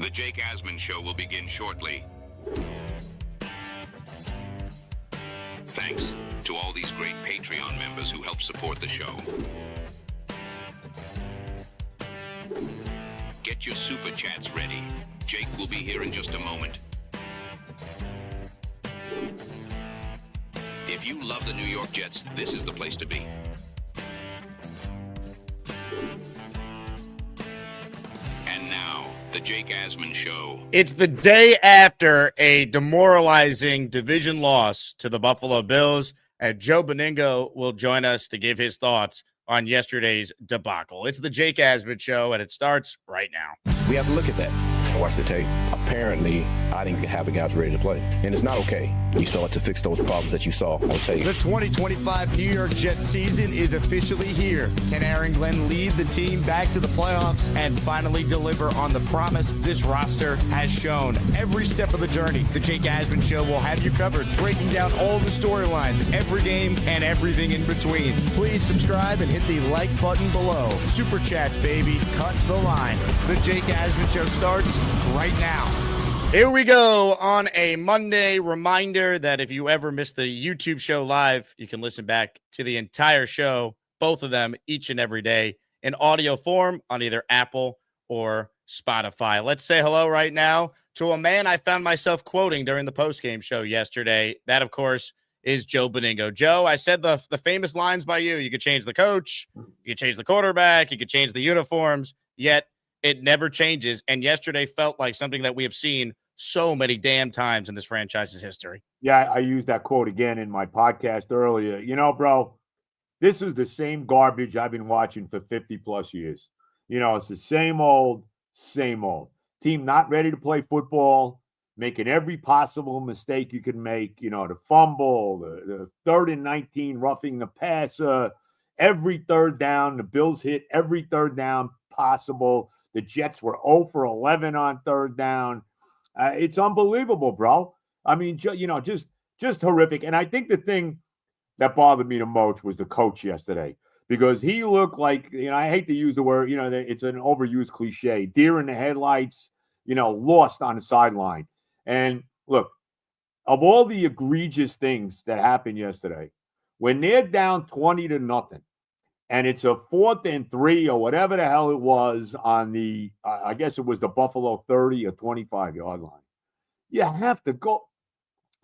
The Jake Asman Show will begin shortly. Thanks to all these great Patreon members who help support the show. Get your super chats ready. Jake will be here in just a moment. If you love the New York Jets, this is the place to be. And now, the Jake Asman Show. It's the day after a demoralizing division loss to the Buffalo Bills, and Joe Benigno will join us to give his thoughts on yesterday's debacle. It's the Jake Asman Show, and it starts right now. We have to look at that. Watch the tape. Apparently, I didn't have the guys ready to play. And it's not okay. You still have to fix those problems that you saw on tape. The 2025 New York Jets season is officially here. Can Aaron Glenn lead the team back to the playoffs and finally deliver on the promise this roster has shown? Every step of the journey, the Jake Asman Show will have you covered, breaking down all the storylines, every game, and everything in between. Please subscribe and hit the like button below. Super chats, baby. Cut the line. The Jake Asman Show starts right now. Here we go on a Monday. Reminder that if you ever miss the YouTube show live, you can listen back to the entire show, both of them each and every day in audio form on either Apple or Spotify. Let's say hello right now to a man I found myself quoting during the postgame show yesterday. That, of course, is Joe Benigno. Joe, I said the famous lines by you. You could change the coach, you could change the quarterback, you could change the uniforms, yet it never changes. And yesterday felt like something that we have seen so many damn times in this franchise's history. Yeah, I used that quote again in my podcast earlier. You know, bro, this is the same garbage I've been watching for 50 plus years. You know, it's the same old. Team not ready to play football, making every possible mistake you can make. You know, the fumble, the 3rd and 19 roughing the passer, every third down. The Bills hit every third down possible. The Jets were 0 for 11 on third down. It's unbelievable, bro. I mean, just horrific. And I think the thing that bothered me the most was the coach yesterday, because he looked like, I hate to use the word, it's an overused cliche, deer in the headlights, lost on the sideline. And look, of all the egregious things that happened yesterday, when they're down 20-0, and it's a 4th and 3 or whatever the hell it was on the, I guess it was the Buffalo 30 or 25-yard line. You have to go.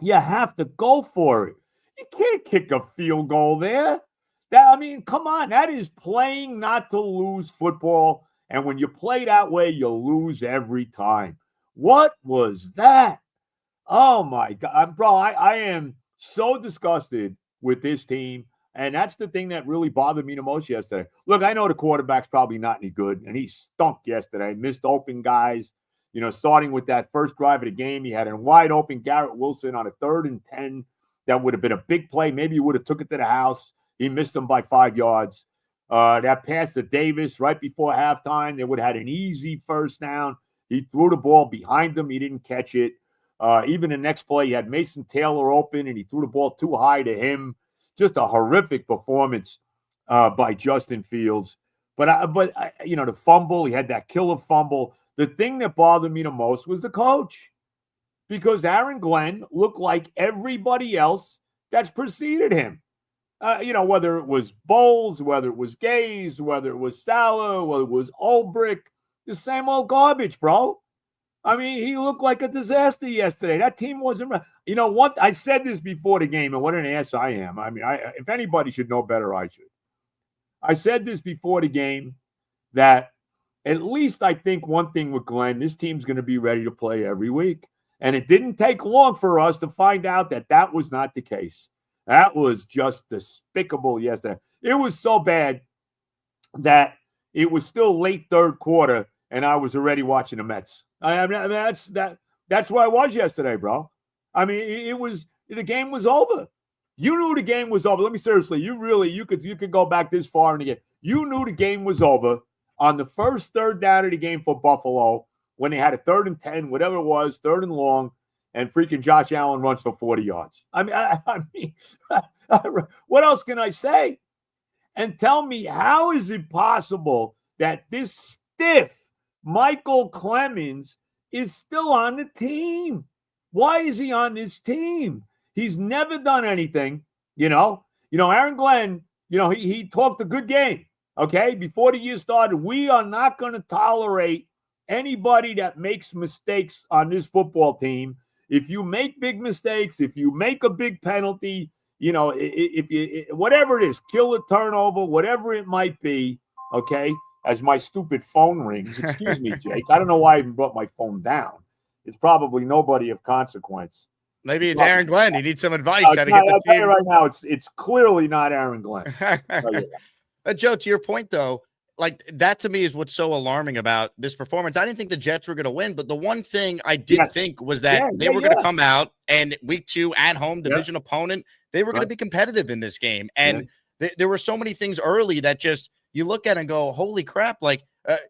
You have to go for it. You can't kick a field goal there. Come on. That is playing not to lose football. And when you play that way, you lose every time. What was that? Oh, my God. Bro, I am so disgusted with this team. And that's the thing that really bothered me the most yesterday. Look, I know the quarterback's probably not any good, and he stunk yesterday. Missed open guys. Starting with that first drive of the game, he had a wide open Garrett Wilson on a 3rd and 10. That would have been a big play. Maybe he would have took it to the house. He missed him by 5 yards. That pass to Davis right before halftime, they would have had an easy first down. He threw the ball behind him. He didn't catch it. Even the next play, he had Mason Taylor open, and he threw the ball too high to him. Just a horrific performance by Justin Fields. But the fumble, he had that killer fumble. The thing that bothered me the most was the coach, because Aaron Glenn looked like everybody else that's preceded him. Whether it was Bowles, whether it was Gaze, whether it was Salah, whether it was Ulbrich, the same old garbage, bro. He looked like a disaster yesterday. That team wasn't right. What? I said this before the game, and what an ass I am. If anybody should know better, I should. I said this before the game that at least I think one thing with Glenn, this team's going to be ready to play every week. And it didn't take long for us to find out that that was not the case. That was just despicable yesterday. It was so bad that it was still late third quarter, and I was already watching the Mets. That's where I was yesterday, bro. The game was over. You knew the game was over. Let me seriously, you could go back this far in the game. You knew the game was over on the first third down of the game for Buffalo when they had a 3rd and 10, whatever it was, 3rd and long, and freaking Josh Allen runs for 40 yards. What else can I say? And tell me, how is it possible that this stiff Michael Clemens is still on the team. Why is he on this team? He's never done anything, Aaron Glenn, he talked a good game, okay? Before the year started, we are not going to tolerate anybody that makes mistakes on this football team. If you make big mistakes, if you make a big penalty, if you, whatever it is, kill a turnover, whatever it might be, okay? As my stupid phone rings, excuse me, Jake. I don't know why I even brought my phone down. It's probably nobody of consequence. Maybe it's Aaron Glenn. You need some advice how to get the I'll tell team. you right now, it's clearly not Aaron Glenn. Joe, to your point, though, like that to me is what's so alarming about this performance. I didn't think the Jets were going to win, but the one thing I did think was that they were going to come out and week 2 at home, division opponent, they were going to be competitive in this game. And there were so many things early that just you look at and go, holy crap, like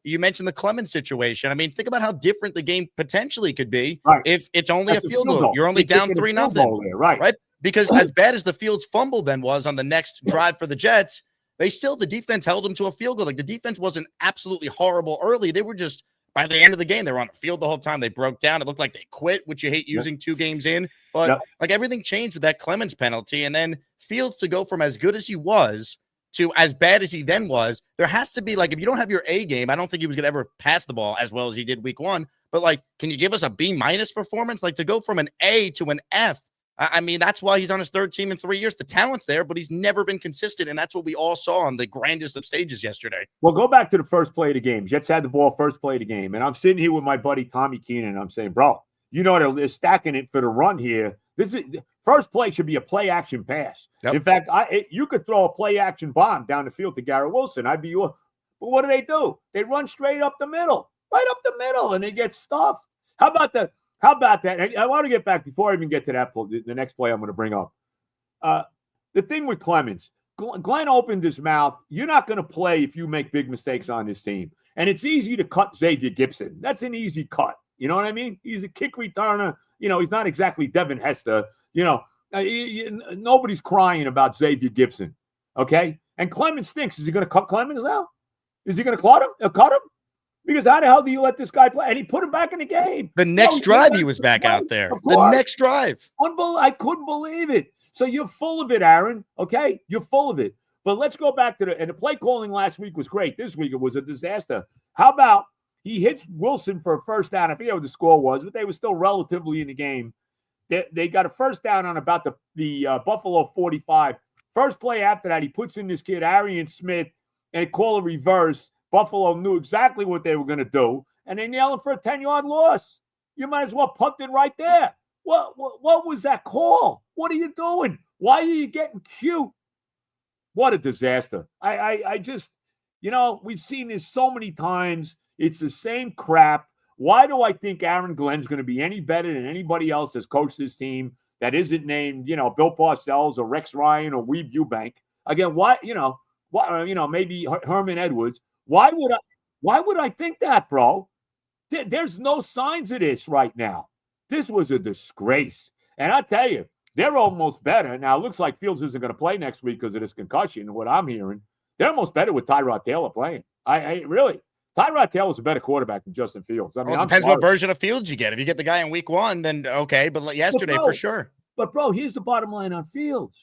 you mentioned the Clemens situation. I mean, think about how different the game potentially could be if it's only a field goal. You're only down 3-0, right? Because as bad as the Fields fumble then was on the next drive for the Jets, the defense held them to a field goal. Like the defense wasn't absolutely horrible early. They were just, by the end of the game, they were on the field the whole time. They broke down. It looked like they quit, which you hate using 2 games in. But like everything changed with that Clemens penalty. And then Fields to go from as good as he was to as bad as he then was, there has to be, like, if you don't have your A game, I don't think he was going to ever pass the ball as well as he did week 1. But, like, can you give us a B- performance? Like, to go from an A to an F, I mean, that's why he's on his 3rd team in 3 years. The talent's there, but he's never been consistent, and that's what we all saw on the grandest of stages yesterday. Well, go back to the first play of the game. Jets had the ball first play of the game, and I'm sitting here with my buddy Tommy Keenan, and I'm saying, bro, they're stacking it for the run here. This is first play should be a play action pass. In fact, you could throw a play action bomb down the field to Garrett Wilson. I'd be, but what do? They run straight up the middle, right up the middle, and they get stuffed. How about that? I want to get back before I even get to that play, the next play I'm going to bring up. The thing with Clemens, Glenn opened his mouth. You're not going to play if you make big mistakes on this team, and it's easy to cut Xavier Gibson. That's an easy cut. You know what I mean? He's a kick returner. He's not exactly Devin Hester. Nobody's crying about Xavier Gibson. Okay? And Clemens stinks. Is he going to cut Clemens now? Is he going to cut him? Because how the hell do you let this guy play? And he put him back in the game. The next drive, he was back out there. The next drive. I couldn't believe it. So you're full of it, Aaron. Okay? You're full of it. But let's go back to the play calling last week was great. This week it was a disaster. How about he hits Wilson for a first down? I forget what the score was, but they were still relatively in the game. They got a first down on about the Buffalo 45. First play after that, he puts in this kid, Arian Smith, and call a reverse. Buffalo knew exactly what they were going to do, and they nailed him for a 10-yard loss. You might as well punt it right there. What was that call? What are you doing? Why are you getting cute? What a disaster. I just, we've seen this so many times. It's the same crap. Why do I think Aaron Glenn's going to be any better than anybody else that's coached this team that isn't named, Bill Parcells or Rex Ryan or Weeb Eubank? Again, maybe Herman Edwards. Why would I think that, bro? There's no signs of this right now. This was a disgrace. And I tell you, they're almost better. Now, it looks like Fields isn't going to play next week because of this concussion, what I'm hearing. They're almost better with Tyrod Taylor playing. I really. Tyrod Taylor's a better quarterback than Justin Fields. I mean, it depends what version of Fields you get. If you get the guy in week 1, then okay. But yesterday, for sure. But, bro, here's the bottom line on Fields.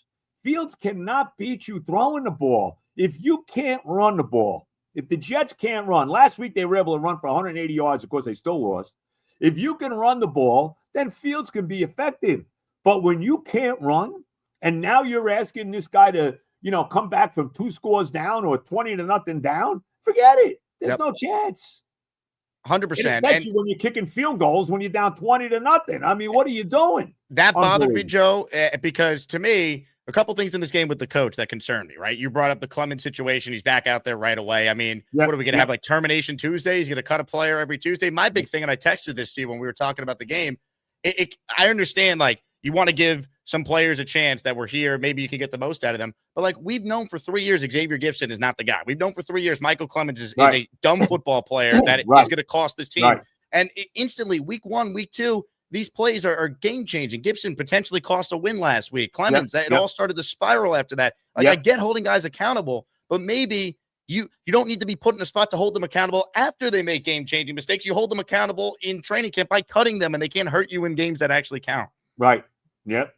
Fields cannot beat you throwing the ball if you can't run the ball. If the Jets can't run. Last week, they were able to run for 180 yards. Of course, they still lost. If you can run the ball, then Fields can be effective. But when you can't run, and now you're asking this guy to, come back from 2 scores down or 20-0 down, forget it. There's no chance. 100%. Especially when you're kicking field goals when you're down 20-0. I mean, what are you doing? That bothered me, Joe, because to me, a couple things in this game with the coach that concerned me, right? You brought up the Clemens situation. He's back out there right away. I mean, what are we going to have, like termination Tuesday? He's going to cut a player every Tuesday. My big thing, and I texted this to you when we were talking about the game, I understand, like, you want to give some players a chance that were here. Maybe you can get the most out of them. But, like, we've known for 3 years Xavier Gibson is not the guy. We've known for 3 years Michael Clemens is a dumb football player that is going to cost this team. And instantly, week 1, week 2, these plays are game-changing. Gibson potentially cost a win last week. Clemens, it all started to spiral after that. Like, I get holding guys accountable, but maybe You don't need to be put in a spot to hold them accountable after they make game-changing mistakes. You hold them accountable in training camp by cutting them, and they can't hurt you in games that actually count. Right. Yep.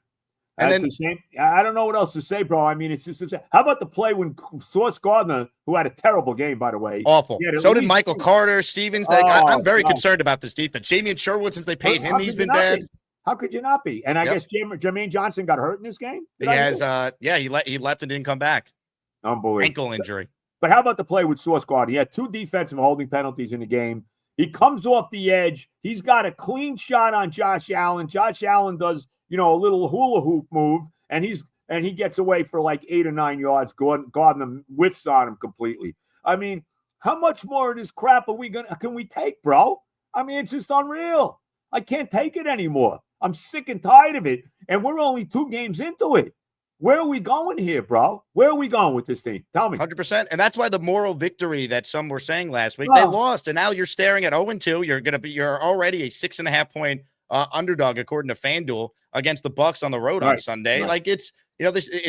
And That's then the same. I don't know what else to say, bro. I mean, it's just how about the play when Sauce Gardner, who had a terrible game, by the way. awful. So did Michael Carter, Stevens. I'm very God. concerned about this defense. Jamian Sherwood, since they paid him, he's been bad. How could you not be? And I Yep. guess Jermaine Johnson got hurt in this game. He has, he left and didn't come back. Unbelievable. Ankle injury. But how about the play with Sauce Gardner? He had 2 defensive holding penalties in the game. He comes off the edge. He's got a clean shot on Josh Allen. Josh Allen does, a little hula hoop move, and he gets away for like 8 or 9 yards. Gardner whiffs on him completely. I mean, how much more of this crap can we take, bro? I mean, it's just unreal. I can't take it anymore. I'm sick and tired of it, and we're only 2 games into it. Where are we going here, bro? Where are we going with this team? Tell me. 100%. And that's why the moral victory that some were saying last week, they lost. And now you're staring at 0-2. You're already a 6.5 point underdog, according to FanDuel, against the Bucks on the road on Sunday. Right. Like it's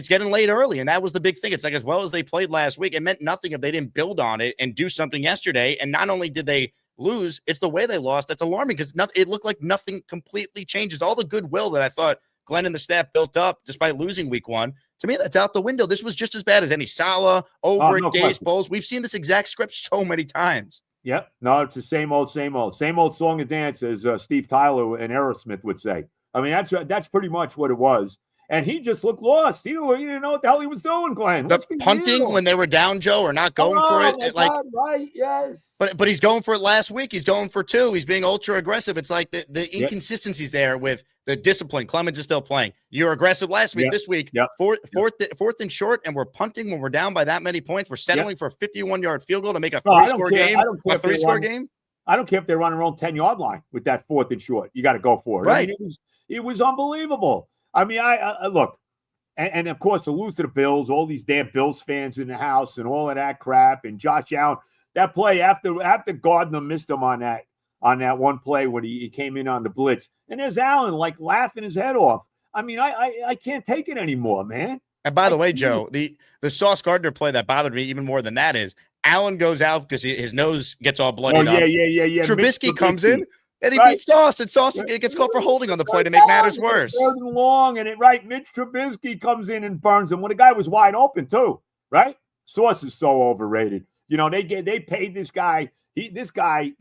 getting late early. And that was the big thing. It's like, as well as they played last week, it meant nothing if they didn't build on it and do something yesterday. And not only did they lose, it's the way they lost that's alarming, because it looked like nothing completely changes. All the goodwill that I thought Glenn and the staff built up despite losing week 1, to me, that's out the window. This was just as bad as any Salah over at Gaze Bowls. We've seen this exact script so many times. Yep. No, it's the same old song and dance, as Steve Tyler and Aerosmith would say. I mean, that's pretty much what it was. And he just looked lost. He didn't know what the hell he was doing, Glenn. The punting when they were down, Joe, or not going for it. Right, yes. But he's going for it last week. He's going for 2. He's being ultra aggressive. It's like the inconsistencies there with the discipline. Clemens is still playing. You're aggressive last week. This week, fourth and short, and we're punting when we're down by that many points. We're settling for a 51-yard field goal to make a 3-score game, a 3-score game. I don't care if they run their own 10-yard line with that 4th and short. You got to go for it. Right. I mean, it was unbelievable. I mean, I look, and of course, to lose to the Bills, all these damn Bills fans in the house and all of that crap, and Josh Allen, that play after Gardner missed him on that one play when he came in on the blitz, and there's Allen like laughing his head off. I mean, I can't take it anymore, man. And by the way, Joe, the Sauce Gardner play that bothered me even more than that is Allen goes out because his nose gets all bloodied up. Yeah. Trubisky comes in. And he beats Sauce, and Sauce gets called for holding on the play to make matters worse. Long and Mitch Trubisky comes in and burns him when the guy was wide open too, right? Sauce is so overrated. They paid this guy.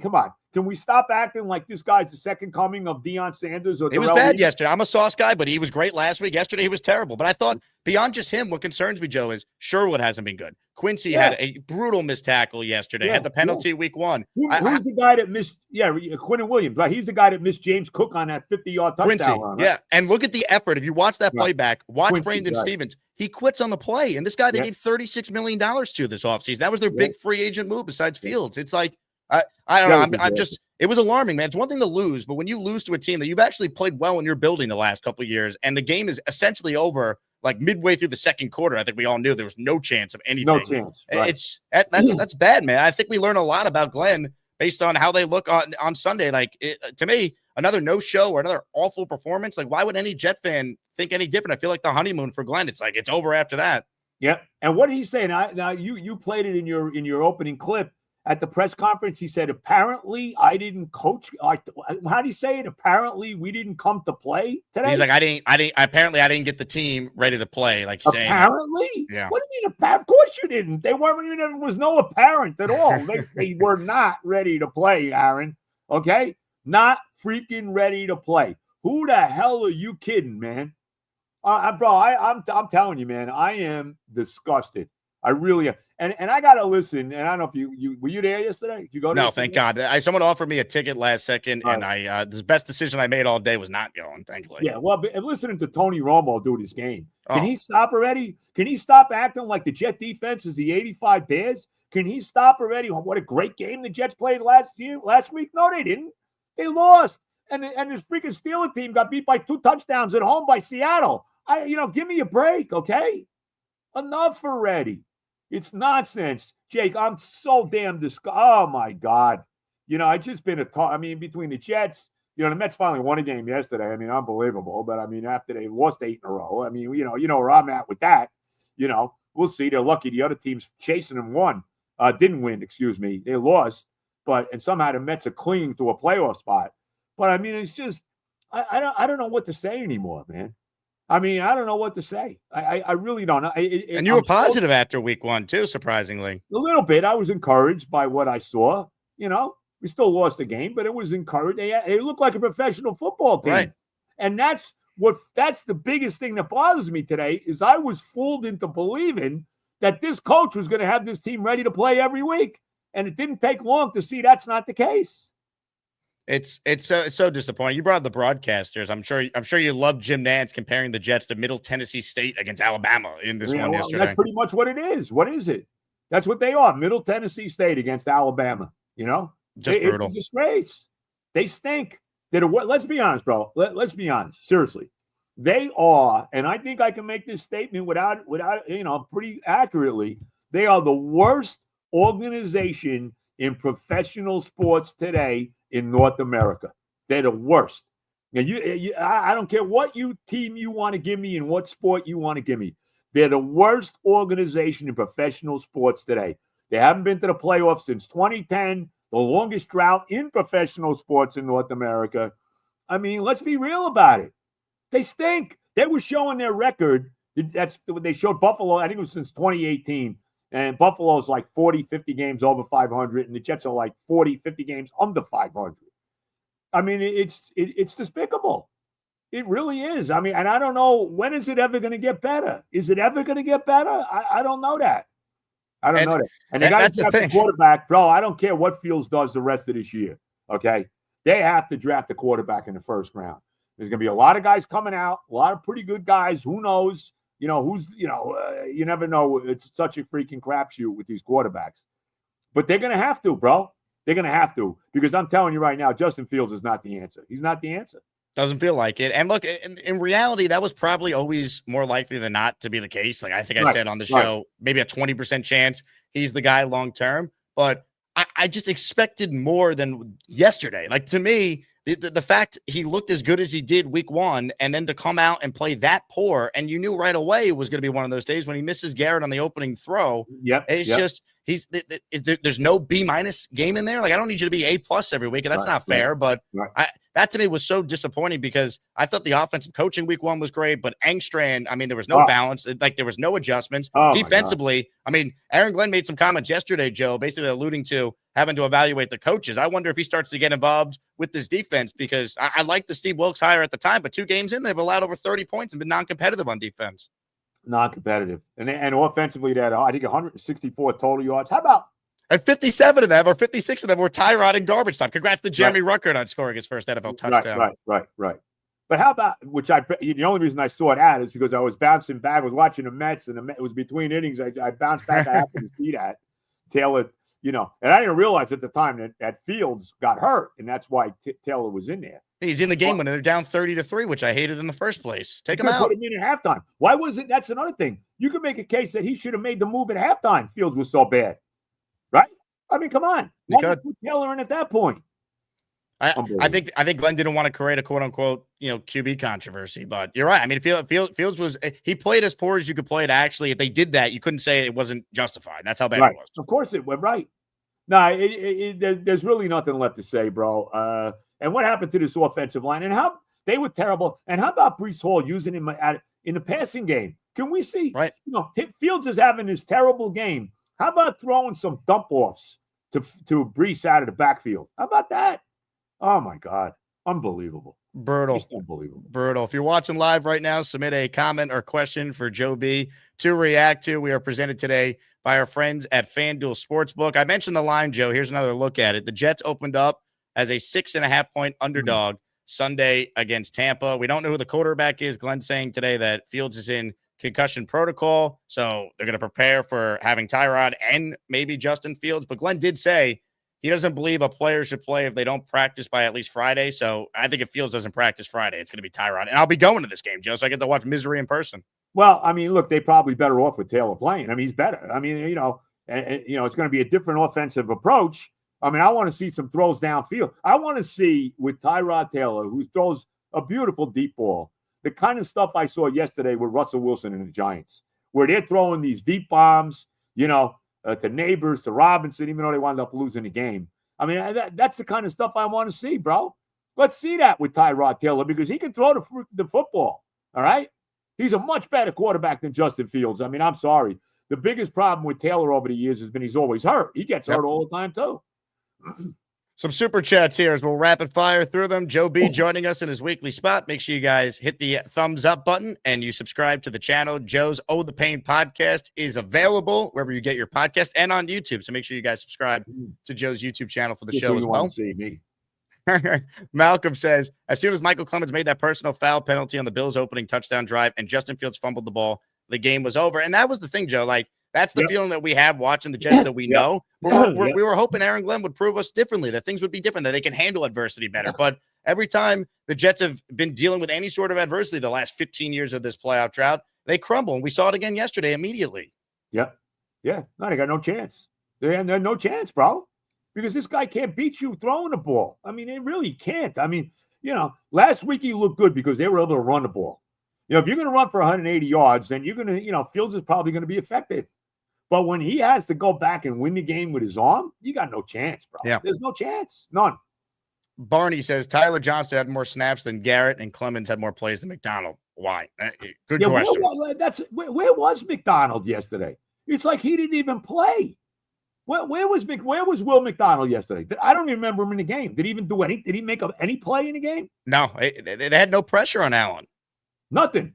Come on. Can we stop acting like this guy's the second coming of Deion Sanders? He was bad yesterday. I'm a Sauce guy, but he was great last week. Yesterday, he was terrible. But I thought beyond just him, what concerns me, Joe, is Sherwood hasn't been good. Quincy had a brutal missed tackle yesterday, had the penalty week 1. Who's the guy that missed? Yeah, Quinton Williams, right? He's the guy that missed James Cook on that 50-yard touchdown Quincy, run, right? And look at the effort. If you watch that play back, watch Quincy, Brandon Stevens. He quits on the play. And this guy they gave $36 million to this offseason. That was their big free agent move besides Fields. It's like, I don't know. I'm just – it was alarming, man. It's one thing to lose, but when you lose to a team that you've actually played well in your building the last couple of years, and the game is essentially over like midway through the second quarter, I think we all knew there was no chance of anything. No chance. Right. That's bad, man. I think we learn a lot about Glenn based on how they look on Sunday. Like, to me, another no-show or another awful performance. Like, why would any Jet fan think any different? I feel like the honeymoon for Glenn, it's like it's over after that. Yeah. And what did he say? Now you played it in your opening clip. At the press conference, he said, apparently I didn't coach. How do you say it? Apparently we didn't come to play today. He's like, I didn't get the team ready to play. Like saying, apparently? Yeah. What do you mean? Of course you didn't. They weren't even, there was no apparent at all. They were not ready to play, Aaron. Okay? Not freaking ready to play. Who the hell are you kidding, man? Bro, I'm telling you, man, I am disgusted. I really am. And I got to listen. And I don't know if you were you there yesterday? Did you go? No, thank God. Someone offered me a ticket last second, and the best decision I made all day was not going, thankfully. Yeah, well, but listening to Tony Romo do this game. Can he stop already? Can he stop acting like the Jet defense is the 85 Bears? Can he stop already? What a great game the Jets played last week. No, they didn't. They lost. And this freaking Steelers team got beat by 2 touchdowns at home by Seattle. Give me a break, okay? Enough already. It's nonsense. Jake, I'm so damn disgusted. Oh, my God. It's just been between the Jets, the Mets finally won a game yesterday. I mean, unbelievable. But, after they lost 8 in a row, you know where I'm at with that. We'll see. They're lucky the other team's chasing them 1. Didn't win, excuse me. They lost, and somehow the Mets are clinging to a playoff spot. But I mean, it's just I don't know what to say anymore, man. I mean, I don't know what to say. I really don't know. And you were positive after week 1 too, surprisingly. A little bit. I was encouraged by what I saw. You know, we still lost the game, but it was encouraged. They looked like a professional football team. Right. And that's the biggest thing that bothers me today is I was fooled into believing that this coach was going to have this team ready to play every week. And it didn't take long to see that's not the case. It's so disappointing. You brought up the broadcasters. I'm sure you love Jim Nantz comparing the Jets to Middle Tennessee State against Alabama in this one yesterday. That's pretty much what it is. What is it? That's what they are. Middle Tennessee State against Alabama. You know, brutal. It's a disgrace. They stink. Let's be honest, bro. Let's be honest. Seriously, they are, and I think I can make this statement without pretty accurately. They are the worst organization in professional sports today in North America. They're the worst. Now, I don't care what team you want to give me and what sport you want to give me. They're the worst organization in professional sports today. They haven't been to the playoffs since 2010, the longest drought in professional sports in North America. I mean, let's be real about it. They stink. They were showing their record. That's what they showed Buffalo. I think it was since 2018. And Buffalo's like 40, 50 games over 500, and the Jets are like 40, 50 games under 500. I mean, it's despicable. It really is. I mean, and I don't know, when is it ever going to get better? Is it ever going to get better? I don't know that. I don't know that. And they got to draft a quarterback. Bro, I don't care what Fields does the rest of this year, okay? They have to draft a quarterback in the first round. There's going to be a lot of guys coming out, a lot of pretty good guys. Who knows? You never know. It's such a freaking crapshoot with these quarterbacks. But they're going to have to, bro. They're going to have to. Because I'm telling you right now, Justin Fields is not the answer. He's not the answer. Doesn't feel like it. And look, in reality, that was probably always more likely than not to be the case. Like I think I said on the show, maybe a 20% chance he's the guy long term. But I just expected more than yesterday. Like to me, the fact he looked as good as he did week 1 and then to come out and play that poor, and you knew right away it was going to be one of those days when he misses Garrett on the opening throw. It's just there's no B- game in there. Like I don't need you to be A+ every week, and that's not fair. But that to me was so disappointing because I thought the offensive coaching week 1 was great, but Engstrand, I mean, there was no balance. Like there was no adjustments defensively. I mean, Aaron Glenn made some comments yesterday, Joe, basically alluding to having to evaluate the coaches. I wonder if he starts to get involved with this defense because I like the Steve Wilkes hire at the time, but 2 games in, they've allowed over 30 points and been non-competitive on defense. Non-competitive. And offensively, they had, I think, 164 total yards. How about? And 57 of them or 56 of them were Tyrod in garbage time. Congrats to Jeremy Ruckert on scoring his first NFL touchdown. Right. But how about, the only reason I saw that is because I was bouncing back. I was watching the Mets, and it was between innings. I bounced back. I happened to see that. Taylor, and I didn't realize at the time that Fields got hurt, and that's why Taylor was in there. He's in the game when they're down 30-3, which I hated in the first place. Take him out. Put him in at halftime. Why was it? That's another thing. You could make a case that he should have made the move at halftime. Fields was so bad, right? I mean, come on. Why did you put Taylor in at that point? I think Glenn didn't want to create a quote unquote QB controversy, but you're right. I mean, Fields was he played as poor as you could play it. Actually, if they did that, you couldn't say it wasn't justified. That's how bad it was. Of course it went right. No, there's really nothing left to say, bro. And what happened to this offensive line? And how they were terrible. And how about Breece Hall using him in the passing game? Can we see? Right. Fields is having this terrible game. How about throwing some dump offs to Breece out of the backfield? How about that? Oh my God. Unbelievable. Brutal. Just unbelievable. Brutal. If you're watching live right now, submit a comment or question for Joe B to react to. We are presented today by our friends at FanDuel Sportsbook. I mentioned the line, Joe. Here's another look at it. The Jets opened up as a 6.5-point underdog Sunday against Tampa. We don't know who the quarterback is. Glenn's saying today that Fields is in concussion protocol, so they're going to prepare for having Tyrod and maybe Justin Fields. But Glenn did say he doesn't believe a player should play if they don't practice by at least Friday. So I think if Fields doesn't practice Friday, it's going to be Tyrod. And I'll be going to this game, Joe, so I get to watch misery in person. Well, I mean, look, they're probably better off with Taylor playing. I mean, he's better. I mean, it's going to be a different offensive approach. I mean, I want to see some throws downfield. I want to see with Tyrod Taylor, who throws a beautiful deep ball, the kind of stuff I saw yesterday with Russell Wilson and the Giants, where they're throwing these deep bombs, to Neighbors, to Robinson, even though they wound up losing the game. I mean, that's the kind of stuff I want to see, bro. Let's see that with Tyrod Taylor because he can throw the football, all right? He's a much better quarterback than Justin Fields. I mean, I'm sorry. The biggest problem with Taylor over the years has been he's always hurt. He gets hurt all the time, too. Some super chats here as we'll rapid fire through them. Joe B joining us in his weekly spot. Make sure you guys hit the thumbs up button and you subscribe to the channel. Joe's Oh the Pain podcast is available wherever you get your podcast and on YouTube. So make sure you guys subscribe to Joe's YouTube channel for the show as well. See me. Malcolm says, as soon as Michael Clemens made that personal foul penalty on the Bills' opening touchdown drive and Justin Fields fumbled the ball, the game was over. And that was the thing, Joe. Like, that's the feeling that we have watching the Jets that we know. We were hoping Aaron Glenn would prove us differently, that things would be different, that they can handle adversity better. But every time the Jets have been dealing with any sort of adversity the last 15 years of this playoff drought, they crumble. And we saw it again yesterday immediately. Yeah. No, they got no chance. They have no chance, bro, because this guy can't beat you throwing the ball. I mean, they really can't. I mean, last week he looked good because they were able to run the ball. If you're going to run for 180 yards, then you're going to, Fields is probably going to be effective. But when he has to go back and win the game with his arm, you got no chance, bro. Yeah. There's no chance. None. Barney says Tyler Johnson had more snaps than Garrett and Clemens had more plays than McDonald. Why? Good question. Where was McDonald yesterday? It's like he didn't even play. Where was Will McDonald yesterday? I don't even remember him in the game. Did he even do any? Did he make any play in the game? No, they had no pressure on Allen. Nothing.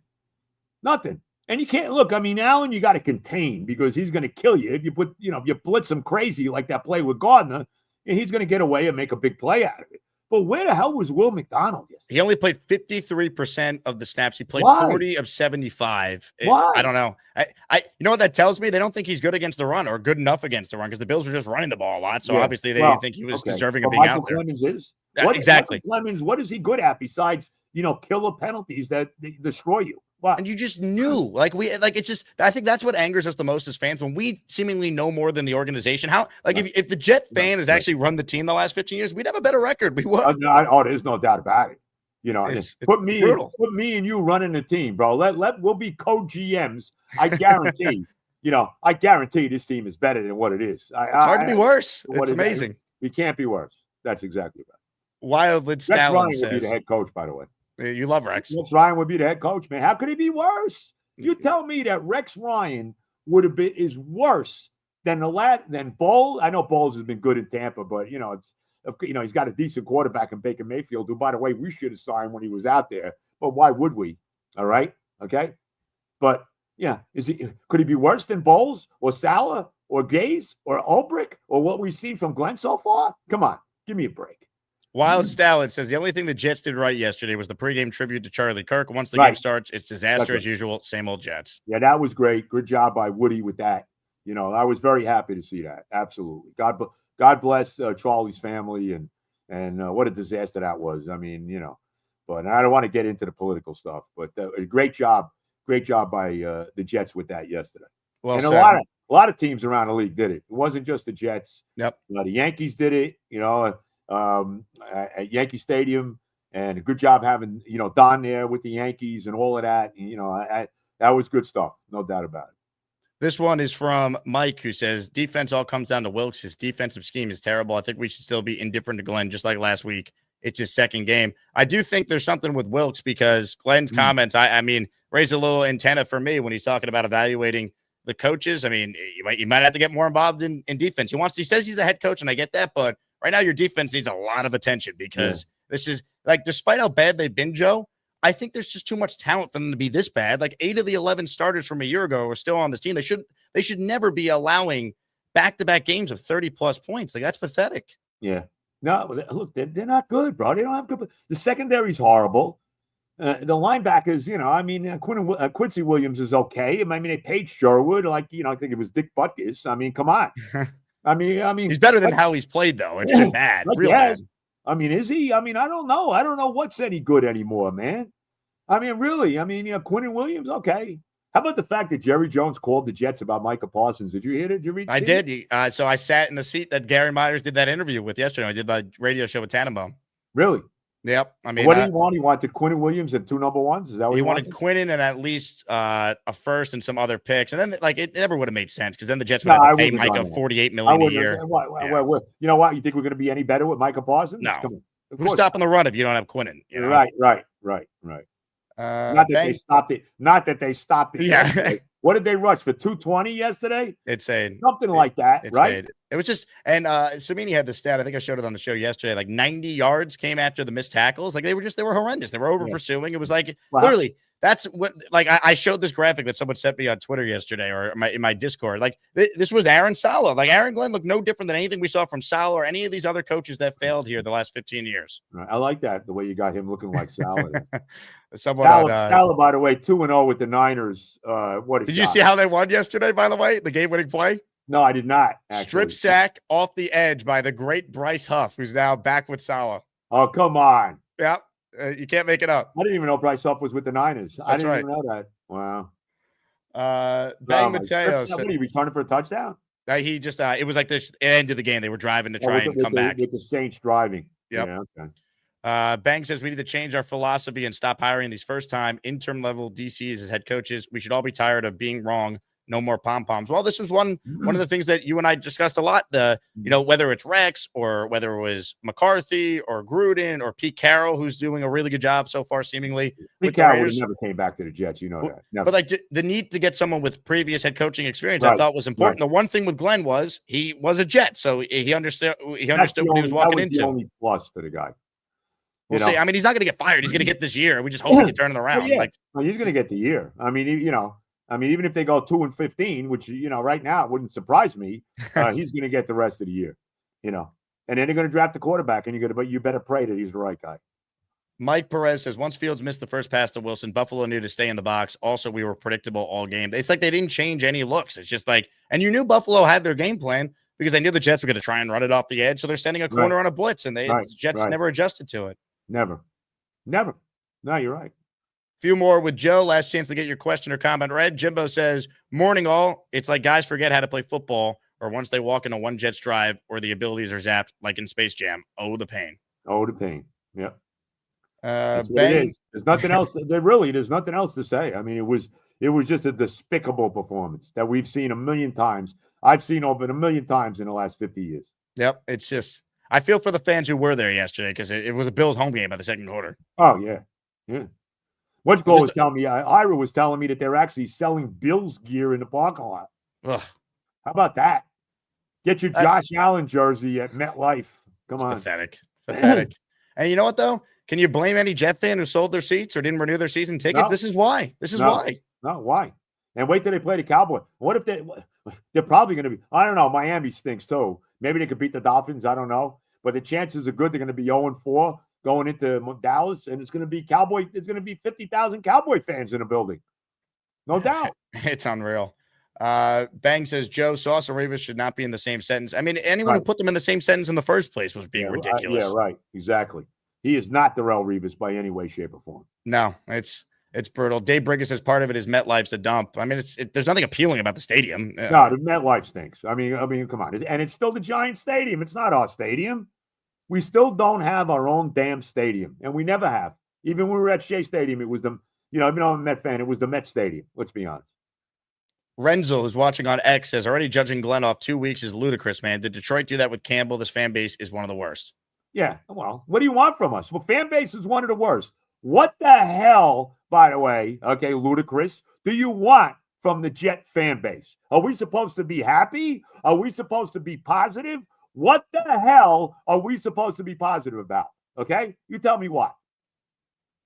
And you can't look. I mean, Allen, you got to contain because he's going to kill you if you put, if you blitz him crazy like that play with Gardner, and he's going to get away and make a big play out of it. But where the hell was Will McDonald yesterday? He only played 53% of the snaps. He played 40 of 75. Why? I don't know. You know what that tells me? They don't think he's good against the run or good enough against the run because the Bills were just running the ball a lot. So obviously they didn't think he was deserving of being Michael out there. Clemens is. Exactly. Michael Clemens, what is he good at besides, killer penalties that destroy you? What? And you just knew, it's just, I think that's what angers us the most as fans when we seemingly know more than the organization. How, if the Jet fan has actually run the team the last 15 years, we'd have a better record. We would. There's no doubt about it. It's put me and you running the team, bro. We'll be co-GMs. I guarantee, I guarantee this team is better than what it is. It's hard to be worse. It's amazing. We can't be worse. That's exactly right. Wild Lid Stalin says. Rex Ryan would be the head coach, by the way. You love Rex. Rex Ryan would be the head coach, man. How could he be worse? You tell me that Rex Ryan is worse than Bowles. I know Bowles has been good in Tampa, but he's got a decent quarterback in Baker Mayfield, who, by the way, we should have signed when he was out there. But why would we? All right, okay. But yeah, could he be worse than Bowles or Salah or Gaze or Ulbrich or what we've seen from Glenn so far? Come on, give me a break. Wild Stalin says the only thing the Jets did right yesterday was the pregame tribute to Charlie Kirk. Once the game starts, it's disaster as usual. Same old Jets. Yeah, that was great. Good job by Woody with that. I was very happy to see that. Absolutely. God bless Charlie's family and what a disaster that was. I mean, but I don't want to get into the political stuff. But a great job by the Jets with that yesterday. Well, and a lot of teams around the league did it. It wasn't just the Jets. Yep. The Yankees did it. At Yankee Stadium, and a good job having Don there with the Yankees and all of that. And, that was good stuff, no doubt about it. This one is from Mike, who says defense all comes down to Wilkes. His defensive scheme is terrible. I think we should still be indifferent to Glenn, just like last week. It's his second game. I do think there's something with Wilkes because Glenn's comments, I mean, raised a little antenna for me when he's talking about evaluating the coaches. I mean, you might have to get more involved in defense. He says he's a head coach, and I get that, but right now your defense needs a lot of attention because this is despite how bad they've been, Joe, I think there's just too much talent for them to be this bad. 8 of the 11 starters from a year ago are still on this team. They should never be allowing back-to-back games of 30-plus points. That's pathetic. Yeah. No, look, they're not good, bro. They don't have good. The secondary's horrible. The linebackers, Quincy Williams is okay. I mean, they paid Sherwood, I think it was Dick Butkus. I mean, come on. I mean, he's better than how he's played, though. It's been bad. Real bad. I mean, is he? I mean, I don't know. I don't know what's any good anymore, man. I mean, really. I mean, Quinton Williams, okay. How about the fact that Jerry Jones called the Jets about Micah Parsons? Did you hear it? Did you read? I did. So I sat in the seat that Gary Myers did that interview with yesterday. I did my radio show with Tannenbaum. Really? Yep. I mean, what did he want? He wanted Quinnen Williams and 2 number ones. Is that what he wanted? Quinnen and at least a first and some other picks. And then, like, it never would have made sense because then the Jets would have to pay Micah $48 million a year. You know what? You think we're going to be any better with Micah Parsons? No. Who's stopping the run if you don't have Quinnen? You know? Right. Not that they stopped it. Not that they stopped it. Yeah. Yesterday. What did they rush for 220 yesterday? Insane. Something like that, right? It was just, and Samini had the stat. I think I showed it on the show yesterday. Like 90 yards came after the missed tackles. Like they were horrendous. They were over pursuing. It was like literally. That's what, like, I showed this graphic that someone sent me on Twitter yesterday or in my Discord. Like, this was Aaron Sala. Like, Aaron Glenn looked no different than anything we saw from Sala or any of these other coaches that failed here the last 15 years. I like that, the way you got him looking like Sala. Sala, by the way, 2-0 with the Niners. Did you see how they won yesterday, by the way? The game-winning play? No, I did not, actually. Strip sack off the edge by the great Bryce Huff, who's now back with Sala. Oh, come on. Yeah. You can't make it up. I didn't even know Bryce Huff was with the Niners. I didn't even know that. Wow. Bang Mateo. What are you returning for a touchdown? He just it was like this end of the game. They were driving to try and come back. With the Saints driving. Yep. Yeah, okay. Bang says we need to change our philosophy and stop hiring these first-time interim level DCs as head coaches. We should all be tired of being wrong. No more pom-poms. Well, this was one of the things that you and I discussed a lot. Whether it's Rex or whether it was McCarthy or Gruden or Pete Carroll, who's doing a really good job so far, seemingly. Pete Carroll never came back to the Jets. You know that. Never. But like the need to get someone with previous head coaching experience, I thought was important. The one thing with Glenn was he was a Jet, so he understood. He understood what he was walking into. The only plus for the guy. We'll see. I mean, he's not going to get fired. He's going to get this year. We just hope he can turn it around. Well, he's going to get the year. I mean, even if they go 2-15, which, right now it wouldn't surprise me, he's going to get the rest of the year, and then they're going to draft the quarterback, and but you better pray that he's the right guy. Mike Perez says, once Fields missed the first pass to Wilson, Buffalo knew to stay in the box. Also, we were predictable all game. It's like they didn't change any looks. It's just like, and you knew Buffalo had their game plan because they knew the Jets were going to try and run it off the edge. So they're sending a corner on a blitz, and the Jets never adjusted to it. Never. No, you're right. Few more with Joe. Last chance to get your question or comment read. Jimbo says, morning all. It's like guys forget how to play football, or once they walk into one Jets drive, or the abilities are zapped like in Space Jam. Oh, the pain. Yep. Ben, there's nothing else. There's nothing else to say. I mean, it was just a despicable performance that we've seen a million times. I've seen over a million times in the last 50 years. Yep. It's just, I feel for the fans who were there yesterday because it was a Bills home game by the second quarter. Oh, yeah. What's goal was telling me, Ira was telling me that they're actually selling Bills gear in the parking lot. Ugh. How about that? Get your Josh Allen jersey at MetLife. Come on. Pathetic. And you know what, though? Can you blame any Jet fan who sold their seats or didn't renew their season tickets? No. This is why. Why. No, why? And wait till they play the Cowboys. What if they're probably going to be, I don't know, Miami stinks too. Maybe they could beat the Dolphins. I don't know. But the chances are good they're going to be 0-4 going into Dallas, and it's going to be 50,000 Cowboy fans in the building. No doubt. It's unreal. Bang says, Joe, Sauce and Revis should not be in the same sentence. I mean, anyone who put them in the same sentence in the first place was being ridiculous. Yeah, right. Exactly. He is not Darrelle Revis by any way, shape, or form. No, it's brutal. Dave Briggs says part of it is MetLife's a dump. I mean, there's nothing appealing about the stadium. No, the MetLife stinks. I mean, come on. And it's still the Giant Stadium. It's not our stadium. We still don't have our own damn stadium, and we never have. Even when we were at Shea Stadium, it was I'm a Met fan. It was the Met Stadium. Let's be honest. Renzo, who's watching on X, says already judging Glenn off 2 weeks is ludicrous, man. Did Detroit do that with Campbell? This fan base is one of the worst. Yeah, well, what do you want from us? Well, fan base is one of the worst. What the hell, by the way, okay, ludicrous, do you want from the Jet fan base? Are we supposed to be happy? Are we supposed to be positive? What the hell are we supposed to be positive about? Okay? You tell me what.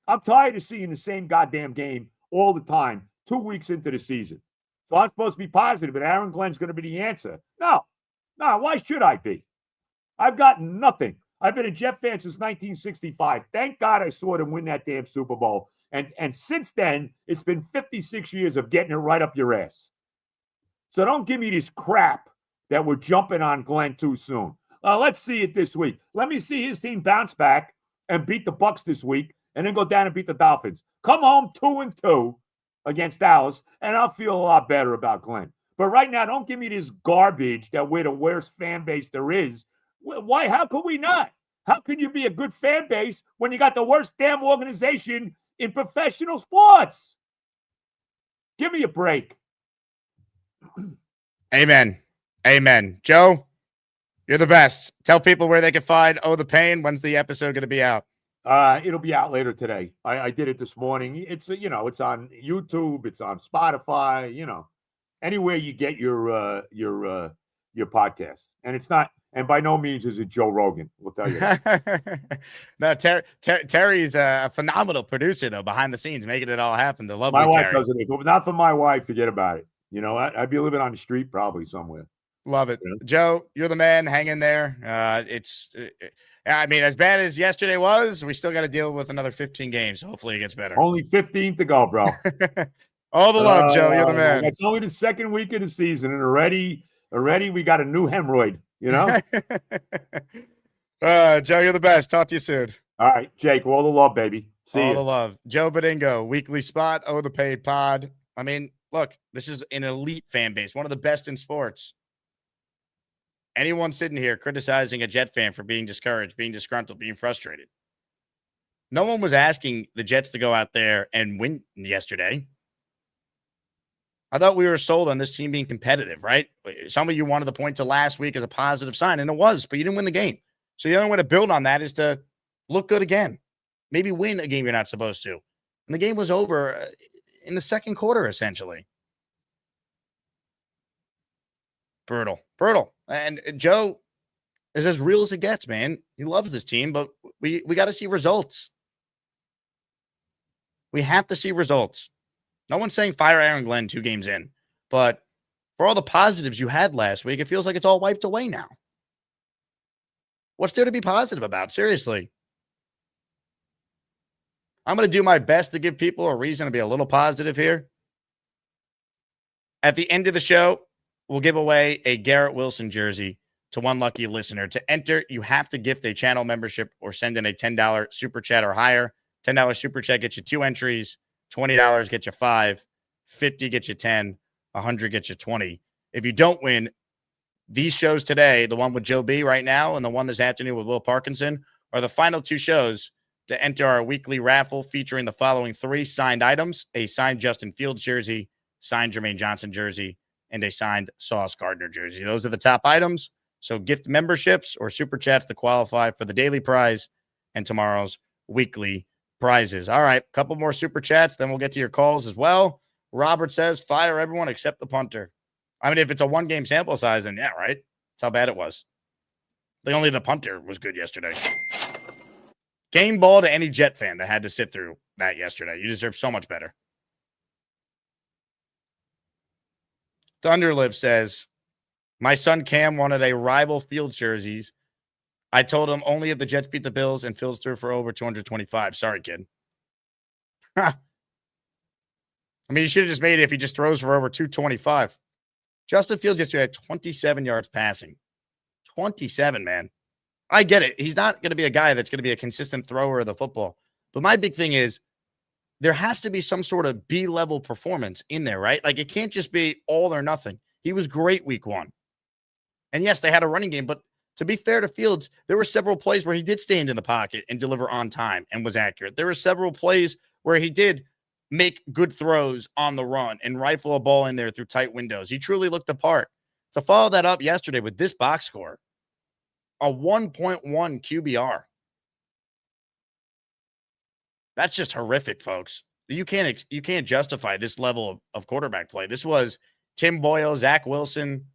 I'm tired of seeing the same goddamn game all the time, 2 weeks into the season. So I'm supposed to be positive, and Aaron Glenn's going to be the answer. No, why should I be? I've got nothing. I've been a Jet fan since 1965. Thank God I saw them win that damn Super Bowl. And since then, it's been 56 years of getting it right up your ass. So don't give me this crap that we're jumping on Glenn too soon. Let's see it this week. Let me see his team bounce back and beat the Bucs this week and then go down and beat the Dolphins. Come home 2-2 against Dallas, and I'll feel a lot better about Glenn. But right now, don't give me this garbage that we're the worst fan base there is. Why? How could we not? How can you be a good fan base when you got the worst damn organization in professional sports? Give me a break. Amen. Amen. Joe, you're the best. Tell people where they can find Oh the Pain. When's the episode going to be out? It'll be out later today. I did it this morning. It's it's on YouTube. It's on Spotify. Anywhere you get your podcast. And it's not. And by no means is it Joe Rogan. We'll tell you that. No, Terry's a phenomenal producer though, behind the scenes, making it all happen. The lovely My wife Terry. doesn't. If not for my wife, forget about it. I'd be living on the street probably somewhere. Love it. Yeah. Joe, you're the man. Hang in there. I mean, as bad as yesterday was, we still got to deal with another 15 games. Hopefully it gets better. Only 15 to go, bro. All the love, Joe. You're the man. It's only the second week of the season, and already we got a new hemorrhoid, Joe, you're the best. Talk to you soon. All right, Jake, all the love, baby. See all you. The love. Joe Benigno, weekly spot, Oh the Paid pod. I mean, look, this is an elite fan base, one of the best in sports. Anyone sitting here criticizing a Jet fan for being discouraged, being disgruntled, being frustrated. No one was asking the Jets to go out there and win yesterday. I thought we were sold on this team being competitive, right? Some of you wanted to point to last week as a positive sign, and it was, but you didn't win the game. So the only way to build on that is to look good again. Maybe win a game you're not supposed to. And the game was over in the second quarter, essentially. Brutal. And Joe is as real as it gets, man. He loves this team, but we got to see results. We have to see results. No one's saying fire Aaron Glenn 2 games in, but for all the positives you had last week, it feels like it's all wiped away now. What's there to be positive about? Seriously. I'm going to do my best to give people a reason to be a little positive here. At the end of the show, we'll give away a Garrett Wilson jersey to one lucky listener. To enter, you have to gift a channel membership or send in a $10 super chat or higher. $10 super chat gets you 2 entries. $20 gets you 5. $50 gets you 10. $100 gets you 20. If you don't win, these shows today, the one with Joe B right now and the one this afternoon with Will Parkinson, are the final 2 shows to enter our weekly raffle featuring the following 3 signed items: a signed Justin Fields jersey, signed Jermaine Johnson jersey, and a signed Sauce Gardner jersey. Those are the top items. So gift memberships or super chats to qualify for the daily prize and tomorrow's weekly prizes. All right, a couple more super chats, then we'll get to your calls as well. Robert says, fire everyone except the punter. I mean, if it's a 1-game sample size, then yeah, right? That's how bad it was. Only the punter was good yesterday. Game ball to any Jet fan that had to sit through that yesterday. You deserve so much better. Thunderlip says, my son Cam wanted a rival Fields jerseys. I told him only if the Jets beat the Bills and Fields threw for over 225. Sorry, kid. I mean, you should have just made it if he just throws for over 225. Justin Fields yesterday had 27 yards passing. 27, man. I get it. He's not going to be a guy that's going to be a consistent thrower of the football. But my big thing is there has to be some sort of B-level performance in there, right? Like, it can't just be all or nothing. He was great week 1. And yes, they had a running game, but to be fair to Fields, there were several plays where he did stand in the pocket and deliver on time and was accurate. There were several plays where he did make good throws on the run and rifle a ball in there through tight windows. He truly looked the part. To follow that up yesterday with this box score, a 1.1 QBR. That's just horrific, folks. You can't justify this level of quarterback play. This was Tim Boyle, Zach Wilson.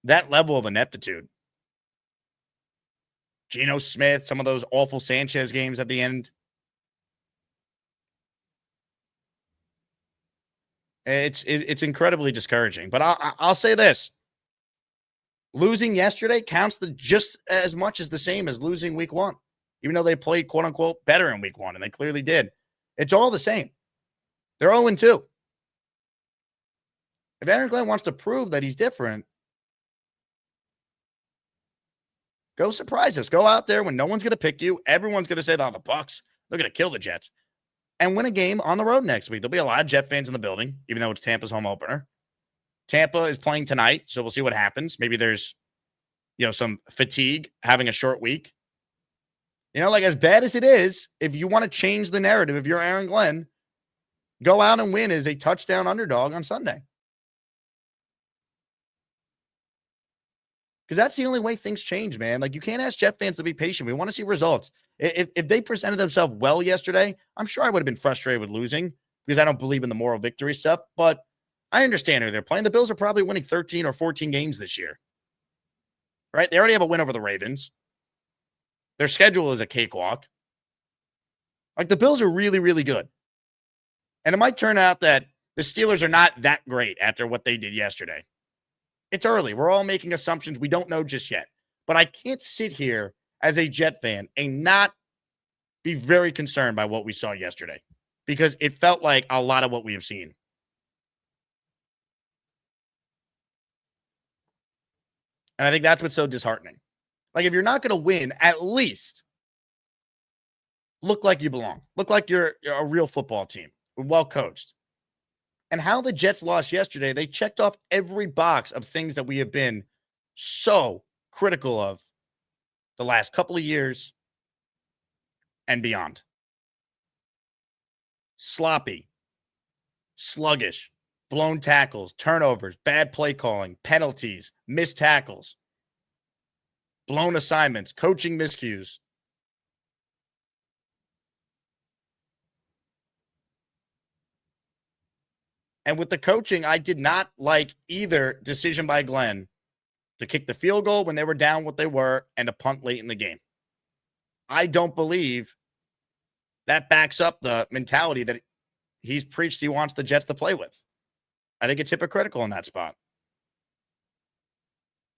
That level of ineptitude. Geno Smith, some of those awful Sanchez games at the end. It's incredibly discouraging. But I'll say this. Losing yesterday counts just as much as the same as losing week 1. Even though they played, quote-unquote, better in week 1, and they clearly did. It's all the same. They're 0-2. If Aaron Glenn wants to prove that he's different, go surprise us. Go out there when no one's going to pick you. Everyone's going to say, oh, the Bucs, they're going to kill the Jets. And win a game on the road next week. There'll be a lot of Jet fans in the building, even though it's Tampa's home opener. Tampa is playing tonight, so we'll see what happens. Maybe there's, some fatigue, having a short week. Like as bad as it is, if you want to change the narrative, if you're Aaron Glenn, go out and win as a touchdown underdog on Sunday. Because that's the only way things change, man. Like, you can't ask Jet fans to be patient. We want to see results. If they presented themselves well yesterday, I'm sure I would have been frustrated with losing because I don't believe in the moral victory stuff. But I understand who they're playing. The Bills are probably winning 13 or 14 games this year. Right? They already have a win over the Ravens. Their schedule is a cakewalk. Like, the Bills are really, really good. And it might turn out that the Steelers are not that great after what they did yesterday. It's early. We're all making assumptions. We don't know just yet. But I can't sit here as a Jet fan and not be very concerned by what we saw yesterday because it felt like a lot of what we have seen. And I think that's what's so disheartening. Like, if you're not going to win, at least look like you belong. Look like you're a real football team, well coached. And how the Jets lost yesterday, they checked off every box of things that we have been so critical of the last couple of years and beyond. Sloppy, sluggish, blown tackles, turnovers, bad play calling, penalties, missed tackles, blown assignments, coaching miscues. And with the coaching, I did not like either decision by Glenn to kick the field goal when they were down what they were and to punt late in the game. I don't believe that backs up the mentality that he's preached he wants the Jets to play with. I think it's hypocritical in that spot.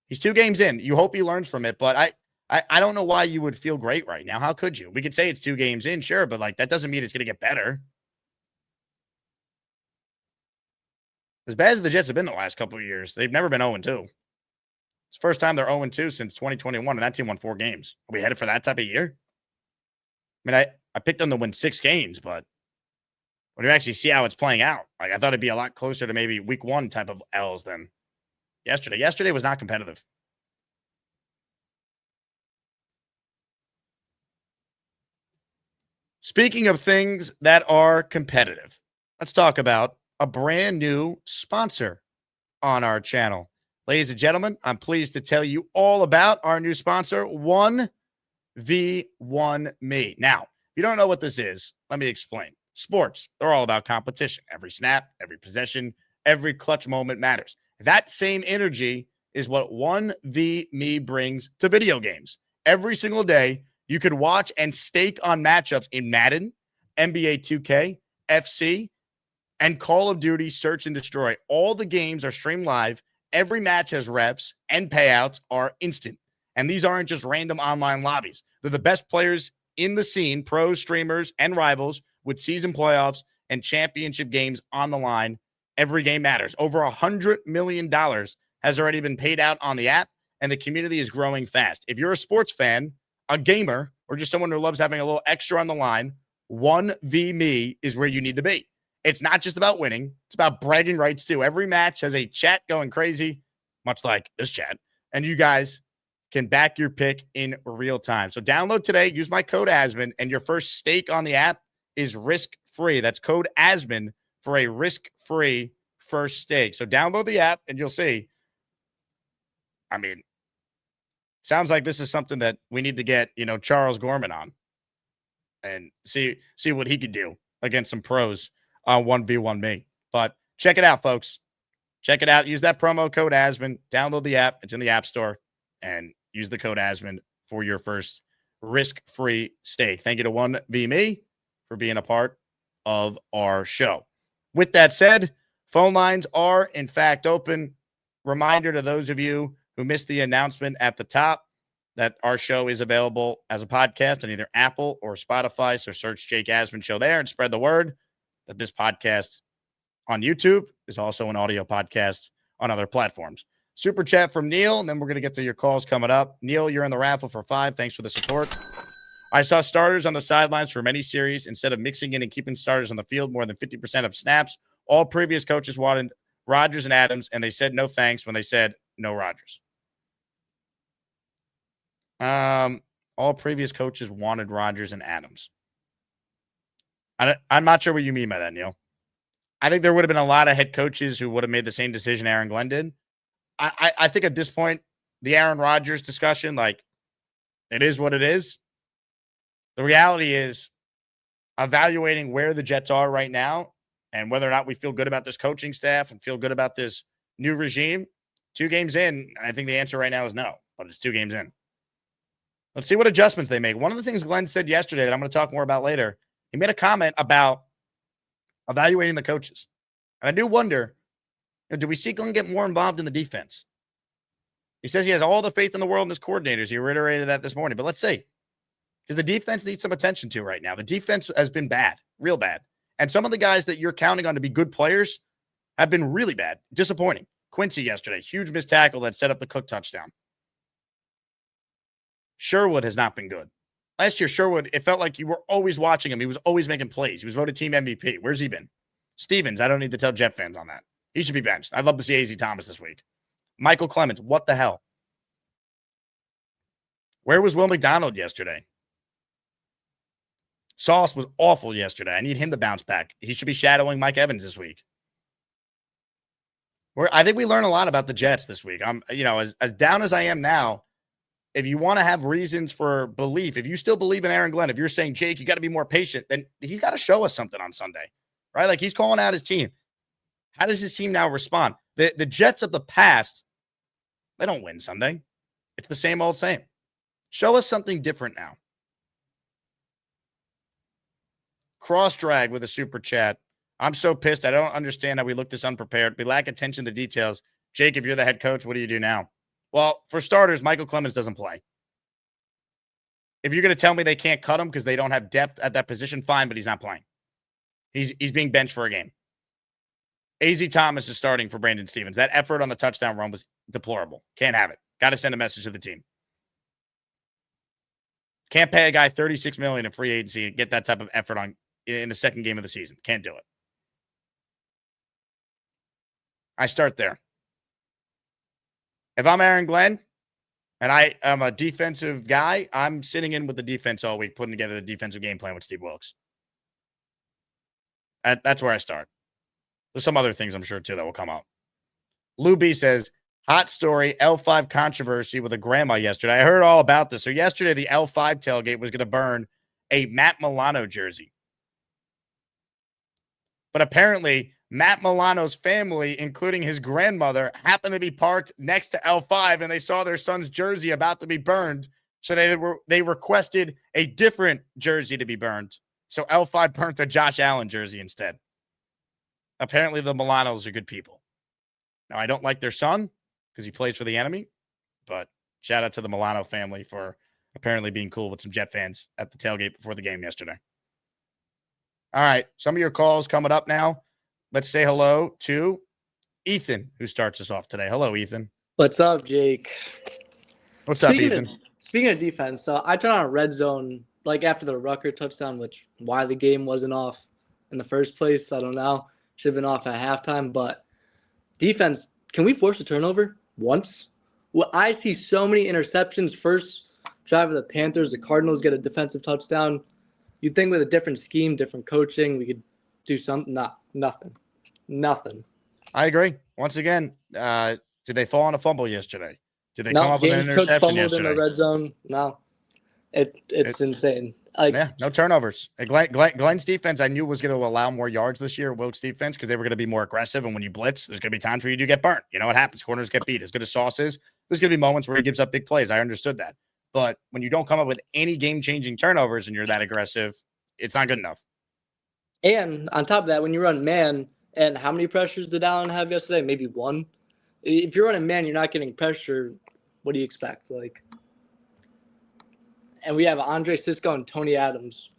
He's 2 games in. You hope he learns from it, but I don't know why you would feel great right now. How could you? We could say it's 2 games in, sure, but like that doesn't mean it's going to get better. As bad as the Jets have been the last couple of years, they've never been 0-2. It's the first time they're 0-2 since 2021, and that team won 4 games. Are we headed for that type of year? I mean, I picked them to win 6 games, but when you actually see how it's playing out, like I thought it'd be a lot closer to maybe week 1 type of L's than yesterday. Yesterday was not competitive. Speaking of things that are competitive, let's talk about a brand new sponsor on our channel. Ladies and gentlemen, I'm pleased to tell you all about our new sponsor, 1v1me. Now, if you don't know what this is, let me explain. Sports, they're all about competition. Every snap, every possession, every clutch moment matters. That same energy is what 1v.me brings to video games. Every single day, you could watch and stake on matchups in Madden, NBA 2K, FC, and Call of Duty Search and Destroy. All the games are streamed live. Every match has reps, and payouts are instant. And these aren't just random online lobbies. They're the best players in the scene, pros, streamers, and rivals, with season playoffs and championship games on the line. Every game matters. Over $100 million has already been paid out on the app, and the community is growing fast. If you're a sports fan, a gamer, or just someone who loves having a little extra on the line, 1v.me is where you need to be. It's not just about winning. It's about bragging rights, too. Every match has a chat going crazy, much like this chat, and you guys can back your pick in real time. So download today, use my code Asman, and your first stake on the app is risk-free. That's code Asman for a risk-free first stake. So download the app, and you'll see. I mean, sounds like this is something that we need to get, Charles Gorman on and see what he could do against some pros on 1v1me. But check it out, folks. Check it out. Use that promo code Asman. Download the app. It's in the App Store. And use the code Asman for your first risk-free stake. Thank you to 1v.me for being a part of our show. With that said, phone lines are, in fact, open. Reminder to those of you who missed the announcement at the top that our show is available as a podcast on either Apple or Spotify. So search Jake Asman Show there and spread the word that this podcast on YouTube is also an audio podcast on other platforms. Super chat from Neil, and then we're going to get to your calls coming up. Neil, you're in the raffle for 5. Thanks for the support. I saw starters on the sidelines for many series instead of mixing in and keeping starters on the field more than 50% of snaps. All previous coaches wanted Rodgers and Adams, and they said no thanks when they said no Rodgers. All previous coaches wanted Rodgers and Adams. I'm not sure what you mean by that, Neil. I think there would have been a lot of head coaches who would have made the same decision Aaron Glenn did. I think at this point, the Aaron Rodgers discussion, like, it is what it is. The reality is evaluating where the Jets are right now and whether or not we feel good about this coaching staff and feel good about this new regime. 2 games in, I think the answer right now is no, but it's 2 games in. Let's see what adjustments they make. One of the things Glenn said yesterday that I'm going to talk more about later, he made a comment about evaluating the coaches. And I do wonder, do we see Glenn get more involved in the defense? He says he has all the faith in the world in his coordinators. He reiterated that this morning. But let's see. Because the defense needs some attention to right now. The defense has been bad, real bad. And some of the guys that you're counting on to be good players have been really bad, disappointing. Quincy yesterday, huge missed tackle that set up the Cook touchdown. Sherwood has not been good. Last year, Sherwood, it felt like you were always watching him. He was always making plays. He was voted team MVP. Where's he been? Stevens, I don't need to tell Jet fans on that. He should be benched. I'd love to see A.Z. Thomas this week. Michael Clemens, what the hell? Where was Will McDonald yesterday? Sauce was awful yesterday. I need him to bounce back. He should be shadowing Mike Evans this week. I think we learn a lot about the Jets this week. I'm, as down as I am now, if you want to have reasons for belief, if you still believe in Aaron Glenn, if you're saying, Jake, you got to be more patient, then he's got to show us something on Sunday, right? Like, he's calling out his team. How does his team now respond? The Jets of the past, they don't win Sunday. It's the same old same. Show us something different now. Cross drag with a super chat. I'm so pissed. I don't understand how we look this unprepared. We lack attention to details. Jake, if you're the head coach, what do you do now? Well, for starters, Michael Clemens doesn't play. If you're going to tell me they can't cut him because they don't have depth at that position, fine, but he's not playing. He's being benched for a game. A.Z. Thomas is starting for Brandon Stevens. That effort on the touchdown run was deplorable. Can't have it. Got to send a message to the team. Can't pay a guy $36 million in free agency and get that type of effort on in the second game of the season. Can't do it. I start there. If I'm Aaron Glenn and I am a defensive guy, I'm sitting in with the defense all week, putting together the defensive game plan with Steve Wilkes. That's where I start. There's some other things I'm sure, too, that will come up. Lou B says, hot story, L5 controversy with a grandma yesterday. I heard all about this. So yesterday, the L5 tailgate was going to burn a Matt Milano jersey. But apparently, Matt Milano's family, including his grandmother, happened to be parked next to L5, and they saw their son's jersey about to be burned. So they requested a different jersey to be burned. So L5 burnt a Josh Allen jersey instead. Apparently, the Milanos are good people. Now, I don't like their son because he plays for the enemy, but shout out to the Milano family for apparently being cool with some Jet fans at the tailgate before the game yesterday. All right, some of your calls coming up now. Let's say hello to Ethan, who starts us off today. Hello, Ethan. What's up, Jake? What's up, Ethan? Speaking of defense, so I turned on a red zone like after the Rucker touchdown, which why the game wasn't off in the first place, I don't know. Should have been off at halftime, but defense, can we force a turnover once? Well, I see so many interceptions. First drive of the Panthers, the Cardinals get a defensive touchdown. You'd think with a different scheme, different coaching, we could do something. Nothing. I agree. Once again, did they fall on a fumble yesterday? Did they No, come up with an James Cook interception fumbled yesterday? in the red zone. No, it's insane. Like, yeah, no turnovers. Glenn's defense, I knew was going to allow more yards this year. Wilkes' defense, because they were going to be more aggressive. And when you blitz, there's going to be times where you do get burnt. You know what happens? Corners get beat. As good as Sauce is, there's going to be moments where he gives up big plays. I understood that. But when you don't come up with any game-changing turnovers and you're that aggressive, it's not good enough. And on top of that, when you run man, and how many pressures did Allen have yesterday? Maybe one. If you're running man, you're not getting pressure. What do you expect? And we have Andre Sisco and Tony Adams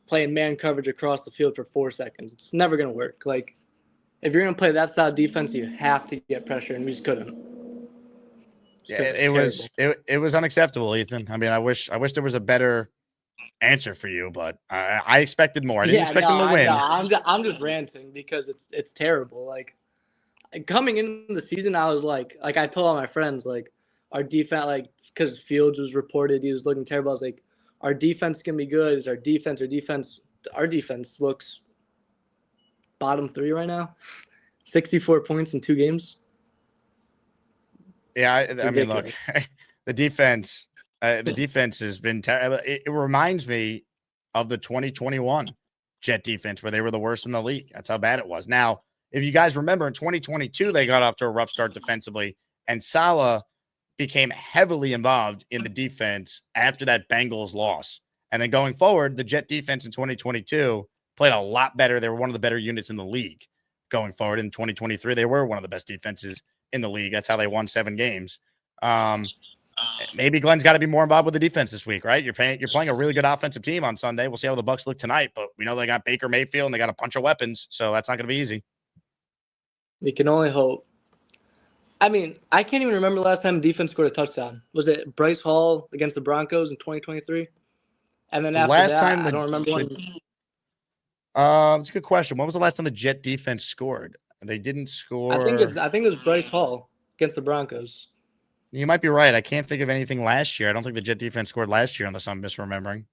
playing man coverage across the field for 4 seconds. It's never going to work. If you're going to play that style of defense, you have to get pressure, and we just couldn't. It was unacceptable, Ethan. I mean, I wish there was a better answer for you, but I expected more. I didn't expect them to win. I'm just ranting because it's terrible. Coming into the season, I was like I told all my friends, our defense, like, because Fields was reported he was looking terrible. I was like, our defense can be good. Is our defense? Our defense looks bottom 3 right now. 64 points in 2 games. Yeah, I mean, look, the defense has been terrible. It reminds me of the 2021 Jet defense where they were the worst in the league. That's how bad it was. Now, if you guys remember, in 2022, they got off to a rough start defensively, and Saleh became heavily involved in the defense after that Bengals loss. And then going forward, the Jet defense in 2022 played a lot better. They were one of the better units in the league. Going forward in 2023, they were one of the best defenses in the league. That's how they won 7 games. Maybe Glenn's got to be more involved with the defense this week, right? You're playing a really good offensive team on Sunday. We'll see how the Bucs look tonight, but we know they got Baker Mayfield and they got a bunch of weapons, so that's not going to be easy. You can only hope. I mean, I can't even remember the last time defense scored a touchdown. Was it Bryce Hall against the Broncos in 2023? And then after last that, time I don't remember when. It's a good question. When was the last time the Jet defense scored? They didn't score. I think it was Bryce Hall against the Broncos. You might be right. I can't think of anything last year. I don't think the Jet defense scored last year unless I'm misremembering.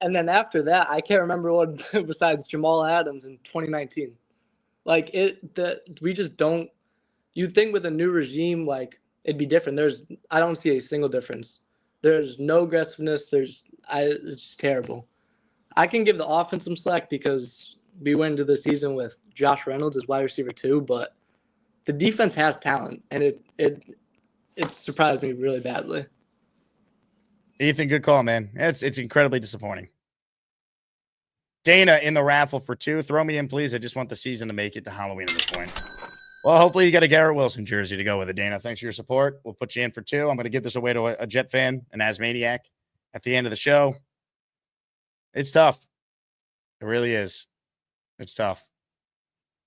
And then after that, I can't remember what besides Jamal Adams in 2019. Like we just don't. You'd think with a new regime, like it'd be different. I don't see a single difference. There's no aggressiveness. It's just terrible. I can give the offense some slack because we went into the season with Josh Reynolds as wide receiver 2, but the defense has talent, and it surprised me really badly. Ethan, good call, man. It's incredibly disappointing. Dana in the raffle for 2. Throw me in, please. I just want the season to make it to Halloween at this point. Well, hopefully you got a Garrett Wilson jersey to go with it, Dana. Thanks for your support. We'll put you in for 2. I'm going to give this away to a Jet fan, an Asmaniac, at the end of the show. It's tough. It really is. It's tough.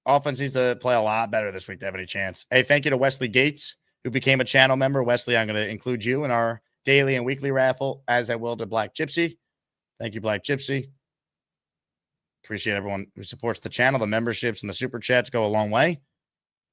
Offense needs to play a lot better this week to have any chance. Hey, thank you to Wesley Gates, who became a channel member. Wesley, I'm going to include you in our daily and weekly raffle, as I will to Black Gypsy. Thank you, Black Gypsy. Appreciate everyone who supports the channel. The memberships and the super chats go a long way.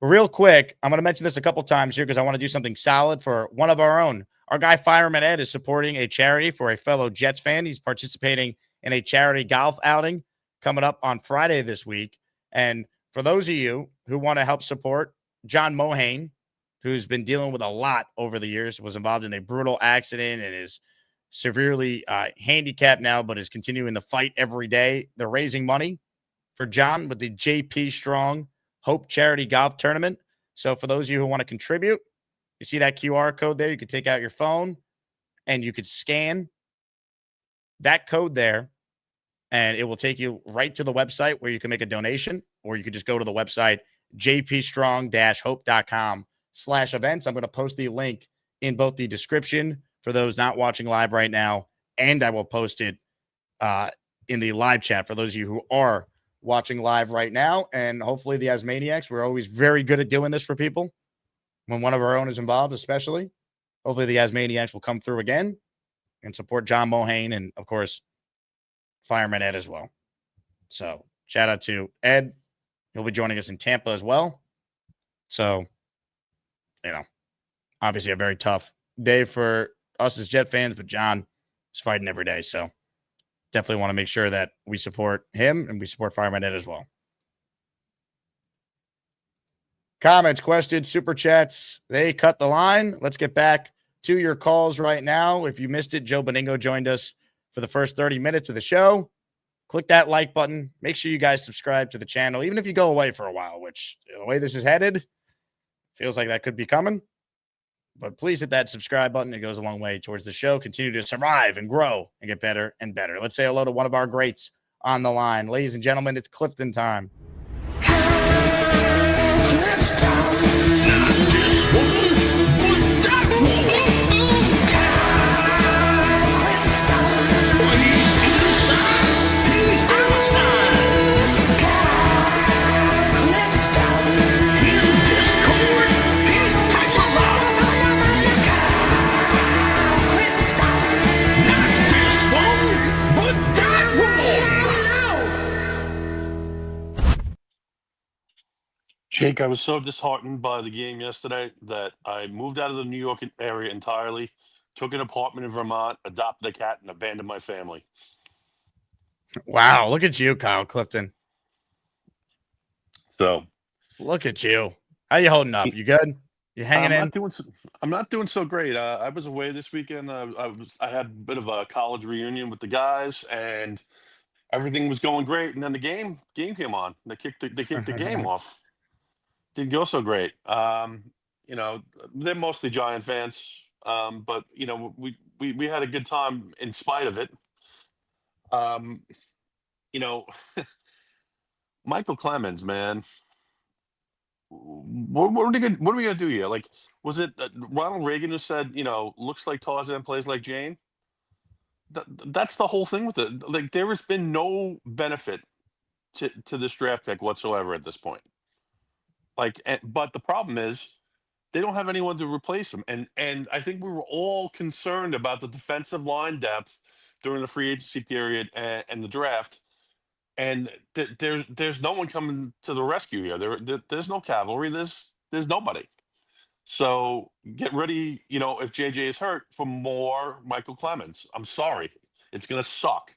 Real quick, I'm going to mention this a couple times here because I want to do something solid for one of our own. Our guy Fireman Ed is supporting a charity for a fellow Jets fan. He's participating in a charity golf outing coming up on Friday this week. And for those of you who want to help support John Mohane, who's been dealing with a lot over the years, was involved in a brutal accident and is severely handicapped now, but is continuing to fight every day. They're raising money for John with the JP Strong Hope Charity Golf Tournament. So for those of you who want to contribute, you see that QR code there? You could take out your phone and you could scan that code there, and it will take you right to the website where you can make a donation, or you could just go to the website, jpstrong-hope.com/events. I'm going to post the link in both the description for those not watching live right now, and I will post it in the live chat for those of you who are watching live right now. And hopefully the Asmaniacs, we're always very good at doing this for people when one of our own is involved, especially. Hopefully the Asmaniacs will come through again and support John Mohane and, of course, Fireman Ed as well. So shout out to Ed. He'll be joining us in Tampa as well. So, obviously a very tough day for us as Jet fans, but John is fighting every day. So definitely want to make sure that we support him and we support Fireman Ed as well. Comments, questions, super chats, they cut the line. Let's get back to your calls right now. If you missed it, Joe Benigno joined us for the first 30 minutes of the show. Click that like button. Make sure you guys subscribe to the channel, even if you go away for a while, which the way this is headed, feels like that could be coming. But please hit that subscribe button. It goes a long way towards the show. Continue to survive and grow and get better and better. Let's say hello to one of our greats on the line. Ladies and gentlemen, it's Clifton time. Jake, I was so disheartened by the game yesterday that I moved out of the New York area entirely, took an apartment in Vermont, adopted a cat, and abandoned my family. Wow, look at you, Kyle Clifton. So look at you. How you holding up? You good? You hanging in? I'm not doing so great. I was away this weekend. I had a bit of a college reunion with the guys, and everything was going great. And then the game came on. They kicked the game off. Didn't go so great. They're mostly Giant fans, but we had a good time in spite of it. Michael Clemens, man. What are we gonna do here? Like, was it Ronald Reagan who said, looks like Tarzan, plays like Jane? That's the whole thing with it. Like, there has been no benefit to this draft pick whatsoever at this point. But the problem is they don't have anyone to replace him, and I think we were all concerned about the defensive line depth during the free agency period and the draft. And there's no one coming to the rescue here. There's no cavalry. There's nobody. So get ready, if JJ is hurt, for more Michael Clemens. I'm sorry, it's gonna suck.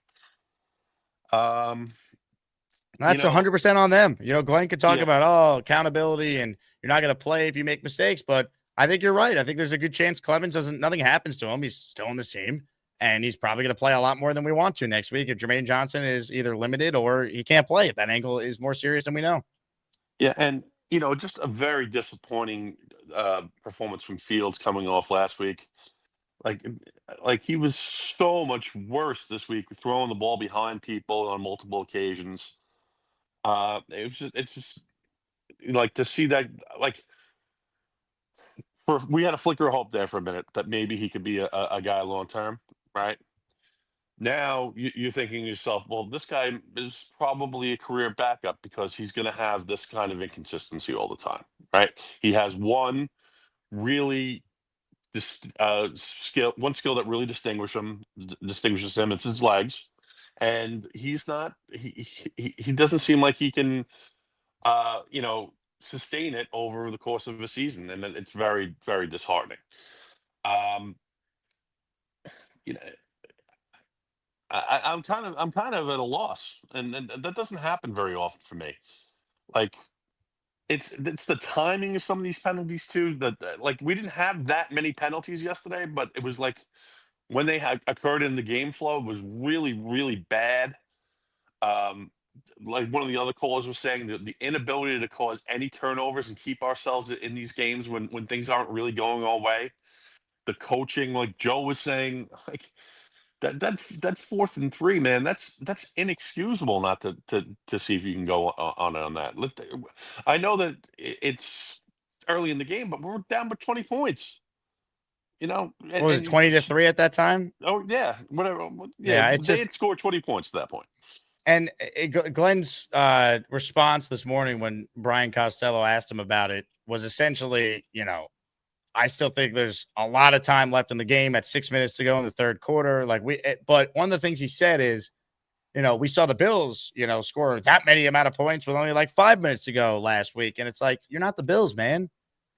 That's 100% on them. Glenn could talk about accountability and you're not going to play if you make mistakes, but I think you're right. I think there's a good chance Clemens nothing happens to him. He's still on the team. And he's probably going to play a lot more than we want to next week if Jermaine Johnson is either limited or he can't play, if that ankle is more serious than we know. Yeah, and, just a very disappointing performance from Fields coming off last week. Like he was so much worse this week, throwing the ball behind people on multiple occasions. It's just like to see that, like, we had a flicker of hope there for a minute that maybe he could be a guy long term. Right now, you're thinking to yourself, well, this guy is probably a career backup because he's going to have this kind of inconsistency all the time, right? He has one really skill that really distinguishes him. It's his legs, and he's not. He doesn't seem like he can, sustain it over the course of a season, and it's very, very disheartening. I'm kind of at a loss, and that doesn't happen very often for me. Like, it's the timing of some of these penalties too. That like, we didn't have that many penalties yesterday, but it was like when they had occurred in the game flow, it was really, really bad. Like one of the other callers was saying, the inability to cause any turnovers and keep ourselves in these games when things aren't really going our way. The coaching, like Joe was saying, like that's 4th and 3, man. That's inexcusable not to see if you can go on that. I know that it's early in the game, but we're down by 20 points. What was it, 20-3 at that time? Oh yeah, whatever. Yeah, they had scored 20 points at that point. And Glenn's response this morning when Brian Costello asked him about it was essentially, I still think there's a lot of time left in the game at 6 minutes to go in the third quarter. But one of the things he said is, we saw the Bills, score that many amount of points with only like 5 minutes to go last week. And it's like, you're not the Bills, man.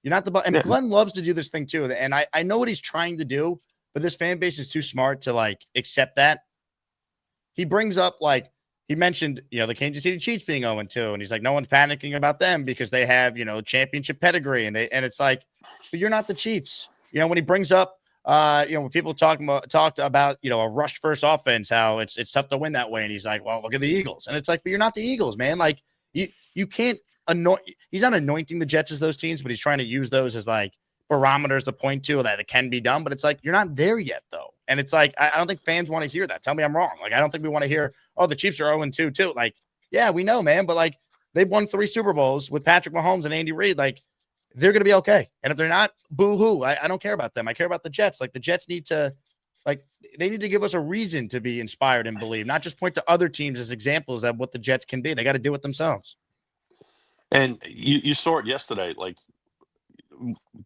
You're not the, and Glenn loves to do this thing too. And I know what he's trying to do, but this fan base is too smart to like accept that. He brings up he mentioned, the Kansas City Chiefs being 0-2, and he's like, no one's panicking about them because they have, championship pedigree, and it's like, but you're not the Chiefs. When he brings up, when people talked about, a rush first offense, how it's tough to win that way, and he's like, well, look at the Eagles, and it's like, but you're not the Eagles, man. Like you can't he's not anointing the Jets as those teams, but he's trying to use those as like barometers to point to that it can be done, but it's like, you're not there yet though. And it's like, I don't think fans want to hear that. Tell me I'm wrong. Like, I don't think we want to hear, oh, the Chiefs are 0-2 too. Like, yeah, we know, man, but like they've won 3 Super Bowls with Patrick Mahomes and Andy Reid. Like, they're going to be okay. And if they're not, boo-hoo. I don't care about them. I care about the Jets. Like, the Jets need to, they need to give us a reason to be inspired and believe, not just point to other teams as examples of what the Jets can be. They got to do it themselves. And you saw it yesterday, like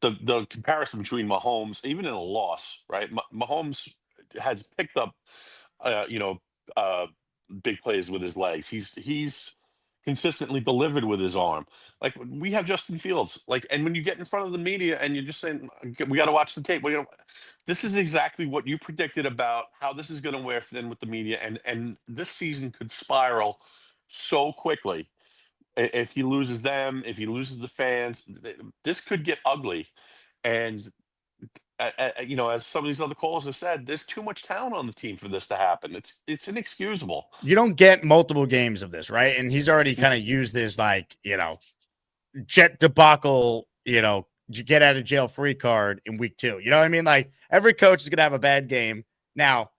the comparison between Mahomes, even in a loss, right? Mahomes has picked up, big plays with his legs. He's consistently delivered with his arm. Like we have Justin Fields. Like, and when you get in front of the media and you're just saying, we got to watch the tape. This is exactly what you predicted about how this is going to wear thin with the media. And this season could spiral so quickly. If he loses them, if he loses the fans, this could get ugly. And as some of these other callers have said, there's too much talent on the team for this to happen. It's inexcusable. You don't get multiple games of this, right? And he's already kind of used this, Jet debacle, get out of jail free card in week 2. You know what I mean? Like every coach is going to have a bad game. Now,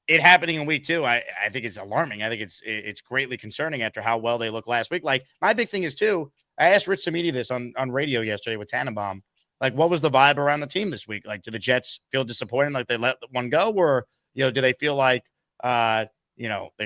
it happening in week 2, I think it's alarming. I think it's greatly concerning after how well they look last week. Like my big thing is too, I asked Rich Samiti this on radio yesterday with Tannenbaum. Like, what was the vibe around the team this week? Like, do the Jets feel disappointed, like they let one go, or do they feel like they're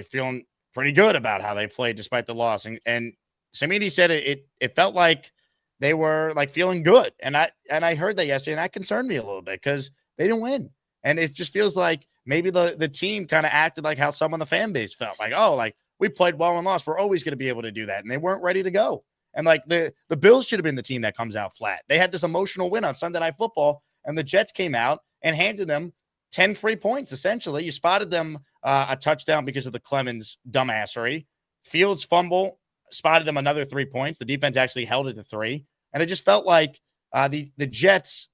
feeling pretty good about how they played despite the loss? And Samiti said it felt like they were like feeling good, and I heard that yesterday, and that concerned me a little bit because they didn't win, and it just feels like maybe the team kind of acted like how some of the fan base felt, like, oh, like we played well and lost, we're always going to be able to do that, and they weren't ready to go. And like the Bills should have been the team that comes out flat. They had this emotional win on Sunday Night Football, and the Jets came out and handed them 10 free points, essentially. You spotted them a touchdown because of the Clemens dumbassery. Fields fumble, spotted them another 3 points. The defense actually held it to 3. And it just felt like the Jets,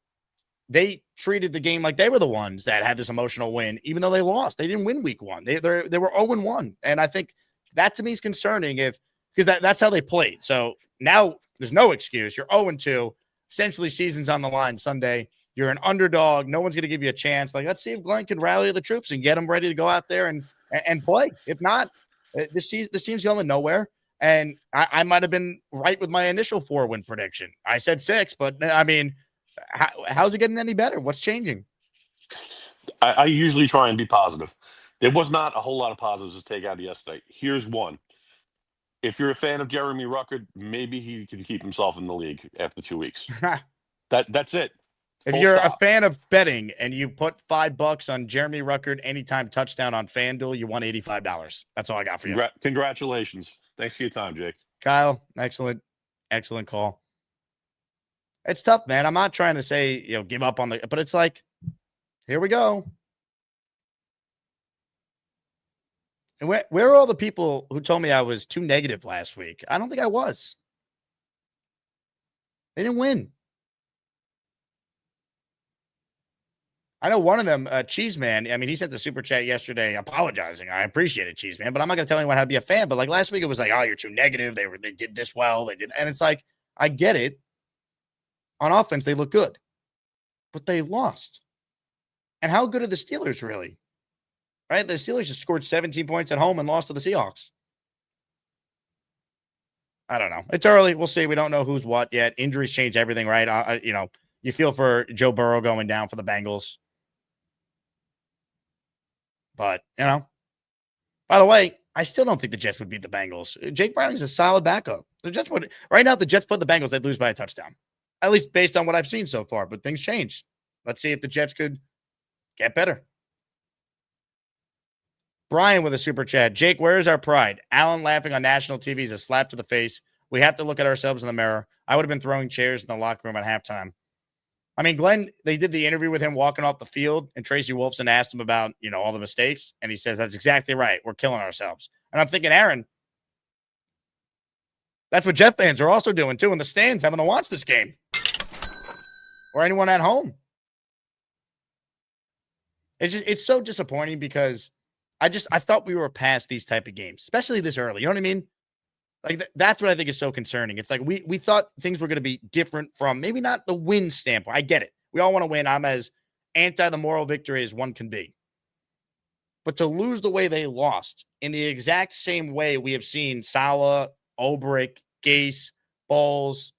they treated the game like they were the ones that had this emotional win, even though they lost. They didn't win week 1. They were 0-1. And I think that to me is concerning because that's how they played. So now there's no excuse. You're 0-2. Essentially, season's on the line Sunday. You're an underdog. No one's going to give you a chance. Like, let's see if Glenn can rally the troops and get them ready to go out there and play. If not, this team's going nowhere. And I might have been right with my initial 4-win prediction. I said 6, but I mean, how's it getting any better? What's changing? I usually try and be positive. There was not a whole lot of positives to take out of yesterday. Here's one. If you're a fan of Jeremy Ruckert, maybe he can keep himself in the league after 2 weeks. That's it. If you're a fan of betting and you put $5 on Jeremy Ruckert anytime touchdown on FanDuel, you won $85. That's all I got for you. Congratulations. Thanks for your time, Jake. Kyle, excellent call. It's tough, man. I'm not trying to say, give up on but it's like, here we go. And where are all the people who told me I was too negative last week? I don't think I was. They didn't win. I know one of them, Cheeseman. I mean, he sent the super chat yesterday apologizing. I appreciate it, Cheeseman, but I'm not going to tell anyone how to be a fan. But like last week, it was like, oh, you're too negative. They did this well. They did, and it's like, I get it. On offense, they look good, but they lost. And how good are the Steelers really? Right? The Steelers just scored 17 points at home and lost to the Seahawks. I don't know. It's early. We'll see. We don't know who's what yet. Injuries change everything, right? You feel for Joe Burrow going down for the Bengals. But, by the way, I still don't think the Jets would beat the Bengals. Jake Browning's a solid backup. The Jets would. Right now, if the Jets put the Bengals, they'd lose by a touchdown. At least based on what I've seen so far. But things change. Let's see if the Jets could get better. Brian with a super chat. Jake, where is our pride? Allen laughing on national TV is a slap to the face. We have to look at ourselves in the mirror. I would have been throwing chairs in the locker room at halftime. I mean, Glenn, they did the interview with him walking off the field, and Tracy Wolfson asked him about, all the mistakes, and he says, that's exactly right. We're killing ourselves. And I'm thinking, Aaron, that's what Jet fans are also doing, too, in the stands, having to watch this game. Or anyone at home. It's so disappointing because I thought we were past these type of games, especially this early. You know what I mean? Like, that's what I think is so concerning. It's like we thought things were going to be different from maybe not the win standpoint. I get it. We all want to win. I'm as anti the moral victory as one can be. But to lose the way they lost in the exact same way we have seen Saleh, Ulbrich, Gase, Bowles,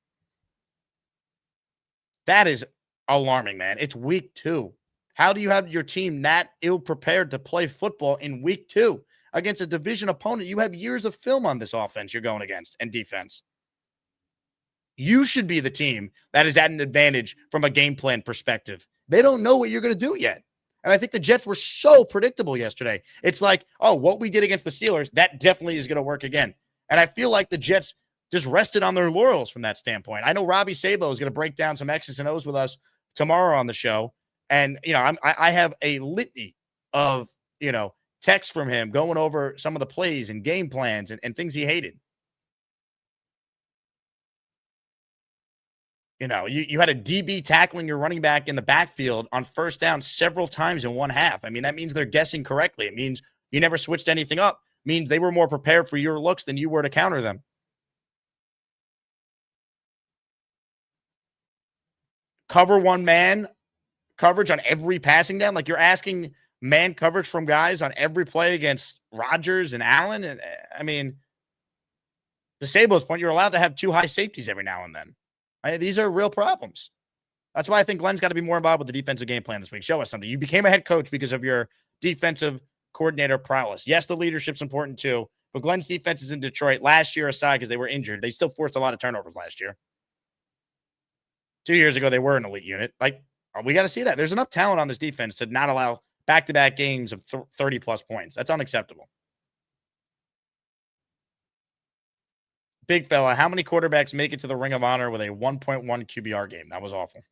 that is alarming, man. It's week 2. How do you have your team that ill-prepared to play football in week 2? Against a division opponent, you have years of film on this offense you're going against and defense. You should be the team that is at an advantage from a game plan perspective. They don't know what you're going to do yet. And I think the Jets were so predictable yesterday. It's like, oh, what we did against the Steelers, that definitely is going to work again. And I feel like the Jets just rested on their laurels from that standpoint. I know Robbie Sabo is going to break down some X's and O's with us tomorrow on the show. And, I have a litany of, texts from him going over some of the plays and game plans and things he hated. You had a DB tackling your running back in the backfield on first down several times in one half. I mean, that means they're guessing correctly. It means you never switched anything up. It means they were more prepared for your looks than you were to counter them. Cover one man coverage on every passing down. Like, you're asking man coverage from guys on every play against Rodgers and Allen. And I mean, to Sabo's point, you're allowed to have 2 high safeties every now and then. These are real problems. That's why I think Glenn's got to be more involved with the defensive game plan this week. Show us something. You became a head coach because of your defensive coordinator prowess. Yes, the leadership's important too, but Glenn's defenses in Detroit last year aside, because they were injured, they still forced a lot of turnovers last year. 2 years ago, they were an elite unit. Like, we got to see that. There's enough talent on this defense to not allow back-to-back games of 30-plus points. That's unacceptable. Big fella, how many quarterbacks make it to the Ring of Honor with a 1.1 QBR game? That was awful.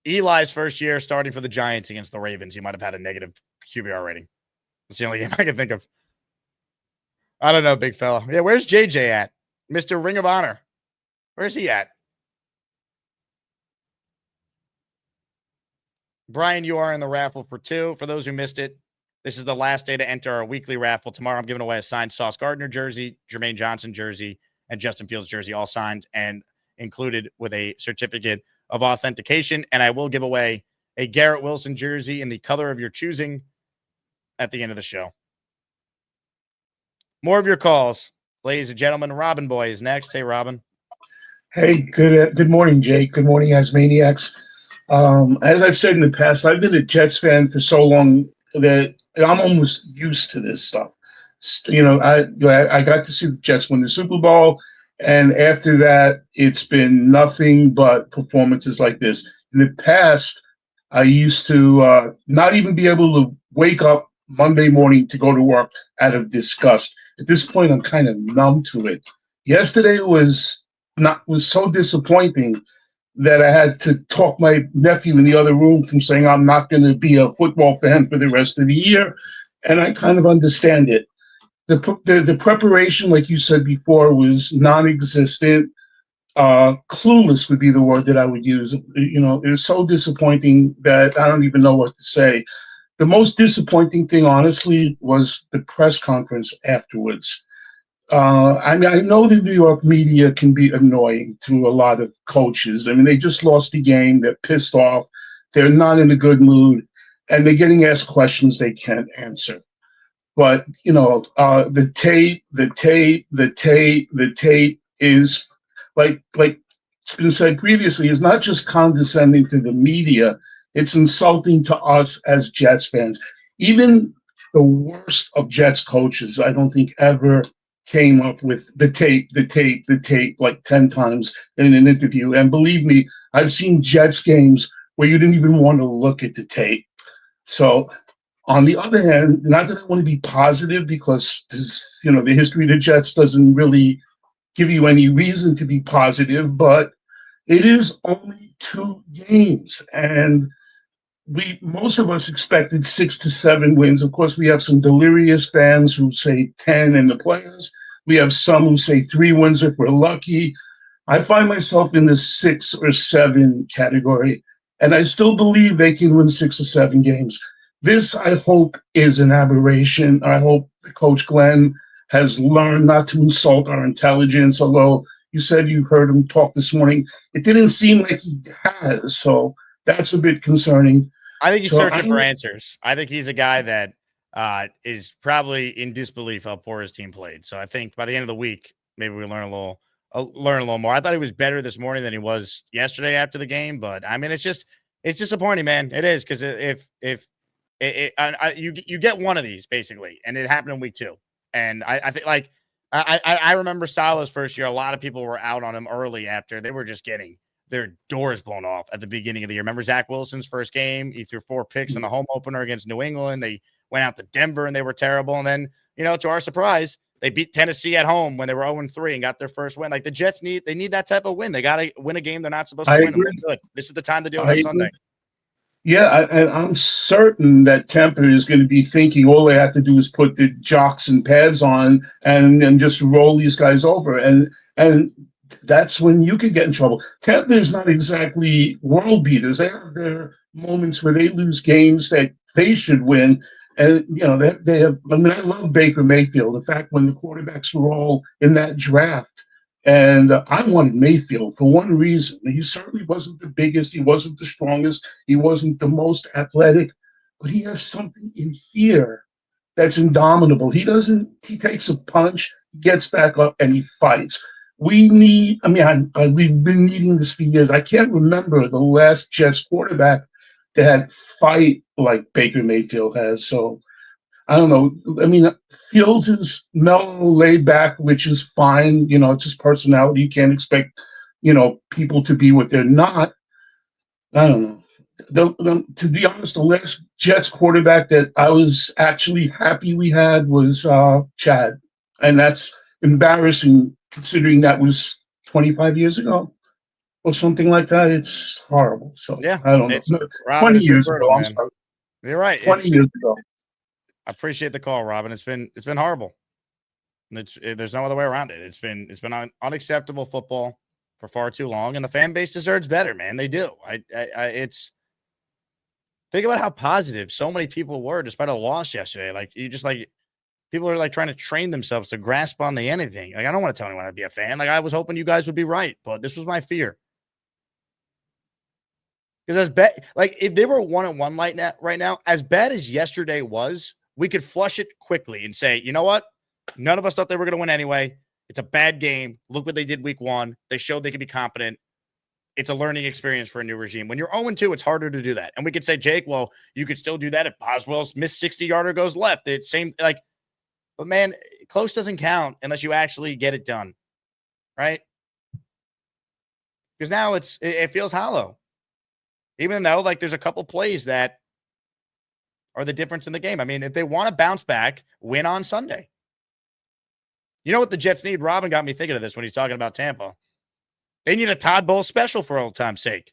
Eli's first year starting for the Giants against the Ravens, he might have had a negative QBR rating. That's the only game I can think of. I don't know, big fella. Yeah, where's JJ at? Mr. Ring of Honor. Where's he at? Brian, you are in the raffle for 2. For those who missed it, this is the last day to enter our weekly raffle. Tomorrow, I'm giving away a signed Sauce Gardner jersey, Jermaine Johnson jersey, and Justin Fields jersey, all signed and included with a certificate of authentication. And I will give away a Garrett Wilson jersey in the color of your choosing at the end of the show. More of your calls, ladies and gentlemen. Robin Boy is next. Hey, Robin. Hey, good morning, Jake. Good morning, Asmaniacs. As I've said in the past, I've been a Jets fan for so long that I'm almost used to this stuff. I got to see the Jets win the Super Bowl, and after that, it's been nothing but performances like this. In the past, I used to not even be able to wake up Monday morning to go to work out of disgust. At this point, I'm kind of numb to it. Yesterday was so disappointing that I had to talk my nephew in the other room from saying I'm not going to be a football fan for the rest of the year, and I kind of understand it. The preparation, like you said before, was non-existent. Clueless would be the word that I would use. It was so disappointing that I don't even know what to say. The most disappointing thing, honestly, was the press conference afterwards. I know the New York media can be annoying to a lot of coaches. I mean, they just lost the game. They're pissed off. They're not in a good mood. And they're getting asked questions they can't answer. But, the tape is, like it's been said previously, is not just condescending to the media. It's insulting to us as Jets fans. Even the worst of Jets coaches, I don't think ever came up with the tape like 10 times in an interview. And believe me, I've seen Jets games where you didn't even want to look at the tape. So on the other hand, not that I want to be positive, because the history of the Jets doesn't really give you any reason to be positive, but it is only 2 games. And most of us expected 6 to 7 wins. Of course, we have some delirious fans who say 10 and the players. We have some who say 3 wins if we're lucky. I find myself in the 6 or 7 category, and I still believe they can win 6 or 7 games. This, I hope, is an aberration. I hope Coach Glenn has learned not to insult our intelligence, although you said you heard him talk this morning. It didn't seem like he has, so that's a bit concerning. I think he's searching for answers. I think he's a guy that is probably in disbelief how poor his team played. So I think by the end of the week, maybe we learn a little more. I thought he was better this morning than he was yesterday after the game, but I mean, it's disappointing, man. It is, because you get one of these basically, and it happened in week 2. And I think, like, I remember Salah's first year. A lot of people were out on him early after they were just getting their doors blown off at the beginning of the year. Remember Zach Wilson's first game? He threw 4 picks in the home opener against New England. They went out to Denver and they were terrible. And then, to our surprise, They beat Tennessee at home when they were 0-3 and got their first win. Like the Jets need that type of win. They got to win a game they're not supposed to I win. And agree. look good. This is the time to do it I on agree. Sunday. Yeah, and I'm certain that Tampa is going to be thinking all they have to do is put the jocks and pads on and then just roll these guys over. And that's when you could get in trouble. Tampa is not exactly world beaters. They have their moments where they lose games that they should win. And, they have, I mean, I love Baker Mayfield. In fact, when the quarterbacks were all in that draft, and I wanted Mayfield for one reason. He certainly wasn't the biggest. He wasn't the strongest. He wasn't the most athletic. But he has something in here that's indomitable. He takes a punch, gets back up, and he fights. We've been needing this for years. I can't remember the last Jets quarterback that fight like Baker Mayfield has. So I don't know. I mean, Fields is mellow, laid back, which is fine. It's his personality. You can't expect, people to be what they're not. I don't know. To be honest, the last Jets quarterback that I was actually happy we had was Chad. And that's embarrassing considering that was 25 years ago or something like that. It's horrible. So Yeah, I don't know. Robin, 20 it's years brutal, ago. I'm man. sorry. You're right. 20 years ago. I appreciate the call, Robin. It's been horrible. And there's no other way around it. It's been unacceptable football for far too long, and the fan base deserves better, man. They do. It's think about how positive so many people were despite a loss yesterday. Like people are like trying to train themselves to grasp on the anything. Like I don't want to tell anyone I'd be a fan. Like I was hoping you guys would be right, but this was my fear. Because if they were 1-1 right now, as bad as yesterday was, we could flush it quickly and say, you know what? None of us thought they were going to win anyway. It's a bad game. Look what they did week 1. They showed they could be competent. It's a learning experience for a new regime. When you're 0-2, it's harder to do that. And we could say, Jake, well, you could still do that if Boswell's missed 60-yarder goes left. It's same but man, close doesn't count unless you actually get it done. Right? Because now it feels hollow. Even though there's a couple plays that are the difference in the game. I mean, if they want to bounce back, win on Sunday. You know what the Jets need? Robin got me thinking of this when he's talking about Tampa. They need a Todd Bowles special for old time's sake.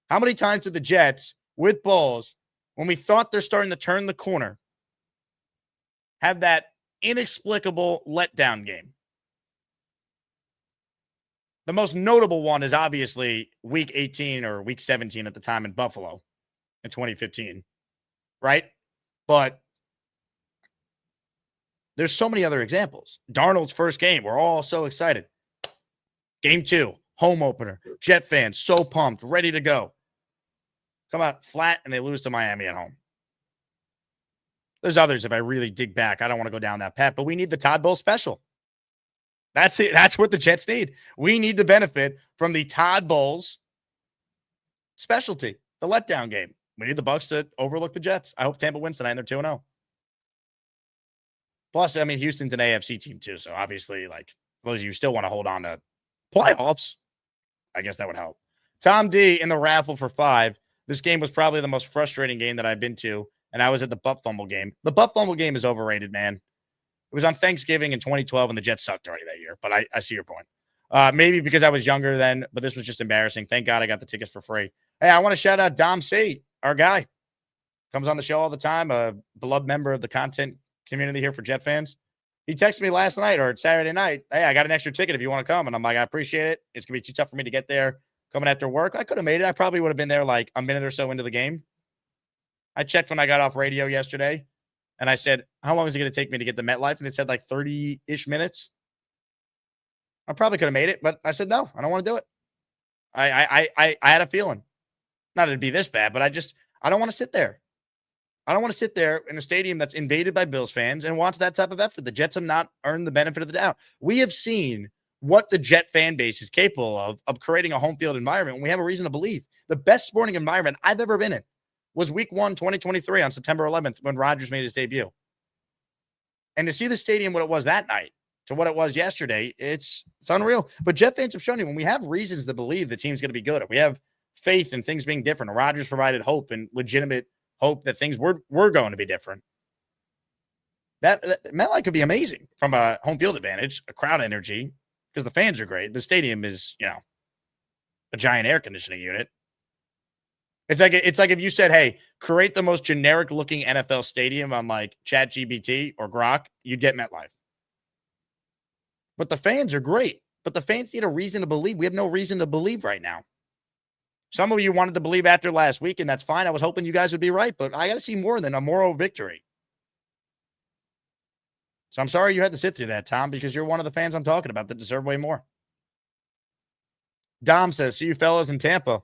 How many times did the Jets, with Bowles, when we thought they're starting to turn the corner, have that inexplicable letdown game? The most notable one is obviously week 18 or week 17 at the time in Buffalo in 2015, right? But there's so many other examples. Darnold's first game, we're all so excited. Game 2, home opener. Jet fans so pumped, ready to go. Come out flat, and they lose to Miami at home. There's others if I really dig back. I don't want to go down that path, but we need the Todd Bowles special. That's it. That's what the Jets need. We need to benefit from the Todd Bowles specialty, the letdown game. We need the Bucs to overlook the Jets. I hope Tampa wins tonight and they're 2-0. Plus, I mean, Houston's an AFC team too. So obviously, for those of you who still want to hold on to playoffs, I guess that would help. Tom D in the raffle for 5. This game was probably the most frustrating game that I've been to. And I was at the butt fumble game. The butt fumble game is overrated, man. It was on Thanksgiving in 2012, and the Jets sucked already that year. But I see your point. Maybe because I was younger then, but this was just embarrassing. Thank God I got the tickets for free. Hey, I want to shout out Dom C, our guy. Comes on the show all the time, a beloved member of the content community here for Jet fans. He texted me last night or Saturday night, hey, I got an extra ticket if you want to come. And I'm like, I appreciate it. It's going to be too tough for me to get there coming after work. I could have made it. I probably would have been there like a minute or so into the game. I checked when I got off radio yesterday, and I said, how long is it going to take me to get to MetLife? And it said like 30-ish minutes. I probably could have made it, but I said, no, I don't want to do it. I had a feeling. Not it'd be this bad, but I don't want to sit there. I don't want to sit there in a stadium that's invaded by Bills fans and watch that type of effort. The Jets have not earned the benefit of the doubt. We have seen what the Jet fan base is capable of creating a home field environment, and we have a reason to believe. The best sporting environment I've ever been in was week 1, 2023 on September 11th when Rodgers made his debut. And to see the stadium what it was that night to what it was yesterday, it's unreal. But Jet fans have shown you when we have reasons to believe the team's going to be good, we have faith in things being different. Rodgers provided hope and legitimate hope that things were going to be different. That MetLife could be amazing from a home field advantage, a crowd energy, because the fans are great. The stadium is, a giant air conditioning unit. It's like if you said, "Hey, create the most generic looking NFL stadium on like ChatGPT or Grok," you'd get MetLife. But the fans are great. But the fans need a reason to believe. We have no reason to believe right now. Some of you wanted to believe after last week, and that's fine. I was hoping you guys would be right, but I got to see more than a moral victory. So I'm sorry you had to sit through that, Tom, because you're one of the fans I'm talking about that deserve way more. Dom says, "See you fellas in Tampa."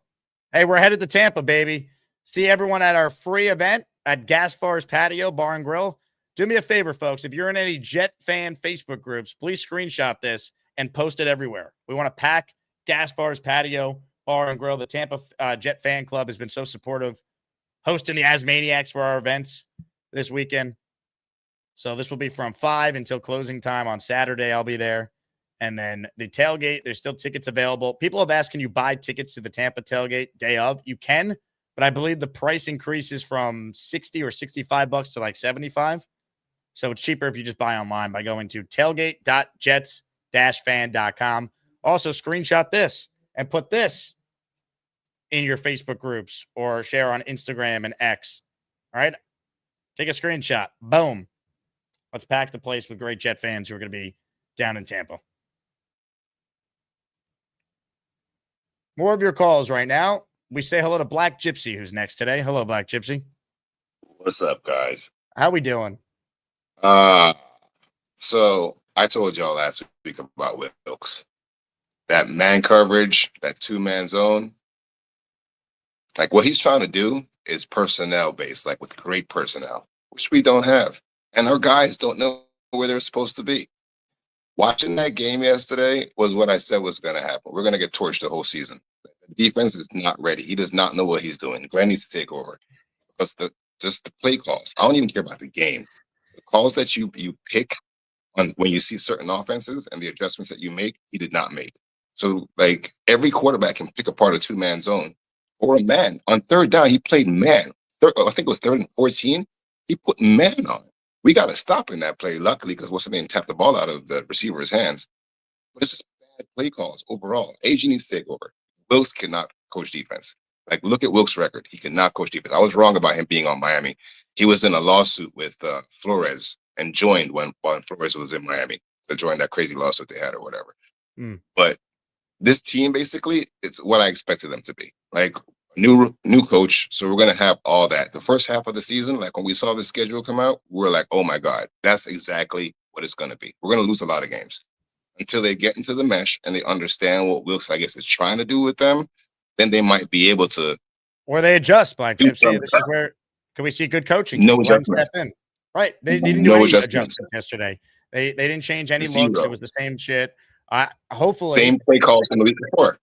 Hey, we're headed to Tampa, baby. See everyone at our free event at Gaspar's Patio Bar and Grill. Do me a favor, folks. If you're in any Jet fan Facebook groups, please screenshot this and post it everywhere. We want to pack Gaspar's Patio Bar and Grill. The Tampa Jet fan club has been so supportive, hosting the Asmaniacs for our events this weekend. So this will be from 5 until closing time on Saturday. I'll be there. And then the tailgate, there's still tickets available. People have asked, can you buy tickets to the Tampa tailgate day of? You can, but I believe the price increases from 60 or 65 bucks to like 75. So it's cheaper if you just buy online by going to tailgate.jets-fan.com. Also, screenshot this and put this in your Facebook groups or share on Instagram and X. All right? Take a screenshot. Boom. Let's pack the place with great Jet fans who are going to be down in Tampa. More of your calls right now. We say hello to Black Gypsy, who's next today. Hello, Black Gypsy. What's up, guys? How we doing? So I told y'all last week about Wilkes. That man coverage, that two-man zone. Like what he's trying to do is personnel based, like with great personnel, which we don't have. And our guys don't know where they're supposed to be. Watching that game yesterday was what I said was going to happen. We're going to get torched the whole season. The defense is not ready. He does not know what he's doing. Glenn needs to take over because just the play calls. I don't even care about the game. The calls that you pick on when you see certain offenses and the adjustments that you make, he did not make. So like every quarterback can pick apart a two-man zone or a man. On third down, he played man. I think it was 3rd and 14. He put man on. We got to stop in that play, luckily, because what's the name tapped the ball out of the receiver's hands. But it's just bad play calls overall. AG needs to take over. Wilkes cannot coach defense. Like, look at Wilkes' record. He cannot coach defense. I was wrong about him being on Miami. He was in a lawsuit with Flores and joined when Flores was in Miami. To join that crazy lawsuit they had or whatever. But this team, basically, it's what I expected them to be. Like, new coach, so we're going to have all that. The first half of the season, like when we saw the schedule come out, we're like, oh my God, that's exactly what it's going to be. We're going to lose a lot of games. Until they get into the mesh and they understand what Wilkes, I guess, is trying to do with them, then they might be able to. Or they adjust, Black Gypsy. This is where, can we see good coaching? No adjustments. Step in. Right. They didn't do any adjustments yesterday. They didn't change any looks. It was the same shit. Hopefully. Same play calls in the week before.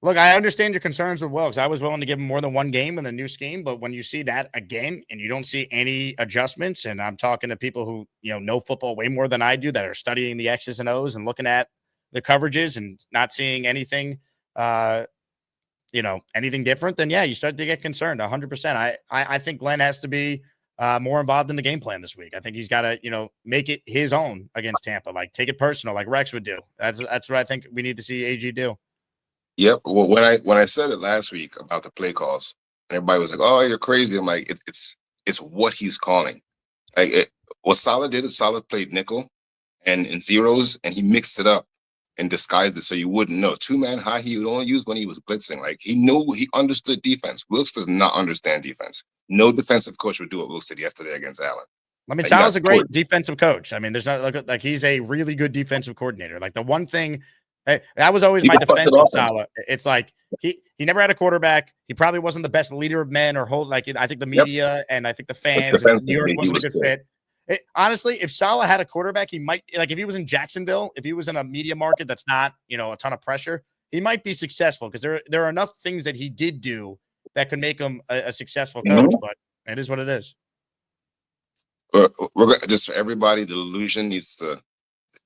Look, I understand your concerns with Wilkes. I was willing to give him more than one game in the new scheme, but when you see that again and you don't see any adjustments, and I'm talking to people who know football way more than I do, that are studying the X's and O's and looking at the coverages and not seeing anything, anything different, then yeah, you start to get concerned. 100%. I think Glenn has to be more involved in the game plan this week. I think he's got to make it his own against Tampa, like take it personal, like Rex would do. That's what I think we need to see AG do. Yep. Well, when I said it last week about the play calls, and everybody was like, "Oh, you're crazy." I'm like, it's what he's calling. Like what Saleh did is Saleh played nickel and in zeros, and he mixed it up and disguised it so you wouldn't know. Two-man high he would only use when he was blitzing. Like he understood defense. Wilkes does not understand defense. No defensive coach would do what Wilkes did yesterday against Allen. I mean, Saleh's a great defensive coach. I mean, there's not like he's a really good defensive coordinator. Like the one thing. That was always my defense of Saleh. It's like he never had a quarterback. He probably wasn't the best leader of men or I think the media and I think the fans in New York wasn't a good fit. Honestly, if Saleh had a quarterback, he might, like if he was in Jacksonville, if he was in a media market that's not, a ton of pressure, he might be successful because there are enough things that he did do that could make him a successful coach, but it is what it is. We're just for everybody, the illusion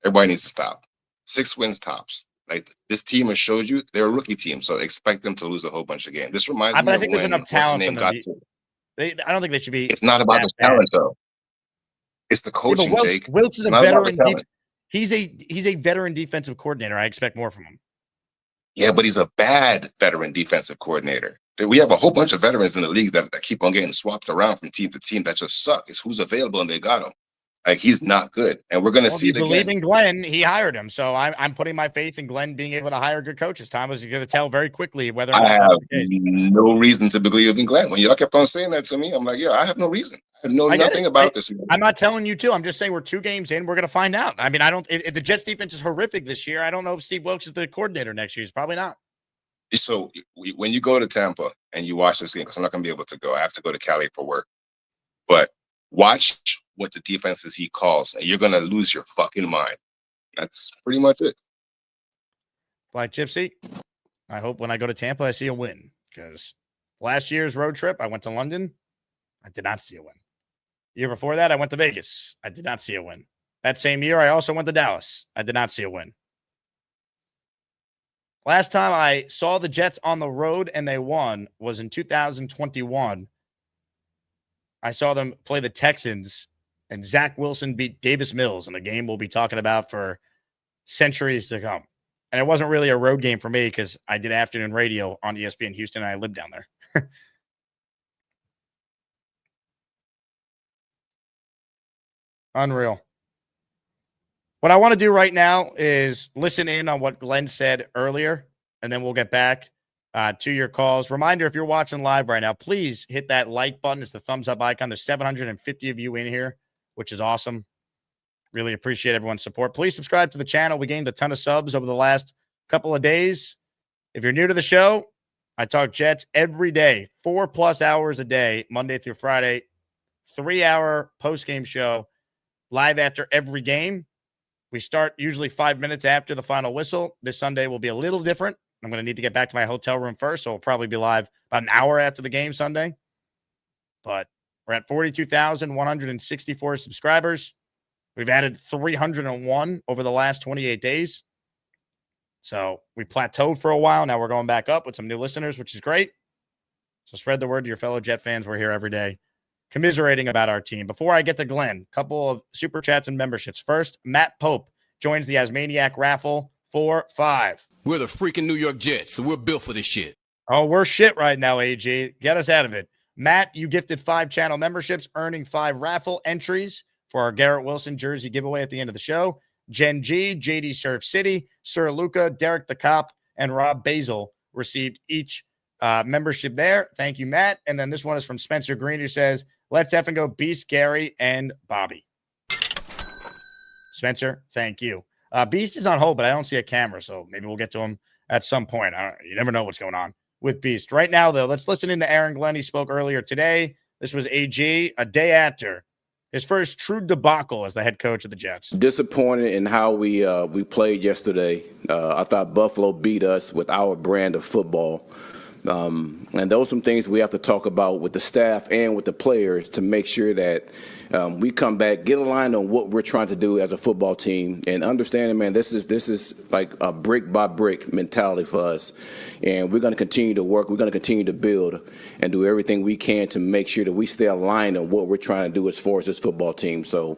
everybody needs to stop. 6 wins tops. Like this team has showed you they're a rookie team, so expect them to lose a whole bunch of games. This reminds me I of think when there's enough talent. I don't think they should be. It's not about the talent though. It's the Yeah, but coaching, Jake. Wilkes is It's a not about the veteran. talent. He's a veteran defensive coordinator. I expect more from him. Yeah, but he's a bad veteran defensive coordinator. We have a whole bunch of veterans in the league that keep on getting swapped around from team to team that just suck. It's who's available and they got him. Like, he's not good. And we're going to see If it you believe again. in Glenn, he hired him. So I'm putting my faith in Glenn being able to hire good coaches. Tom was going to tell very quickly whether or I not have that's the case. no reason to believe in Glenn. When y'all kept on saying that to me, I'm like, yeah, I have no reason. I know I get nothing it. about this. I'm not telling you to. I'm just saying we're 2 games in. We're going to find out. I mean, if the Jets defense is horrific this year, I don't know if Steve Wilkes is the coordinator next year. He's probably not. So when you go to Tampa and you watch this game, because I'm not going to be able to go. I have to go to Cali for work. But watch what the defenses he calls, and you're going to lose your fucking mind. That's pretty much it. Black Gypsy, I hope when I go to Tampa, I see a win. Because last year's road trip, I went to London. I did not see a win. The year before that, I went to Vegas. I did not see a win. That same year, I also went to Dallas. I did not see a win. Last time I saw the Jets on the road and they won was in 2021. I saw them play the Texans, and Zach Wilson beat Davis Mills in a game we'll be talking about for centuries to come. And it wasn't really a road game for me because I did afternoon radio on ESPN Houston, and I lived down there. Unreal. What I want to do right now is listen in on what Glenn said earlier, and then we'll get back to your calls. Reminder, if you're watching live right now, please hit that like button. It's the thumbs up icon. There's 750 of you in here, which is awesome. Really appreciate everyone's support. Please subscribe to the channel. We gained a ton of subs over the last couple of days. If you're new to the show, I talk Jets every day, 4+ hours a day, Monday through Friday, 3-hour post-game show, live after every game. We start usually 5 minutes after the final whistle. This Sunday will be a little different. I'm going to need to get back to my hotel room first, so we'll probably be live about an hour after the game Sunday. But we're at 42,164 subscribers. We've added 301 over the last 28 days. So we plateaued for a while. Now we're going back up with some new listeners, which is great. So spread the word to your fellow Jet fans. We're here every day commiserating about our team. Before I get to Glenn, a couple of super chats and memberships. First, Matt Pope joins the Asmaniac Raffle for 5. We're the freaking New York Jets, so we're built for this shit. Oh, we're shit right now, AG. Get us out of it. Matt, you gifted 5 channel memberships, earning 5 raffle entries for our Garrett Wilson jersey giveaway at the end of the show. Jen G, JD Surf City, Sir Luca, Derek the Cop, and Rob Basil received each membership there. Thank you, Matt. And then this one is from Spencer Green, who says, let's effing go Beast, Gary, and Bobby. Spencer, thank you. Beast is on hold, but I don't see a camera, so maybe we'll get to him at some point. You never know what's going on with Beast. Right now, though, let's listen in to Aaron Glenn. He spoke earlier today. This was AG, a day after his first true debacle as the head coach of the Jets. Disappointed in how we played yesterday. I thought Buffalo beat us with our brand of football. And those are some things we have to talk about with the staff and with the players to make sure that we come back, get aligned on what we're trying to do as a football team, and understanding, man, this is like a brick by brick mentality for us. And we're going to continue to work. We're going to continue to build and do everything we can to make sure that we stay aligned on what we're trying to do as far as this football team. So,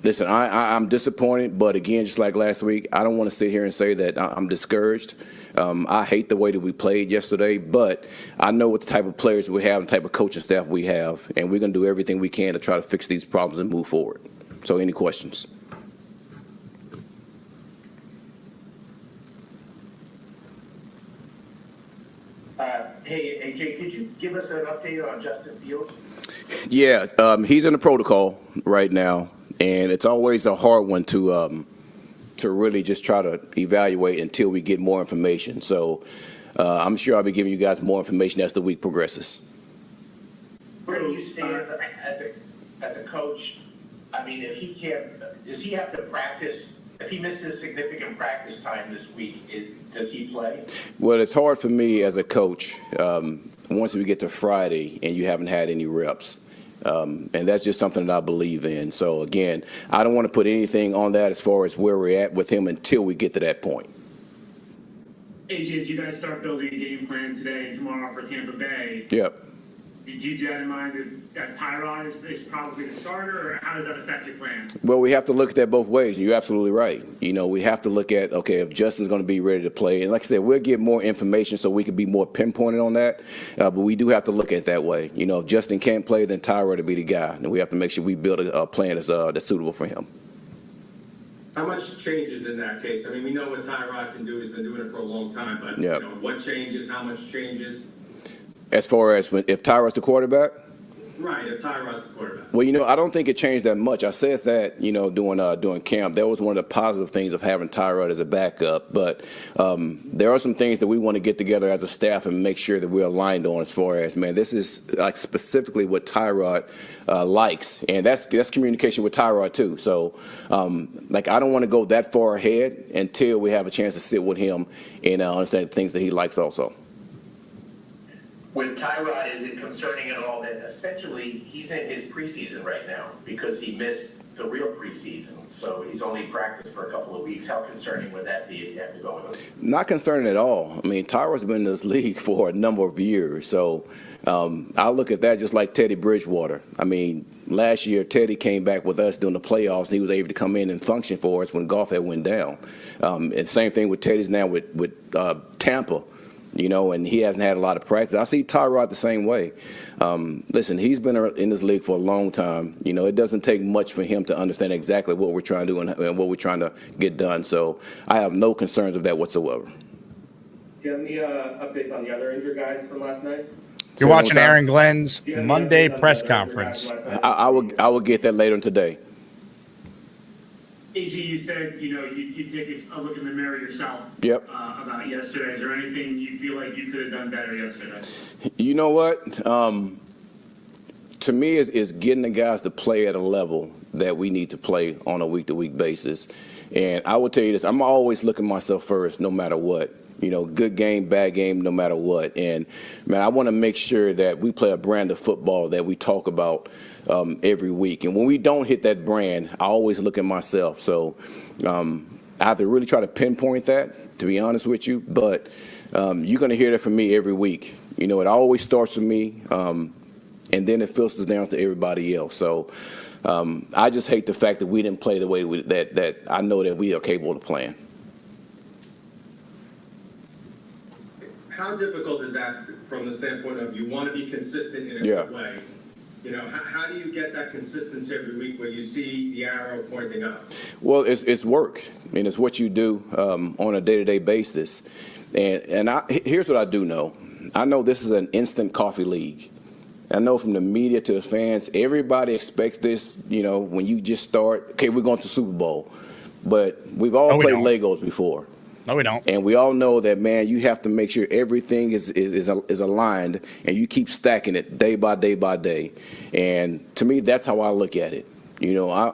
listen, I'm disappointed, but again, just like last week, I don't want to sit here and say that I'm discouraged. I hate the way that we played yesterday, but I know what the type of players we have and the type of coaching staff we have, and we're going to do everything we can to try to fix these problems and move forward. So any questions? Hey, AJ, could you give us an update on Justin Fields? Yeah, he's in the protocol right now, and it's always a hard one to really just try to evaluate until we get more information. So I'm sure I'll be giving you guys more information as the week progresses. Where do you stand as a coach? I mean, if he can't, does he have to practice? If he misses significant practice time this week, does he play? Well, it's hard for me as a coach once we get to Friday and you haven't had any reps. And that's just something that I believe in. So, again, I don't want to put anything on that as far as where we're at with him until we get to that point. AJ, as you guys start building a game plan today and tomorrow for Tampa Bay, yep. did you have in mind that Tyrod is probably the starter, or how does that affect your plan? Well, we have to look at that both ways. You're absolutely right. We have to look at, okay, if Justin's going to be ready to play. And like I said, we'll get more information so we can be more pinpointed on that. But we do have to look at it that way. If Justin can't play, then Tyrod will be the guy. And we have to make sure we build a plan that's suitable for him. How much changes in that case? I mean, we know what Tyrod can do. He's been doing it for a long time. But what changes? How much changes? As far as if Tyrod's the quarterback? Right, if Tyrod's the quarterback. Well, I don't think it changed that much. I said that, during camp. That was one of the positive things of having Tyrod as a backup. But there are some things that we want to get together as a staff and make sure that we're aligned on as far as, man, this is like specifically what Tyrod likes. And that's communication with Tyrod, too. So, I don't want to go that far ahead until we have a chance to sit with him and understand the things that he likes also. With Tyrod, is it concerning at all that essentially he's in his preseason right now because he missed the real preseason? So he's only practiced for a couple of weeks. How concerning would that be if you have to go with him? Not concerning at all. I mean, Tyrod's been in this league for a number of years. So I look at that just like Teddy Bridgewater. I mean, last year Teddy came back with us during the playoffs, and he was able to come in and function for us when Goff had went down. And same thing with Teddy's now with Tampa. And he hasn't had a lot of practice. I see Tyrod the same way. Listen, he's been in this league for a long time. It doesn't take much for him to understand exactly what we're trying to do and what we're trying to get done. So I have no concerns of that whatsoever. Do you have any updates on the other injured guys from last night? You're watching Aaron Glenn's Monday press conference. I will get that later today. AG, you said, you take a look in the mirror yourself. Yep. About yesterday. Is there anything you feel like you could have done better yesterday? You know what? To me, is getting the guys to play at a level that we need to play on a week-to-week basis. And I will tell you this, I'm always looking myself first, no matter what. Good game, bad game, no matter what. And, man, I want to make sure that we play a brand of football that we talk about every week. And when we don't hit that brand, I always look at myself. So I have to really try to pinpoint that, to be honest with you. But you're going to hear that from me every week. It always starts with me, and then it filters down to everybody else. So I just hate the fact that we didn't play the way that I know that we are capable of playing. How difficult is that from the standpoint of you want to be consistent in a good way? How do you get that consistency every week when you see the arrow pointing up? Well, it's work, and it's what you do on a day-to-day basis. And here's what I do know. I know this is an instant coffee league. I know from the media to the fans, everybody expects this, when you just start, okay, we're going to the Super Bowl. But we've all played Legos before. No, we don't. And we all know that, man, you have to make sure everything is aligned, and you keep stacking it day by day by day. And to me, that's how I look at it. I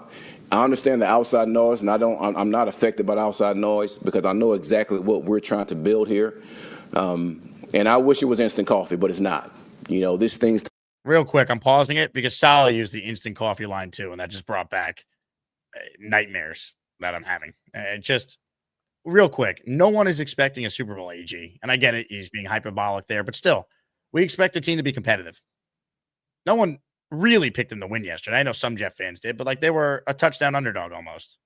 understand the outside noise, and I'm not affected by the outside noise because I know exactly what we're trying to build here. And I wish it was instant coffee, but it's not. This thing's real quick. I'm pausing it because Salah used the instant coffee line too, and that just brought back nightmares that I'm having. Real quick, no one is expecting a Super Bowl AG, and I get it, he's being hyperbolic there, but still, we expect the team to be competitive. No one really picked them to win yesterday. I know some Jet fans did, but they were a touchdown underdog almost.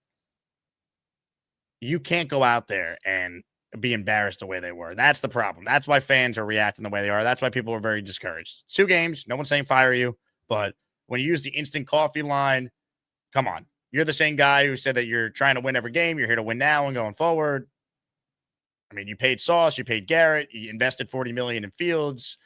You can't go out there and be embarrassed the way they were. That's the problem. That's why fans are reacting the way they are. That's why people are very discouraged. 2 games, no one's saying fire you, but when you use the instant coffee line, come on. You're the same guy who said that you're trying to win every game. You're here to win now and going forward. I mean, you paid Sauce, you paid Garrett, you invested $40 million in Fields.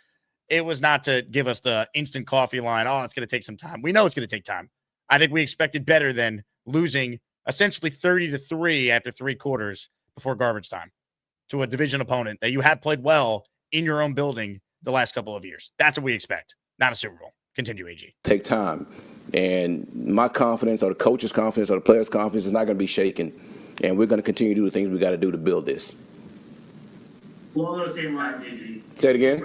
It was not to give us the instant coffee line. Oh, it's going to take some time. We know it's going to take time. I think we expected better than losing essentially 30-3 after 3 quarters before garbage time to a division opponent that you have played well in your own building the last couple of years. That's what we expect, not a Super Bowl. Continue, AG. Take time. And my confidence or the coach's confidence or the player's confidence is not going to be shaken. And we're going to continue to do the things we got to do to build this. Along those same lines, AG. Say it again.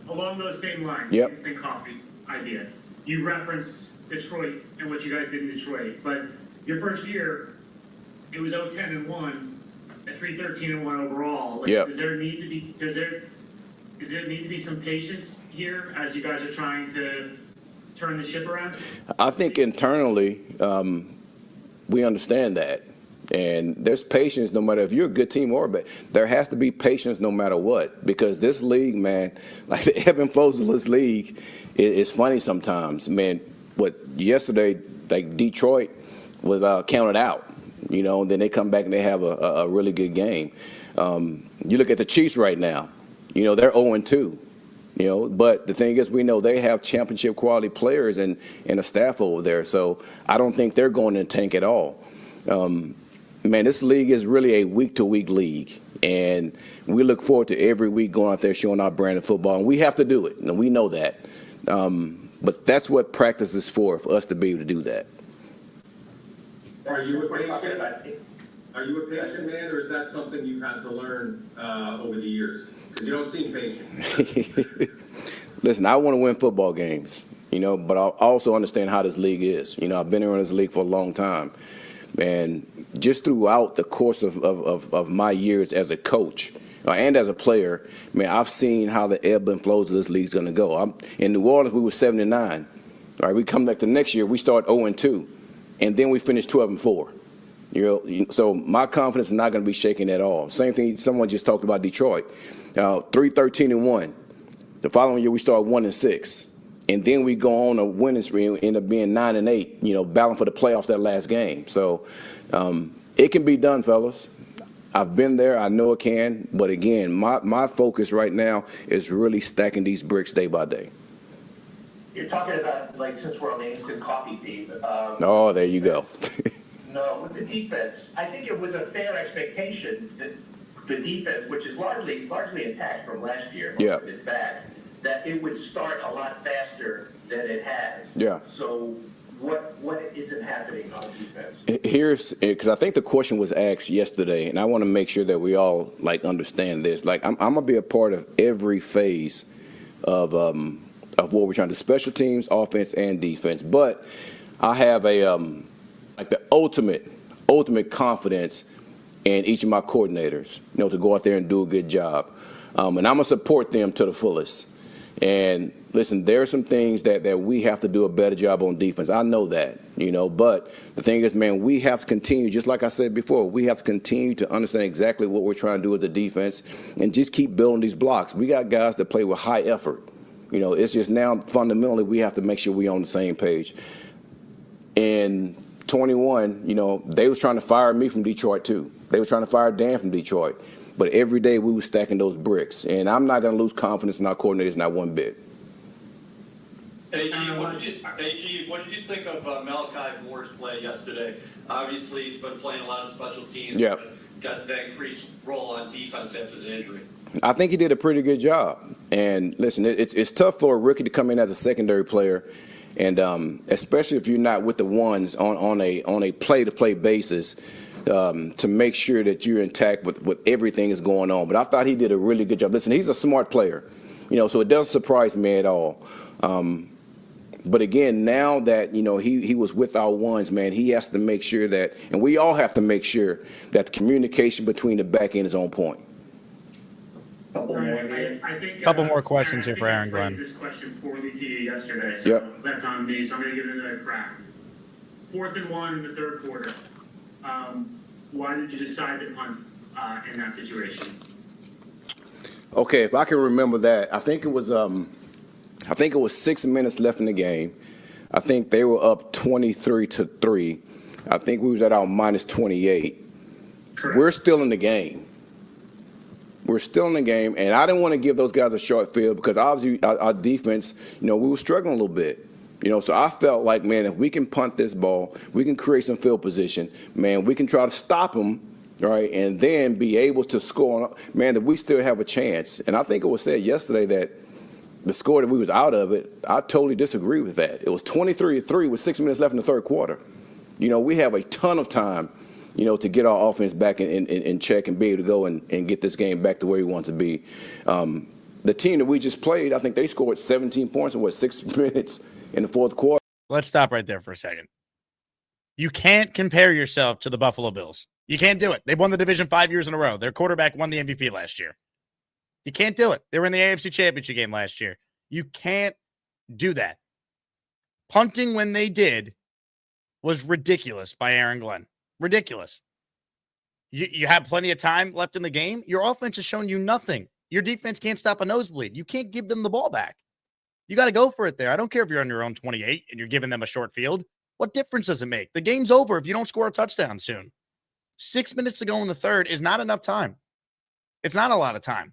Along those same lines, yep. Instant coffee idea. You referenced Detroit and what you guys did in Detroit. But your first year, it was 0-10-1, at 3-13-1 overall. Yep. Does there need to be, is Is there need to be some patience here as you guys are trying to turn the ship around? I think internally, we understand that. And there's patience no matter if you're a good team or bad. There has to be patience no matter what. Because this league, man, like the ebb and flows of this league is funny sometimes. Man, yesterday, like Detroit was counted out, and then they come back and they have a really good game. You look at the Chiefs right now, they're 0-2. But the thing is, we know they have championship quality players and a staff over there. So I don't think they're going to tank at all. Man, this league is really a week-to-week league, and we look forward to every week going out there showing our brand of football, and we have to do it, and we know that. But that's what practice is for us to be able to do that. Are you a patient man, or is that something you've had to learn over the years? Because you don't seem patient. Listen, I want to win football games, but I also understand how this league is. I've been here in this league for a long time. And just throughout the course of my years as a coach and as a player, man, I've seen how the ebb and flows of this league is going to go. In New Orleans, we were 7-9. All right, we come back the next year, we start 0-2, and then we finish 12-4. So my confidence is not going to be shaken at all. Same thing. Someone just talked about Detroit, 3-13-1. The following year, we start 1-6. And then we go on a winning spree and end up being 9-8, battling for the playoffs that last game. So it can be done, fellas. I've been there. I know it can. But, again, my focus right now is really stacking these bricks day by day. You're talking about, since we're on the instant coffee theme. Oh, there you go. No, with the defense, I think it was a fair expectation that the defense, which is largely intact from last year, most of it's back, that it would start a lot faster than it has. Yeah. So what isn't happening on defense? Here's because I think the question was asked yesterday, and I want to make sure that we all understand this. I'm gonna be a part of every phase of what we're trying to special teams, offense, and defense. But I have the ultimate confidence in each of my coordinators, to go out there and do a good job, and I'm gonna support them to the fullest. And listen, there are some things that we have to do a better job on defense. I know that, but the thing is, man, we have to continue, just like I said before, we have to continue to understand exactly what we're trying to do as a defense and just keep building these blocks. We got guys that play with high effort. It's just now fundamentally we have to make sure we're on the same page. In 21, they was trying to fire me from Detroit too. They were trying to fire Dan from Detroit. But every day we were stacking those bricks. And I'm not going to lose confidence in our coordinators, not one bit. AG, what did you think of Malachi Moore's play yesterday? Obviously, he's been playing a lot of special teams. Yep. But got the increased role on defense after the injury. I think he did a pretty good job. And listen, it's tough for a rookie to come in as a secondary player, and especially if you're not with the ones on a play-to-play basis. To make sure that you're intact with everything that's going on. But I thought he did a really good job. Listen, he's a smart player, so it doesn't surprise me at all. But again, now that, he was with our ones, man, he has to make sure that, and we all have to make sure that the communication between the back end is on point. Couple more questions here for Aaron Glenn. This question poorly to you yesterday, so that's on me. So I'm going to give it another crack. 4th and 1 in the third quarter. Why did you decide to punt in that situation? Okay, if I can remember that, I think it was 6 minutes left in the game. I think they were up 23-3. I think we was at our minus 28. Correct. We're still in the game. And I didn't want to give those guys a short field because obviously our defense, we were struggling a little bit. So I felt like, man, if we can punt this ball, we can create some field position, man, we can try to stop them, right, and then be able to score, man, that we still have a chance. And I think it was said yesterday that the score that we was out of it, I totally disagree with that. It was 23-3 with 6 minutes left in the third quarter. We have a ton of time, to get our offense back in check and be able to go and get this game back to where we want to be. The team that we just played, I think they scored 17 points in, 6 minutes in the fourth quarter. Let's stop right there for a second. You can't compare yourself to the Buffalo Bills. You can't do it. They've won the division 5 years in a row. Their quarterback won the MVP last year. You can't do it. They were in the AFC Championship game last year. You can't do that. Punting when they did was ridiculous by Aaron Glenn. Ridiculous. You have plenty of time left in the game. Your offense has shown you nothing. Your defense can't stop a nosebleed. You can't give them the ball back. You got to go for it there. I don't care if you're on your own 28 and you're giving them a short field. What difference does it make? The game's over if you don't score a touchdown soon. 6 minutes to go in the third is not enough time. It's not a lot of time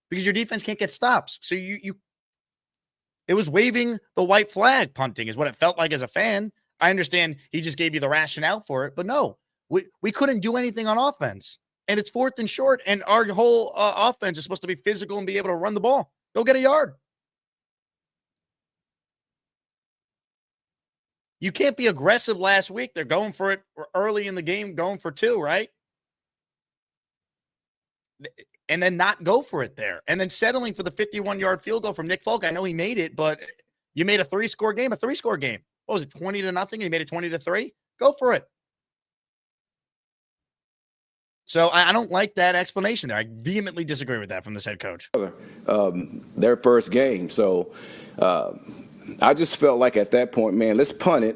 because your defense can't get stops. So it was waving the white flag punting is what it felt like as a fan. I understand he just gave you the rationale for it, but no, we couldn't do anything on offense. And it's 4th and short, and our whole offense is supposed to be physical and be able to run the ball. Go get a yard. You can't be aggressive last week. They're going for it early in the game, going for 2, right? And then not go for it there. And then settling for the 51-yard field goal from Nick Folk. I know he made it, but you made a 3-score game. What was it, 20-0? You made it 20-3? Go for it. So I don't like that explanation there. I vehemently disagree with that from this head coach. Their first game. So I just felt like at that point, man, let's punt it,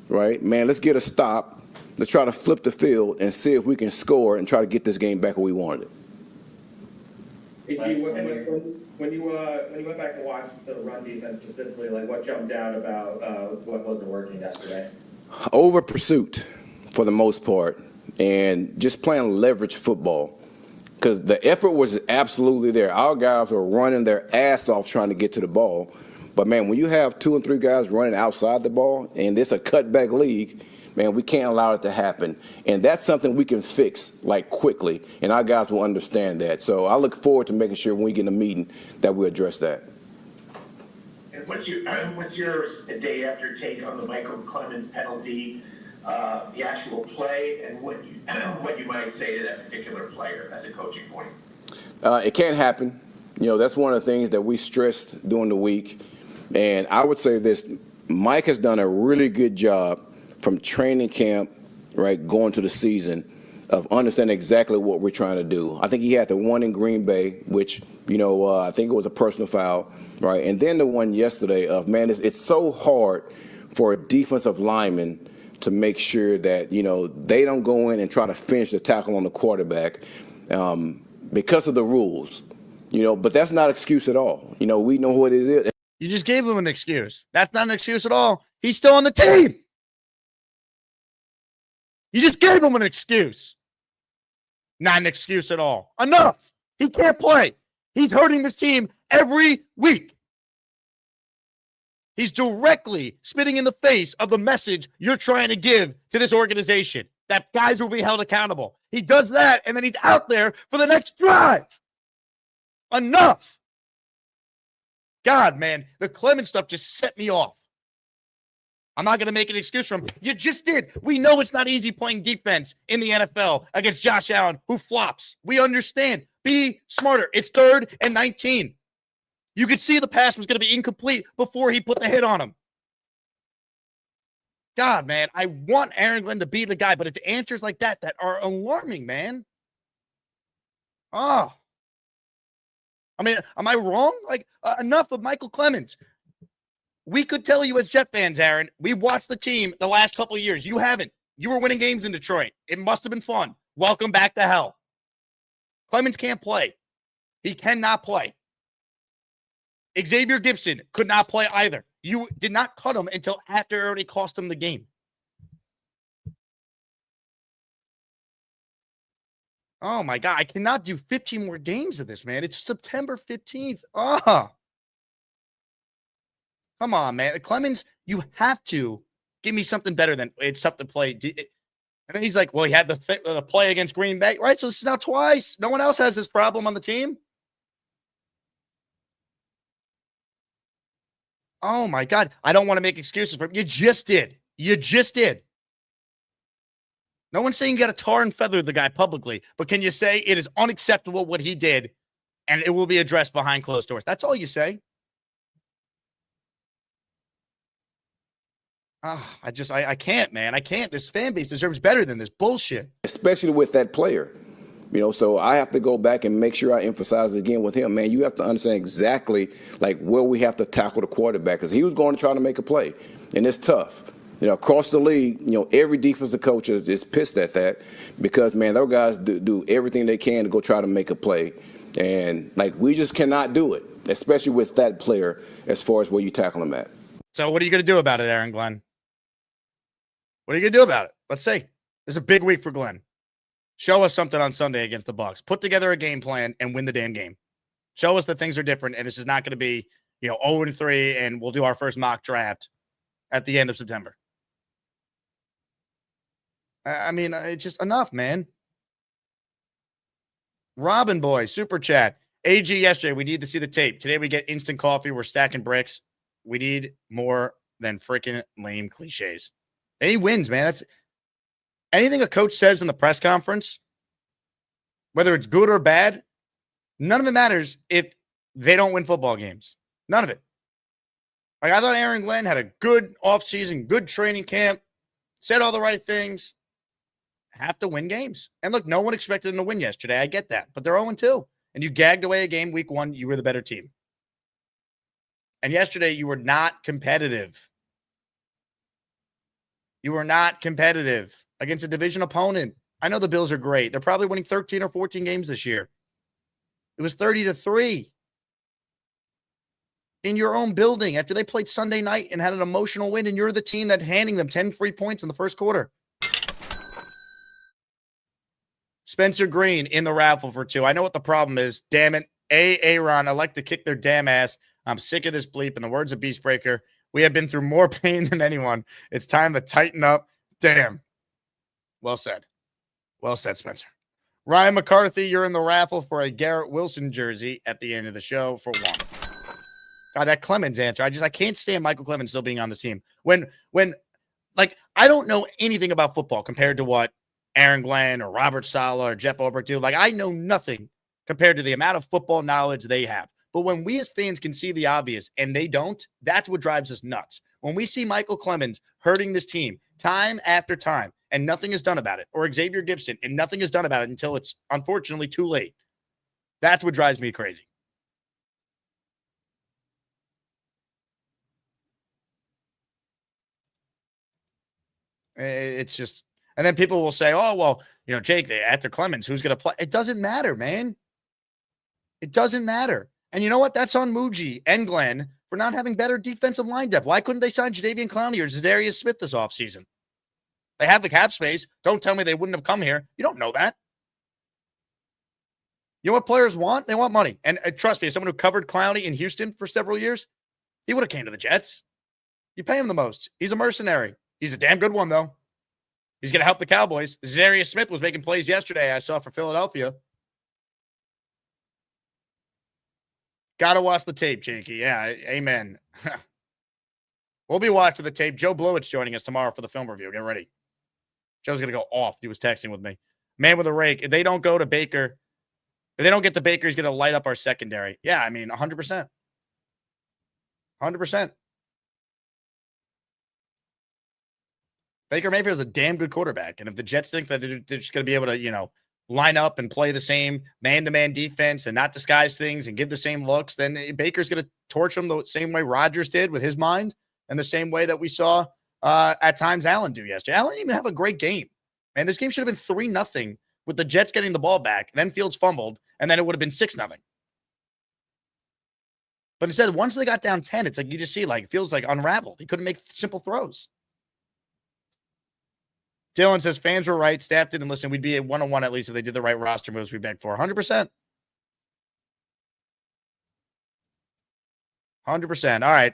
right? Man, let's get a stop. Let's try to flip the field and see if we can score and try to get this game back where we wanted it. AG, when you went back and watched the run defense specifically, like what jumped out about what wasn't working yesterday? Over pursuit for the most part, and just playing leverage football because the effort was absolutely there. Our guys were running their ass off trying to get to the ball. But, man, when you have 2 and 3 guys running outside the ball and it's a cutback league, man, we can't allow it to happen. And that's something we can fix, like, quickly, and our guys will understand that. So I look forward to making sure when we get in a meeting that we address that. And what's your day after take on the Michael Clemens penalty, the actual play, and what you might say to that particular player as a coaching point? It can't happen. You know, that's one of the things that we stressed during the week. And I would say this, Mike has done a really good job from training camp, right, going to the season of understanding exactly what we're trying to do. I think he had the one in Green Bay, which, I think it was a personal foul, right? And then the one yesterday of, man, it's so hard for a defensive lineman to make sure that, they don't go in and try to finish the tackle on the quarterback because of the rules, but that's not an excuse at all. We know what it is. You just gave him an excuse. That's not an excuse at all. He's still on the team. You just gave him an excuse. Not an excuse at all. Enough. He can't play. He's hurting this team every week. He's directly spitting in the face of the message you're trying to give to this organization, that guys will be held accountable. He does that, and then he's out there for the next drive. Enough. God, man, the Clemens stuff just set me off. I'm not going to make an excuse for him. You just did. We know it's not easy playing defense in the NFL against Josh Allen, who flops. We understand. Be smarter. It's 3rd and 19. You could see the pass was going to be incomplete before he put the hit on him. God, man, I want Aaron Glenn to be the guy, but it's answers like that that are alarming, man. Oh. I mean, am I wrong? Enough of Michael Clemens. We could tell you as Jet fans, Aaron, we watched the team the last couple of years. You haven't. You were winning games in Detroit. It must have been fun. Welcome back to hell. Clemens can't play. He cannot play. Xavier Gibson could not play either. You did not cut him until after it already cost him the game. Oh, my God. I cannot do 15 more games of this, man. It's September 15th. Oh. Come on, man. Clemens, you have to give me something better than it's tough to play. And then he's like, well, he had the play against Green Bay, right? So this is now twice. No one else has this problem on the team. Oh, my God. I don't want to make excuses for him. You just did. You just did. No one's saying you got to tar and feather the guy publicly, but can you say it is unacceptable what he did and it will be addressed behind closed doors? That's all you say. I can't, man. I can't. This fan base deserves better than this bullshit. Especially with that player. So I have to go back and make sure I emphasize it again with him. Man, you have to understand exactly like where we have to tackle the quarterback, because he was going to try to make a play, and it's tough. Across the league, every defensive coach is pissed at that, because, man, those guys do everything they can to go try to make a play. And, like, we just cannot do it, especially with that player as far as where you tackle him at. So what are you going to do about it, Aaron Glenn? What are you going to do about it? Let's see. This is a big week for Glenn. Show us something on Sunday against the Bucs. Put together a game plan and win the damn game. Show us that things are different, and this is not going to be, 0-3, and we'll do our first mock draft at the end of September. I mean, it's just enough, man. Robin Boy, Super Chat. AG yesterday, we need to see the tape. Today we get instant coffee. We're stacking bricks. We need more than freaking lame cliches. And he wins, man. That's anything a coach says in the press conference, whether it's good or bad, none of it matters if they don't win football games. None of it. Like, I thought Aaron Glenn had a good offseason, good training camp, said all the right things. Have to win games. And look, no one expected them to win yesterday. I get that. But they're 0-2. And you gagged away a game week 1. You were the better team. And yesterday, you were not competitive. You were not competitive against a division opponent. I know the Bills are great. They're probably winning 13 or 14 games this year. It was 30-3 in your own building after they played Sunday night and had an emotional win, and you're the team that handing them 10 free points in the first quarter. Spencer Green in the raffle for 2. I know what the problem is. Damn it. Aaron, I like to kick their damn ass. I'm sick of this bleep. In the words of Beastbreaker, we have been through more pain than anyone. It's time to tighten up. Damn. Well said. Well said, Spencer. Ryan McCarthy, you're in the raffle for a Garrett Wilson jersey at the end of the show for 1. God, that Clemens answer. I can't stand Michael Clemens still being on the team. When I don't know anything about football compared to what Aaron Glenn or Robert Saleh or Jeff Ulbrich do. Like, I know nothing compared to the amount of football knowledge they have. But when we as fans can see the obvious and they don't, that's what drives us nuts. When we see Michael Clemens hurting this team time after time and nothing is done about it, or Xavier Gibson and nothing is done about it until it's unfortunately too late, that's what drives me crazy. It's just, and then people will say, oh, well, Jake, after Clemens, who's going to play? It doesn't matter, man. It doesn't matter. And you know what? That's on Muji and Glenn for not having better defensive line depth. Why couldn't they sign Jadeveon Clowney or Zadarius Smith this offseason? They have the cap space. Don't tell me they wouldn't have come here. You don't know that. You know what players want? They want money. And trust me, as someone who covered Clowney in Houston for several years, he would have came to the Jets. You pay him the most. He's a mercenary. He's a damn good one, though. He's going to help the Cowboys. Zadarius Smith was making plays yesterday, I saw, for Philadelphia. Got to watch the tape, Jakey. Yeah, amen. We'll be watching the tape. Joe Blewett's joining us tomorrow for the film review. Get ready. Joe's going to go off. He was texting with me. Man with a rake. If they don't go to Baker, if they don't get the Baker, he's going to light up our secondary. Yeah, I mean, 100%. 100%. Baker Mayfield's a damn good quarterback. And if the Jets think that they're just going to be able to, line up and play the same man-to-man defense and not disguise things and give the same looks, then Baker's going to torch them the same way Rodgers did with his mind and the same way that we saw at times Allen do yesterday. Allen didn't even have a great game. Man, this game should have been 3-0 with the Jets getting the ball back. Then Fields fumbled, and then it would have been 6-0. But instead, once they got down 10, it's like you just see, like, Fields like unraveled. He couldn't make simple throws. Dylan says fans were right. Staff didn't listen. We'd be at 1-1 at least if they did the right roster moves we begged for. 100%. 100%. All right.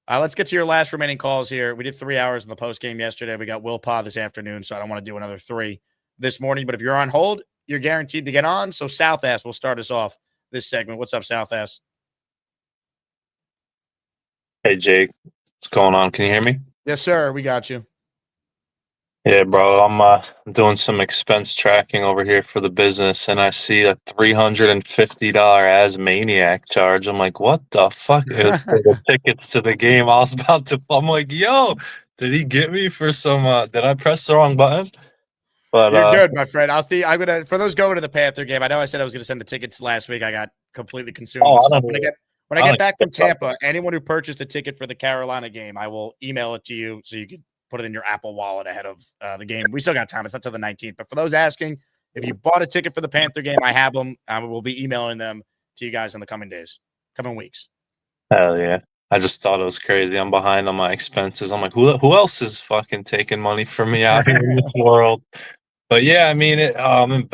Let's get to your last remaining calls here. We did 3 hours in the post game yesterday. We got Will Pa this afternoon, so I don't want to do another 3 this morning. But if you're on hold, you're guaranteed to get on. So South Ass will start us off this segment. What's up, South Ass? Hey, Jake. What's going on? Can you hear me? Yes, sir. We got you. Yeah, bro. I'm doing some expense tracking over here for the business, and I see a $350 Asmaniac charge. I'm like, what the fuck? It was for the tickets to the game. I was about to. I'm like, yo, did he get me for some? Did I press the wrong button? But You're good, my friend. I'll see. I'm gonna for those going to the Panther game. I know I said I was gonna send the tickets last week. I got completely consumed oh, with I stuff. don't When I get back from Tampa, anyone who purchased a ticket for the Carolina game, I will email it to you so you can put it in your Apple Wallet ahead of the game. We still got time. It's not till the 19th. But for those asking, if you bought a ticket for the Panther game, I have them. We'll be emailing them to you guys in the coming weeks. Hell yeah. I just thought it was crazy. I'm behind on my expenses. I'm like, who else is fucking taking money from me out here in this world? But yeah, I mean, I'm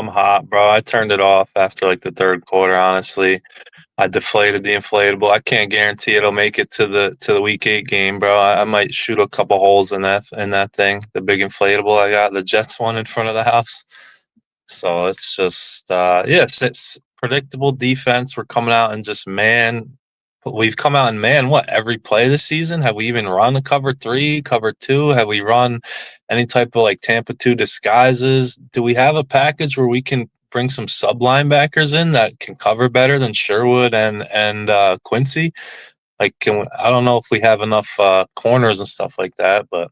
hot, bro. I turned it off after like the third quarter. Honestly, I deflated the inflatable. I can't guarantee it'll make it to the week 8 game, bro. I might shoot a couple holes in that thing, the big inflatable I got, the Jets one in front of the house. So it's just it's predictable defense. We're coming out and just we've come out and what every play this season? Have we even run a cover 3, cover 2? Have we run any type of like Tampa 2 disguises? Do we have a package where we can bring some sub linebackers in that can cover better than Sherwood and Quincy? Like, I don't know if we have enough corners and stuff like that, but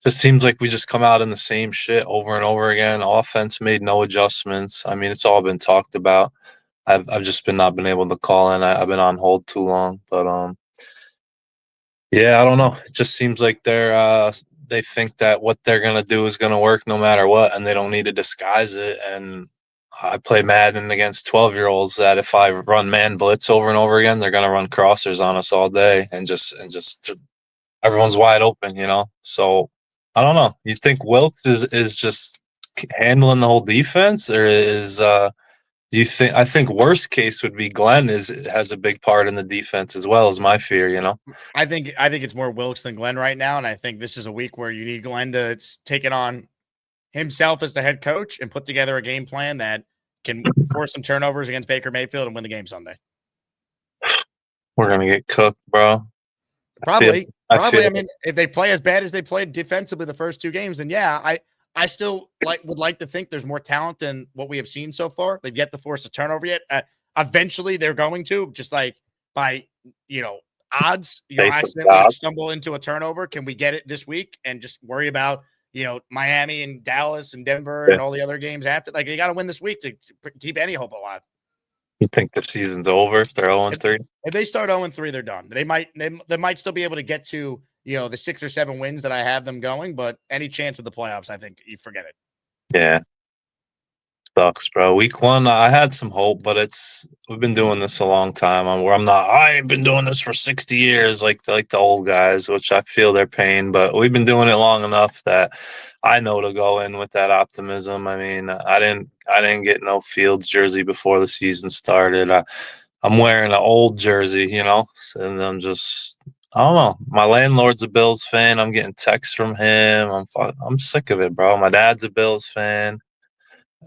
it seems like we just come out in the same shit over and over again. Offense made no adjustments. I mean, it's all been talked about. I've just not been able to call in. I've been on hold too long, but yeah, I don't know. It just seems like they think that what they're gonna do is gonna work no matter what, and they don't need to disguise it. And I play Madden against 12-year-olds that if I run man blitz over and over again, they're gonna run crossers on us all day, and just everyone's wide open, you know. So I don't know. You think Wilkes is just handling the whole defense, or do you think? I think worst case would be Glenn has a big part in the defense as well, is my fear, you know. I think it's more Wilkes than Glenn right now, and I think this is a week where you need Glenn to take it on himself as the head coach and put together a game plan that can force some turnovers against Baker Mayfield and win the game Sunday. We're gonna get cooked, bro. Probably. I mean, if they play as bad as they played defensively the first 2 games, then yeah, I still would like to think there's more talent than what we have seen so far. They've yet to force a turnover yet. Eventually, they're going to, just like by odds. Accidentally stumble into a turnover. Can we get it this week and just worry about Miami and Dallas and Denver and all the other games after? Like, you got to win this week to keep any hope alive. You think the season's over if they're 0-3? If they start 0-3, they're done. They might still be able to get to the 6 or 7 wins that I have them going, but any chance of the playoffs, I think you forget it. Yeah. Sucks, bro. Week 1, I had some hope, but we've been doing this a long time. I ain't been doing this for 60 years like the old guys, which I feel their pain, but we've been doing it long enough that I know to go in with that optimism. I mean, I didn't get no Fields jersey before the season started. I'm wearing an old jersey, and I'm just, I don't know. My landlord's a Bills fan. I'm getting texts from him. I'm sick of it, bro. My dad's a Bills fan.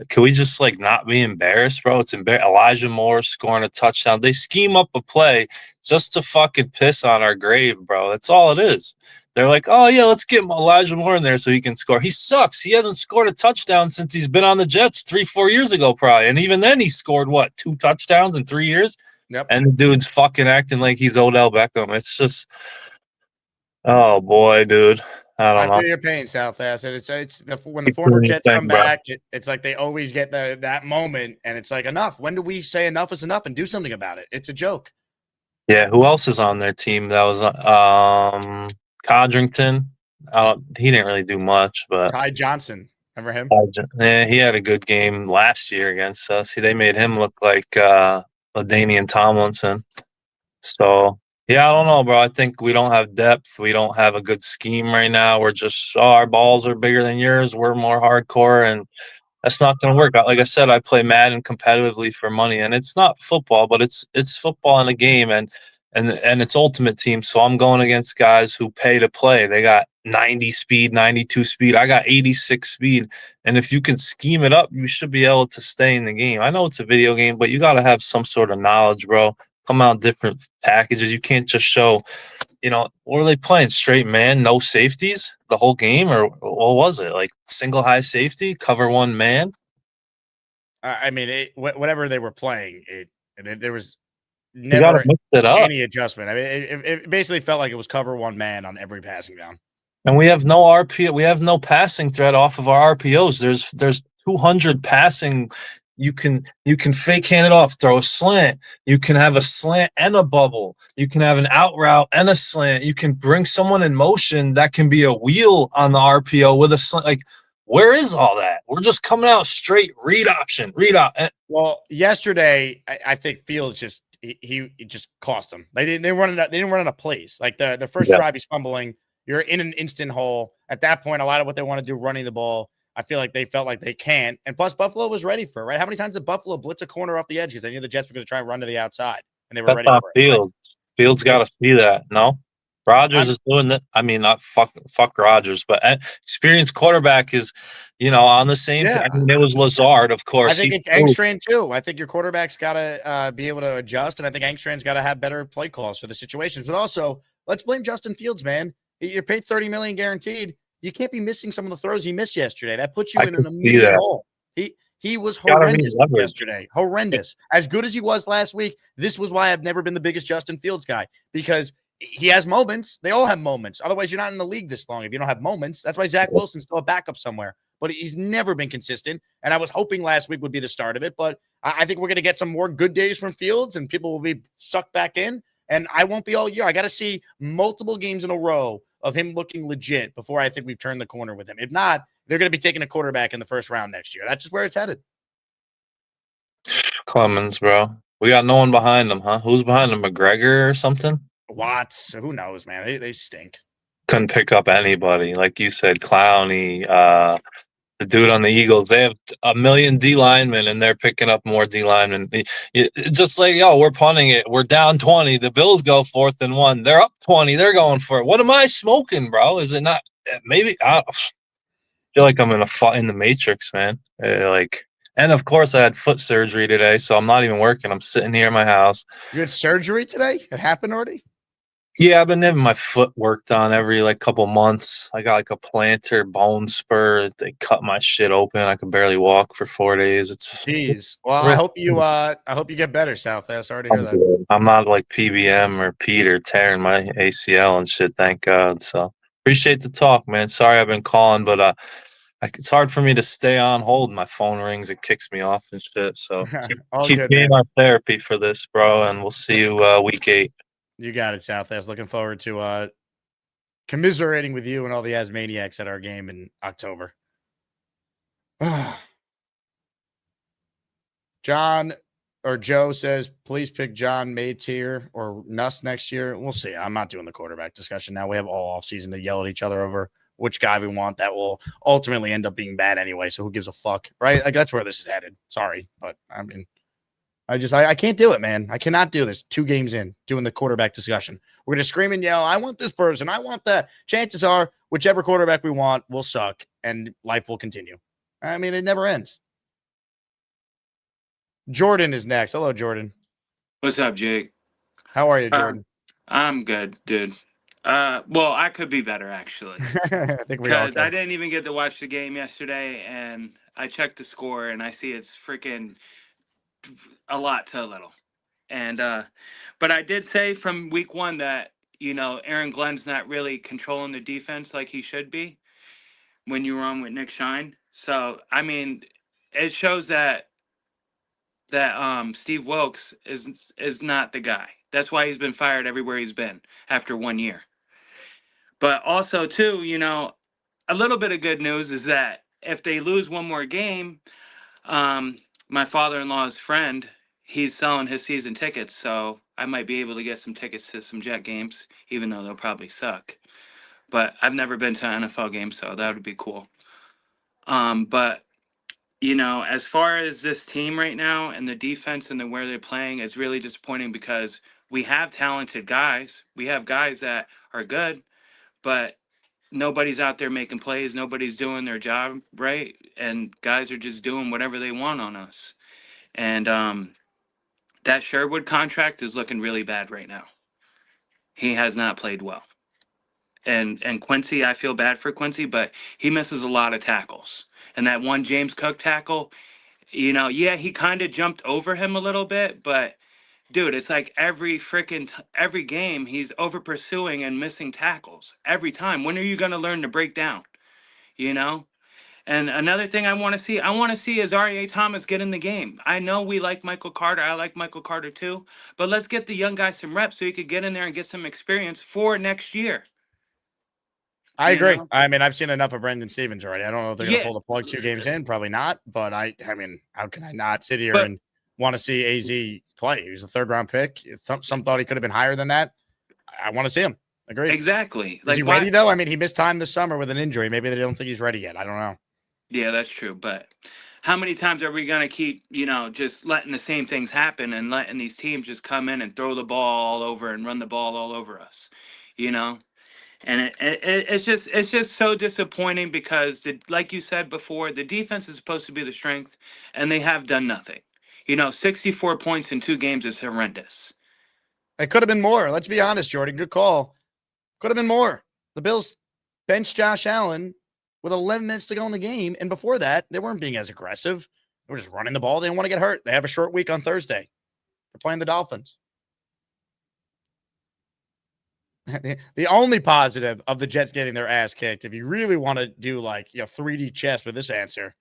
Can we just not be embarrassed, bro? It's Elijah Moore scoring a touchdown. They scheme up a play just to fucking piss on our grave, bro. That's all it is. They're like, oh yeah, let's get Elijah Moore in there so he can score. He sucks. He hasn't scored a touchdown since he's been on the Jets 3-4 years ago, probably. And even then, he scored 2 touchdowns in 3 years. Yep. And the dude's fucking acting like he's Odell Beckham. It's just, oh boy, dude. I don't know. I feel your pain, South Acid. When the former Jets come back, it's like they always get that moment, and it's like, enough. When do we say enough is enough and do something about it? It's a joke. Yeah, who else is on their team? That was Codrington. He didn't really do much, but Ty Johnson. Remember him? Yeah, he had a good game last year against us. They made him look like LaDainian Tomlinson. So yeah, I don't know, bro. I think we don't have depth. We don't have a good scheme right now. We're just, our balls are bigger than yours. We're more hardcore, and that's not going to work. Like I said, I play Madden competitively for money, and it's not football, but it's football in a game, and it's Ultimate Team. So I'm going against guys who pay to play. They got 90 speed, 92 speed. I got 86 speed. And if you can scheme it up, you should be able to stay in the game. I know it's a video game, but you got to have some sort of knowledge, bro. Come out different packages. You can't just show, what are they playing? Straight man, no safeties the whole game? Or what was it? Like single high safety, cover one man? I mean, whatever they were playing, there was never any adjustment. I mean, it basically felt like it was cover one man on every passing down. And we have no RPO. We have no passing threat off of our RPOs. There's 200 passing. You can fake hand it off, throw a slant. You can have a slant and a bubble. You can have an out route and a slant. You can bring someone in motion that can be a wheel on the RPO with a slant. Like, where is all that? We're just coming out straight read option, read out. Well, yesterday I think Fields he just cost them. They didn't run out of plays. Like the first drive he's fumbling. You're in an instant hole. At that point, a lot of what they want to do running the ball, I feel like they felt like they can't. And plus, Buffalo was ready for it, right? How many times did Buffalo blitz a corner off the edge because they knew the Jets were going to try and run to the outside, and they were ready for it. Fields. Right? Fields got to see that. No, Rodgers is doing that. I mean, not fuck Rodgers, but experienced quarterback is, on the same. Yeah. I mean, it was Lazard, of course. I think it's Engstrand too. I think your quarterback's got to be able to adjust, and I think Engstrand's got to have better play calls for the situations. But also, let's blame Justin Fields, man. You're paid $30 million guaranteed. You can't be missing some of the throws he missed yesterday. That puts you in an immediate hole. He was horrendous yesterday. Horrendous. As good as he was last week, this was why I've never been the biggest Justin Fields guy, because he has moments. They all have moments. Otherwise, you're not in the league this long if you don't have moments. That's why Zach Wilson's still a backup somewhere. But he's never been consistent. And I was hoping last week would be the start of it. But I think we're going to get some more good days from Fields, and people will be sucked back in. And I won't be all year. I got to see multiple games in a row of him looking legit before I think we've turned the corner with him. If not, they're going to be taking a quarterback in the first round next year. That's just where it's headed. Clemens, bro. We got no one behind him, huh? Who's behind him? McGregor or something? Watts. Who knows, man? They stink. Couldn't pick up anybody. Like you said, Clowney, the dude on the Eagles. They have a million D linemen, and they're picking up more D linemen. Just like, we're punting it. We're down 20. The Bills go 4th and 1. They're up 20. They're going for it. What am I smoking, bro? Is it not? Maybe I feel like I'm in the Matrix, man. And of course, I had foot surgery today, so I'm not even working. I'm sitting here in my house. You had surgery today? It happened already? Yeah, I've been having my foot worked on every couple months. I got a plantar bone spur. They cut my shit open. I can barely walk for 4 days. Jeez. Well, I hope you get better, South. Sorry to hear that. I'm not like PBM or Peter tearing my ACL and shit. Thank God. So appreciate the talk, man. Sorry I've been calling, but it's hard for me to stay on hold. My phone rings, it kicks me off and shit. So keep being my therapy for this, bro. And we'll see you week 8. You got it, South. Looking forward to commiserating with you and all the Asmaniacs at our game in October. John or Joe says, please pick John Maytier or Nuss next year. We'll see. I'm not doing the quarterback discussion now. We have all offseason to yell at each other over which guy we want. That will ultimately end up being bad anyway. So who gives a fuck, right? Like, that's where this is headed. Sorry, but I mean, I can't do it, man. I cannot do this 2 games in doing the quarterback discussion. We're going to scream and yell, I want this person, I want that. Chances are, whichever quarterback we want will suck, and life will continue. I mean, it never ends. Jordan is next. Hello, Jordan. What's up, Jake? How are you, Jordan? I'm good, dude. Well, I could be better, actually. I think we all Because I didn't even get to watch the game yesterday, and I checked the score, and I see it's freaking a lot to a little. And but I did say from week 1 that, Aaron Glenn's not really controlling the defense like he should be when you were on with Nick Shine. So, I mean, it shows that Steve Wilkes is not the guy. That's why he's been fired everywhere he's been after 1 year. But also, too, a little bit of good news is that if they lose one more game, my father-in-law's friend, he's selling his season tickets, so I might be able to get some tickets to some Jet games, even though they'll probably suck. But I've never been to an NFL game, so that would be cool. But as far as this team right now and the defense and where they're playing, it's really disappointing because we have talented guys. We have guys that are good, but nobody's out there making plays. Nobody's doing their job right. And guys are just doing whatever they want on us. And that Sherwood contract is looking really bad right now. He has not played well. And Quincy, I feel bad for Quincy, but he misses a lot of tackles. And that one James Cook tackle, he kind of jumped over him a little bit, but dude, it's like every game he's over pursuing and missing tackles every time. When are you going to learn to break down? You know? And another thing I want to see is R.A. Thomas get in the game. I know we like Michael Carter. I like Michael Carter too. But let's get the young guy some reps so he could get in there and get some experience for next year. I You agree. know? I mean, I've seen enough of Brendan Stevens already. I don't know if they're going to Yeah. pull the plug 2 games in. Probably not. But I mean, how can I not sit here and want to see AZ play? He was a 3rd-round pick. Some thought he could have been higher than that. I want to see him. Agreed. Exactly. Is he ready, though? I mean, he missed time this summer with an injury. Maybe they don't think he's ready yet. I don't know. Yeah, that's true. But how many times are we going to keep, just letting the same things happen and letting these teams just come in and throw the ball all over and run the ball all over us, And it's just so disappointing because, like you said before, the defense is supposed to be the strength, and they have done nothing. 64 points in 2 games is horrendous. It could have been more. Let's be honest, Jordan. Good call. Could have been more. The Bills benched Josh Allen with 11 minutes to go in the game, and before that, they weren't being as aggressive. They were just running the ball. They didn't want to get hurt. They have a short week on Thursday. They're playing the Dolphins. The only positive of the Jets getting their ass kicked, if you really want to do 3D chess with this answer,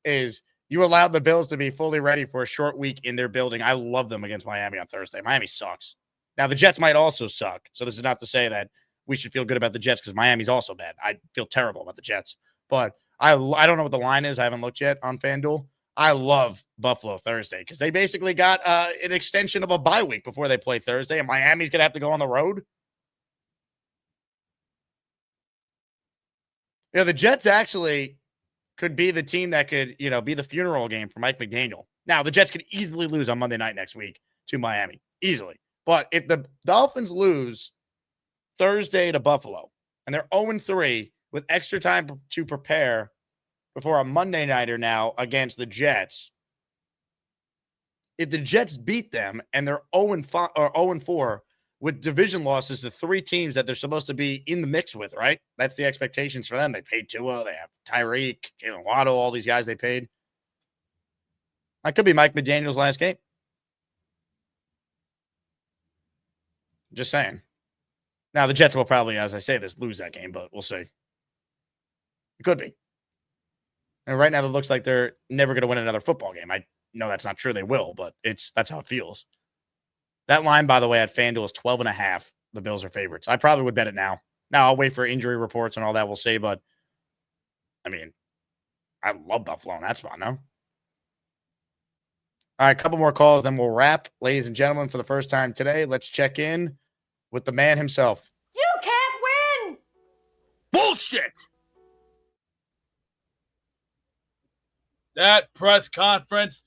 is you allowed the Bills to be fully ready for a short week in their building. I love them against Miami on Thursday. Miami sucks. Now, the Jets might also suck. So this is not to say that we should feel good about the Jets because Miami's also bad. I feel terrible about the Jets. But I don't know what the line is. I haven't looked yet on FanDuel. I love Buffalo Thursday because they basically got an extension of a bye week before they play Thursday, and Miami's going to have to go on the road. The Jets actually could be the team that could, be the funeral game for Mike McDaniel. Now, the Jets could easily lose on Monday night next week to Miami. Easily. But if the Dolphins lose Thursday to Buffalo and they're 0-3 with extra time to prepare before a Monday nighter now against the Jets, if the Jets beat them and they're 0-5 or 0-4 with division losses to 3 teams that they're supposed to be in the mix with, right? That's the expectations for them. They paid Tua, they have Tyreek, Jalen Waddle, all these guys they paid. That could be Mike McDaniel's last game. Just saying. Now, the Jets will probably, as I say this, lose that game, but we'll see. It could be. And right now, it looks like they're never going to win another football game. I know that's not true. They will, but that's how it feels. That line, by the way, at FanDuel is 12.5. The Bills are favorites. I probably would bet it now. Now, I'll wait for injury reports and all that, we'll see. But, I mean, I love Buffalo in that spot, no? All right, a couple more calls, then we'll wrap. Ladies and gentlemen, for the first time today, let's check in with the man himself. You can't win! Bullshit! That press conference,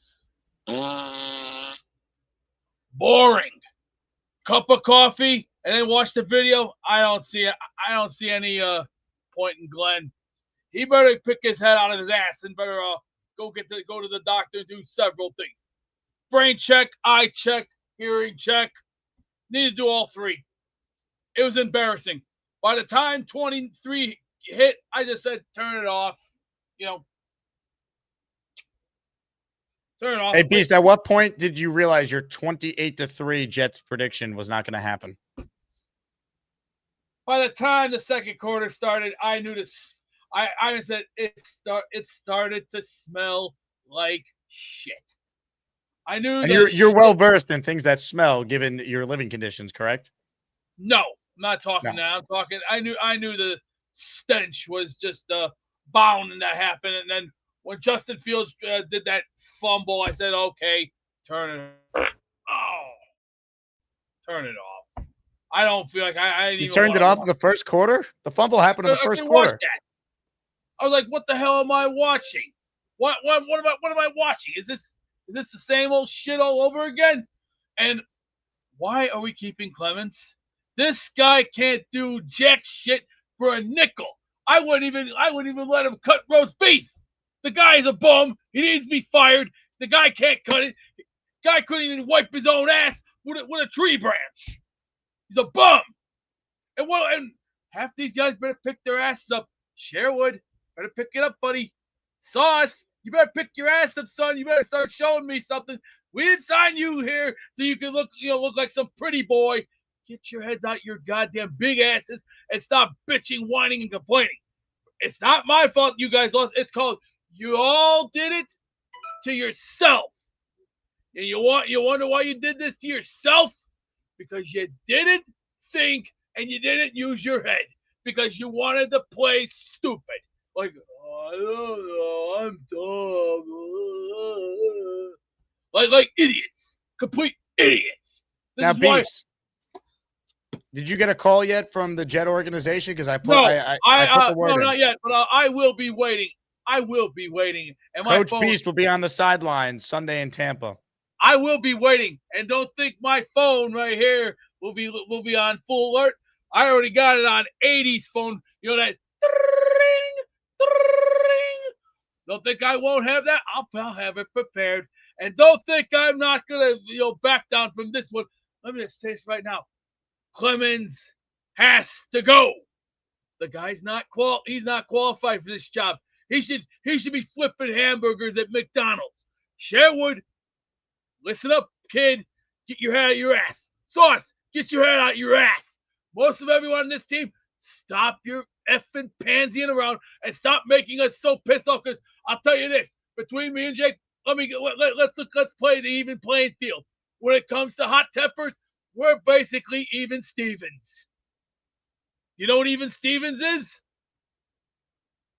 boring. Cup of coffee and then watch the video. I don't see any point in Glenn. He better pick his head out of his ass and better go to the doctor and do several things. Brain check, eye check, hearing check. Need to do all 3. It was embarrassing. By the time 23 hit, I just said, turn it off. Turn it off. Hey, Beast, at what point did you realize your 28-3 Jets prediction was not going to happen? By the time the second quarter started, I knew this. I said it started to smell like shit. I knew and you're well versed in things that smell, given your living conditions, correct? No, I'm not talking now. I'm talking. I knew the stench was just bound that happened, and then when Justin Fields did that fumble, I said, "Okay, turn it off." I don't feel like I didn't. You turned it off in the first quarter. The fumble happened in the first quarter. I was like, "What the hell am I watching? What am I watching? Is this the same old shit all over again?" And why are we keeping Clemens? This guy can't do jack shit for a nickel. I wouldn't even let him cut roast beef. The guy's a bum. He needs to be fired. The guy can't cut it. The guy couldn't even wipe his own ass with a tree branch. He's a bum. And half these guys better pick their asses up. Sherwood, better pick it up, buddy. Sauce, You better pick your ass up, son. You better start showing me something. We didn't sign you here so you can look like some pretty boy. Get your heads out your goddamn big asses and stop bitching, whining, and complaining. It's not my fault you guys lost. It's called you all did it to yourself. And you wonder why you did this to yourself? Because you didn't think and you didn't use your head. Because you wanted to play stupid. Like, I don't know, I'm dumb. Like idiots. Complete idiots. Now, Beast, did you get a call yet from the Jet organization? Because I put the word no, in. not yet, but I will be waiting. I will be waiting. And Coach Beast will be on the sidelines Sunday in Tampa. I will be waiting, and don't think my phone right here will be on full alert. I already got it on 80s phone. You know that. Don't think I won't have that. I'll have it prepared, and don't think I'm not gonna back down from this one. Let me just say this right now. Clemens has to go. The guy's he's not qualified for this job. He should be flipping hamburgers at McDonald's. Sherwood, listen up, kid. Get your head out your ass. Sauce, get your head out your ass. Most of everyone on this team, stop your effing pansying around and stop making us so pissed off. Because I'll tell you this, between me and Jake, let's play the even playing field. When it comes to hot tempers, we're basically even Stevens. You know what even Stevens is?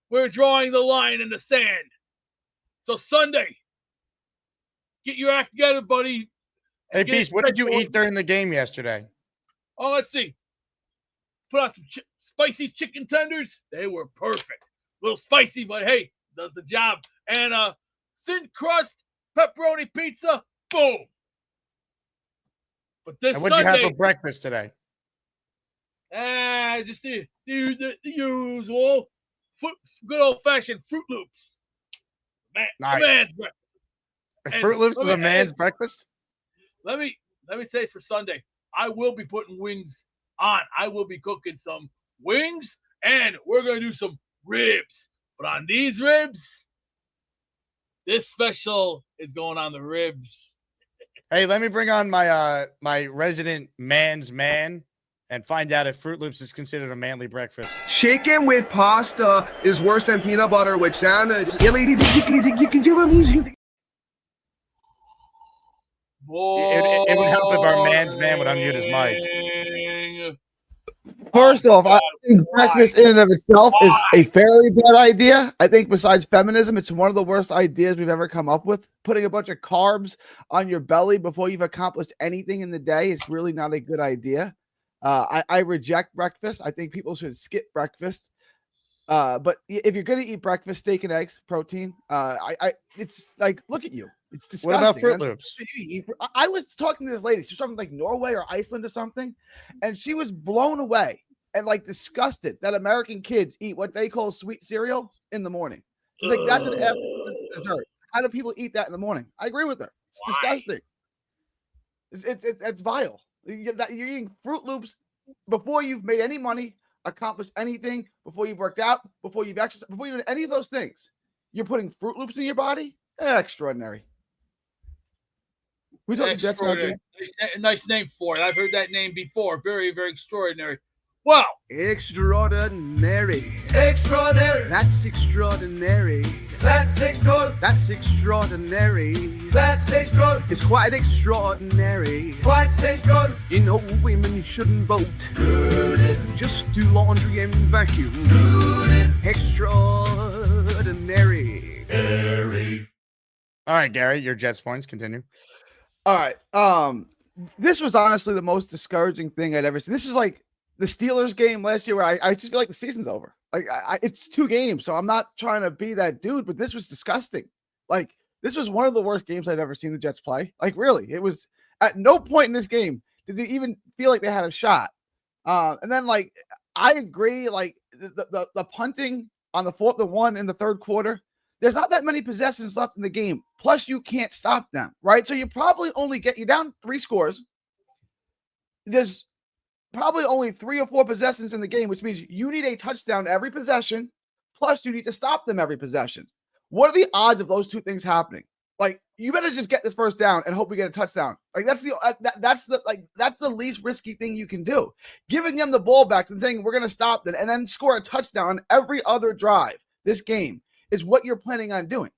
We're drawing the line in the sand. So Sunday, get your act together, buddy. Hey, Beast, what did you eat during the game yesterday? Oh, let's see. Put out some spicy chicken tenders. They were perfect. A little spicy, but hey, does the job. And thin crust pepperoni pizza. Boom. But this What'd Sunday, you have for breakfast today? Just the usual good old-fashioned Fruit Loops. Nice. Man's breakfast. Fruit Loops is a man's breakfast? Let me say this for Sunday. I will be putting wings on. I will be cooking some wings, and we're going to do some ribs. But on these ribs, this special is going on the ribs. Hey, let me bring on my my resident man's man and find out if Fruit Loops is considered a manly breakfast. Chicken with pasta is worse than peanut butter with sandwich. It would help if our man's man would unmute his mic. First off, I think breakfast in and of itself is a fairly bad idea. I think besides feminism, it's one of the worst ideas we've ever come up with. Putting a bunch of carbs on your belly before you've accomplished anything in the day is really not a good idea. I reject breakfast. I think people should skip breakfast. But if you're going to eat breakfast, steak and eggs, protein, it's like, look at you. It's disgusting. What about Fruit Loops? I was talking to this lady. She's from like Norway or Iceland or something. And she was blown away and like disgusted that American kids eat what they call sweet cereal in the morning. She's like, that's an afternoon dessert. How do people eat that in the morning? I agree with her. It's disgusting. It's vile. You're eating Fruit Loops before you've made any money, accomplished anything, before you've worked out, before you've exercised, before you do any of those things. You're putting Fruit Loops in your body? Extraordinary. We talking Jets now, Jay? Nice name for it. I've heard that name before. Very, very extraordinary. Wow. Extraordinary. Extraordinary. That's extraordinary. That's extraordinary. That's extraordinary. That's extraordinary. It's quite extraordinary. Quite extraordinary. You know, women shouldn't vote. Just do laundry and vacuum. Extraordinary. All right, Gary, your Jets points. Continue. All right. This was honestly the most discouraging thing I'd ever seen. This is like the Steelers game last year where I just feel like the season's over. Like it's 2 games, so I'm not trying to be that dude, but this was disgusting. Like this was one of the worst games I'd ever seen the Jets play. Like really, it was at no point in this game did they even feel like they had a shot. And then like I agree, like the punting on the 4th and 1 in the third quarter. There's not that many possessions left in the game. Plus, you can't stop them, right? So you probably only you're down 3 scores. There's probably only 3 or 4 possessions in the game, which means you need a touchdown every possession. Plus, you need to stop them every possession. What are the odds of those two things happening? Like, you better just get this first down and hope we get a touchdown. Like, that's the least risky thing you can do. Giving them the ball back and saying we're going to stop them and then score a touchdown every other drive this game is what you're planning on doing.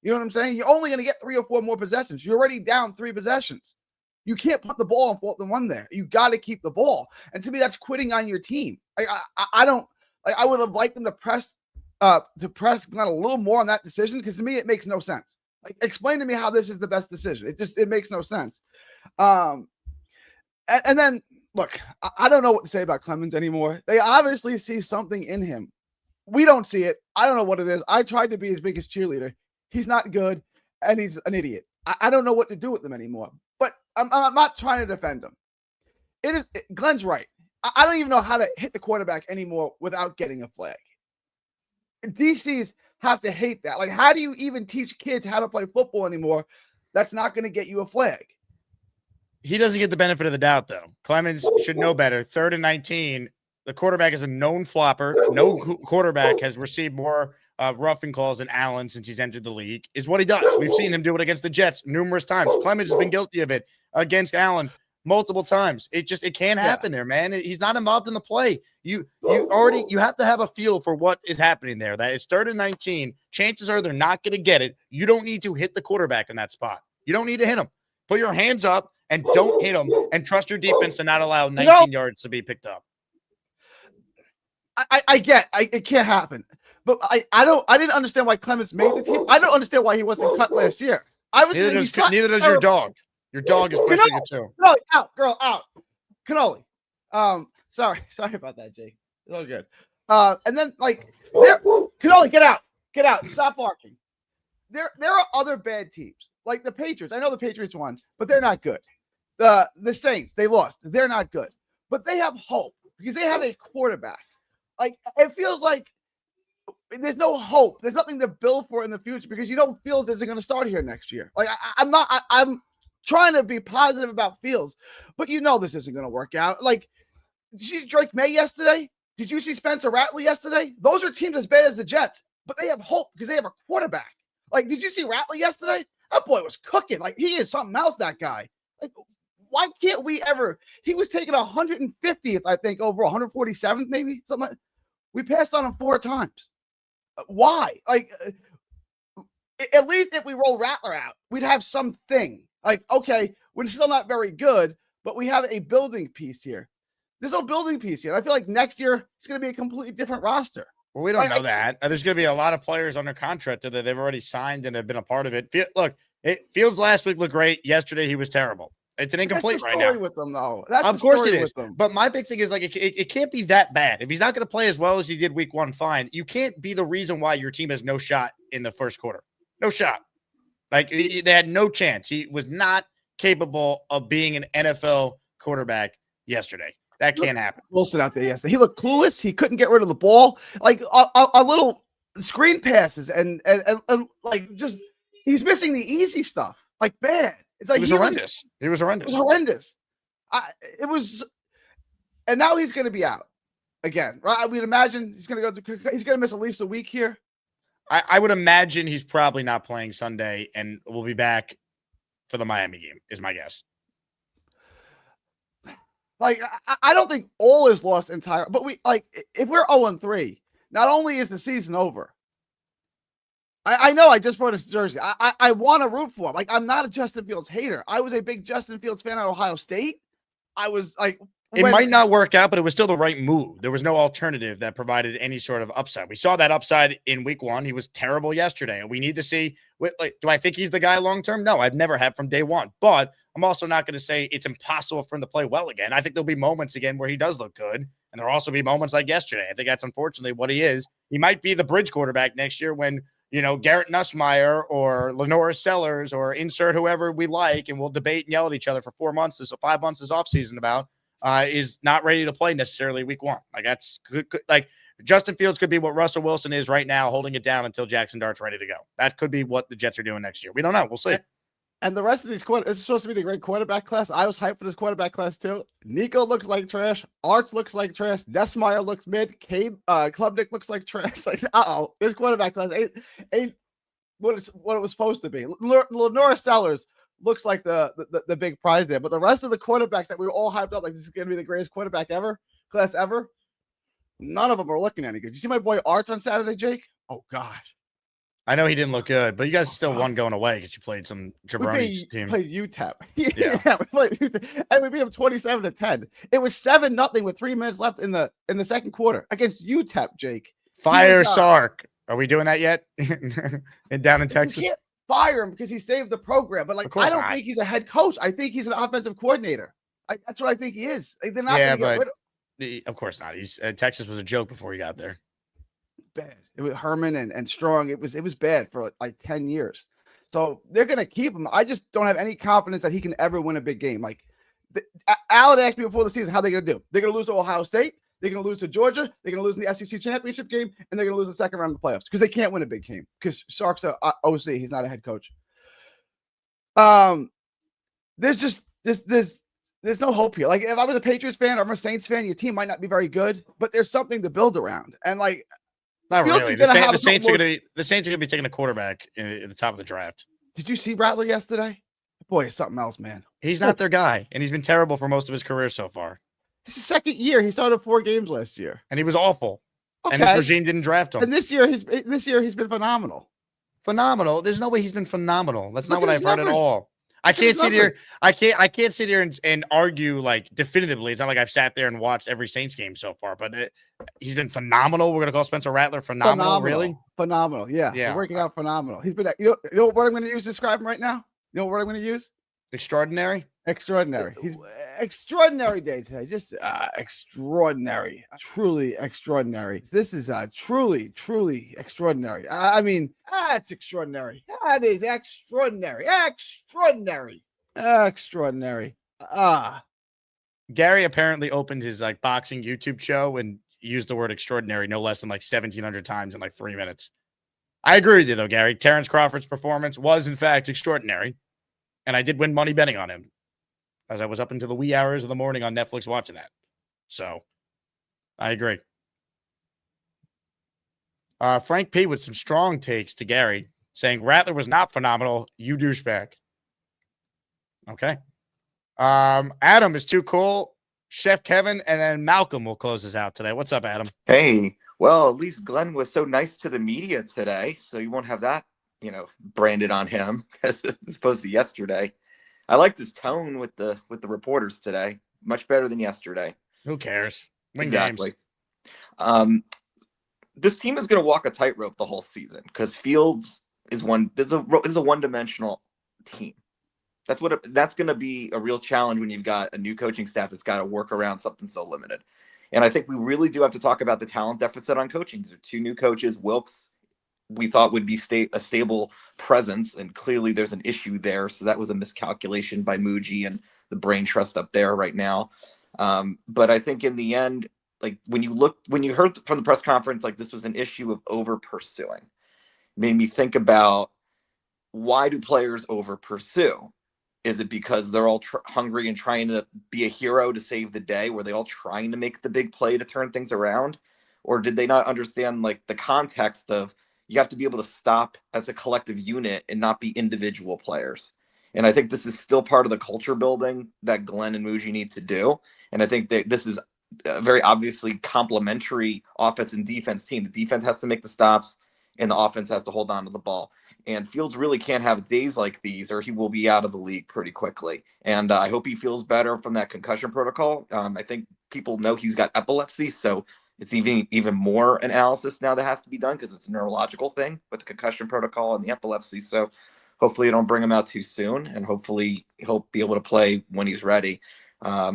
You know what I'm saying? You're only going to get 3 or 4 more possessions. You're already down 3 possessions. You can't put the ball on 4th and 1 there. You got to keep the ball. And to me, that's quitting on your team. I don't like. I would have liked them to press Glenn a little more on that decision, because to me it makes no sense. Like, explain to me how this is the best decision. It makes no sense. And then look, I don't know what to say about Clemens anymore. They obviously see something in him. We don't see it. I don't know what it is. I tried to be his biggest cheerleader. He's not good, and he's an idiot. I don't know what to do with him anymore. But I'm not trying to defend him. Glenn's right. I don't even know how to hit the quarterback anymore without getting a flag. DCs have to hate that. Like, how do you even teach kids how to play football anymore? That's not going to get you a flag. He doesn't get the benefit of the doubt, though. Clemens should know better. 3rd and 19. The quarterback is a known flopper. No quarterback has received more roughing calls than Allen since he's entered the league, is what he does. We've seen him do it against the Jets numerous times. Clemens has been guilty of it against Allen multiple times. It can't happen there, man. He's not involved in the play. You have to have a feel for what is happening there. That it's 3rd and 19. Chances are they're not going to get it. You don't need to hit the quarterback in that spot. You don't need to hit him. Put your hands up and don't hit him, and trust your defense to not allow 19 yards to be picked up. It can't happen. But I didn't understand why Clemens made the team. I don't understand why he wasn't cut last year. Neither does your dog. Your dog is pushing it too. Cannoli, out, girl, out. Cannoli. Sorry about that, Jake. It's all good. And then Cannoli, get out. Stop barking. There are other bad teams, like the Patriots. I know the Patriots won, but they're not good. The Saints, they lost. They're not good, but they have hope because they have a quarterback. Like, it feels like there's no hope. There's nothing to build for in the future because you know Fields isn't going to start here next year. Like, I'm trying to be positive about Fields, but you know this isn't going to work out. Like, did you see Drake May yesterday? Did you see Spencer Rattler yesterday? Those are teams as bad as the Jets, but they have hope because they have a quarterback. Like, did you see Rattler yesterday? That boy was cooking. Like, he is something else, that guy. Like, why can't we ever? He was taking 150th, I think, over 147th, maybe something like. We passed on him 4 times. Why? Like, at least if we roll Rattler out, we'd have something. Like, okay, we're still not very good, but we have a building piece here. There's no building piece here. I feel like next year it's going to be a completely different roster. Well, we don't know that. There's going to be a lot of players under contract that they've already signed and have been a part of it. Look, Fields last week looked great. Yesterday he was terrible. It's an incomplete right now. With them, though. That's of course it is. But my big thing is, like, it can't be that bad. If he's not going to play as well as he did week 1, fine. You can't be the reason why your team has no shot in the first quarter. No shot. Like, they had no chance. He was not capable of being an NFL quarterback yesterday. That can't happen. Wilson out there yesterday. He looked clueless. He couldn't get rid of the ball. Like, a little screen passes and like, just he's missing the easy stuff. Like, bad. It's like he was horrendous. He was horrendous. It was horrendous. And now he's going to be out again. Right? We'd imagine he's going to miss at least a week here. I would imagine he's probably not playing Sunday, and we'll be back for the Miami game, is my guess. Like, I don't think all is lost entirely, but if we're 0-3, not only is the season over. I know I just bought his jersey. I want to root for him. Like, I'm not a Justin Fields hater. I was a big Justin Fields fan at Ohio State. I was like, it might not work out, but it was still the right move. There was no alternative that provided any sort of upside. We saw that upside in week 1. He was terrible yesterday. And we need to see, do I think he's the guy long-term? No, I've never had from day one. But I'm also not going to say it's impossible for him to play well again. I think there'll be moments again where he does look good. And there'll also be moments like yesterday. I think that's unfortunately what he is. He might be the bridge quarterback next year when, Garrett Nussmeier or Lenora Sellers or insert whoever we like, and we'll debate and yell at each other for 4 months, 5 months this offseason about, is not ready to play necessarily week 1. Like, that's good. Like, Justin Fields could be what Russell Wilson is right now, holding it down until Jackson Dart's ready to go. That could be what the Jets are doing next year. We don't know. We'll see. And the rest of these it's supposed to be the great quarterback class. I was hyped for this quarterback class too. Nico looks like trash. Arch looks like trash. Nussmeier looks mid. Klubnik looks like trash. Like, this quarterback class ain't what it was supposed to be. Lenora Sellers looks like the big prize there, but the rest of the quarterbacks that we were all hyped up like this is going to be the greatest quarterback class ever, none of them are looking any good. You see my boy Arch on Saturday, Jake? Oh gosh. I know he didn't look good, but you guys still won going away because you played some jabroni team. We played UTEP. Yeah. We played UTEP, and we beat them 27-10. It was 7-0 with 3 minutes left in the second quarter against UTEP, Jake. Fire Sark. Are we doing that yet? And down in Texas? You can't fire him because he saved the program, but I don't think he's a head coach. I think he's an offensive coordinator. That's what I think he is. They're not going to get rid of course not. He's Texas was a joke before he got there. Bad. It was Herman and Strong. It was bad for like 10 years. So they're going to keep him. I just don't have any confidence that he can ever win a big game. Like Alan asked me before the season, how they're going to do. They're going to lose to Ohio State. They're going to lose to Georgia. They're going to lose in the SEC championship game, and they're going to lose the second round of the playoffs because they can't win a big game because Sark's a OC. He's not a head coach. There's no hope here. Like if I was a Patriots fan or I'm a Saints fan, your team might not be very good, but there's something to build around. And like, not really. The Saints are going to be taking a quarterback at the top of the draft. Did you see Rattler yesterday? Boy, it's something else, man. He's not their guy, and he's been terrible for most of his career so far. This is his second year. He started 4 games last year, and he was awful. Okay. And this regime didn't draft him. And this year he's been phenomenal. Phenomenal. There's no way he's been phenomenal. That's not what I've heard at all. I can't sit here and argue like definitively. It's not like I've sat there and watched every Saints game so far, but he's been phenomenal. We're gonna call Spencer Rattler phenomenal. Really? Phenomenal. Yeah. We're working out phenomenal. He's been. You know what I'm going to use to describe him right now? You know what I'm going to use? Extraordinary. Extraordinary. He's extraordinary day today. Just extraordinary. Truly extraordinary. This is truly extraordinary. I mean, it's extraordinary. That is extraordinary. Extraordinary. Gary apparently opened his like boxing YouTube show and used the word extraordinary no less than like 1,700 times in like 3 minutes. I agree with you though, Gary. Terrence Crawford's performance was in fact extraordinary, and I did win money betting on him, as I was up into the wee hours of the morning on Netflix watching that. So, I agree. Frank P. with some strong takes to Gary, saying Rattler was not phenomenal. You douchebag. Okay. Adam is too cool. Chef Kevin, and then Malcolm will close us out today. What's up, Adam? Hey, well, at least Glenn was so nice to the media today, so you won't have that, branded on him as opposed to yesterday. I liked his tone with the reporters today. Much better than yesterday. Who cares? Win exactly. Games. This team is going to walk a tightrope the whole season because Fields is a one-dimensional team. That's going to be a real challenge when you've got a new coaching staff that's got to work around something so limited. And I think we really do have to talk about the talent deficit on coaching. There are 2 new coaches. Wilkes, we thought would be a stable presence, and clearly there's an issue there. So that was a miscalculation by Muji and the brain trust up there right now. But I think in the end, like when you heard from the press conference, like this was an issue of over pursuing. Made me think about, why do players over pursue? Is it because they're all hungry and trying to be a hero to save the day? Were they all trying to make the big play to turn things around? Or did they not understand like the context of, you have to be able to stop as a collective unit and not be individual players? And I think this is still part of the culture building that Glenn and Muji need to do. And I think that this is a very obviously complementary offense and defense team. The defense has to make the stops, and the offense has to hold on to the ball. And Fields really can't have days like these, or he will be out of the league pretty quickly. And I hope he feels better from that concussion protocol. I think people know he's got epilepsy, so it's even more analysis now that has to be done because it's a neurological thing with the concussion protocol and the epilepsy. So hopefully they don't bring him out too soon, and hopefully he'll be able to play when he's ready. I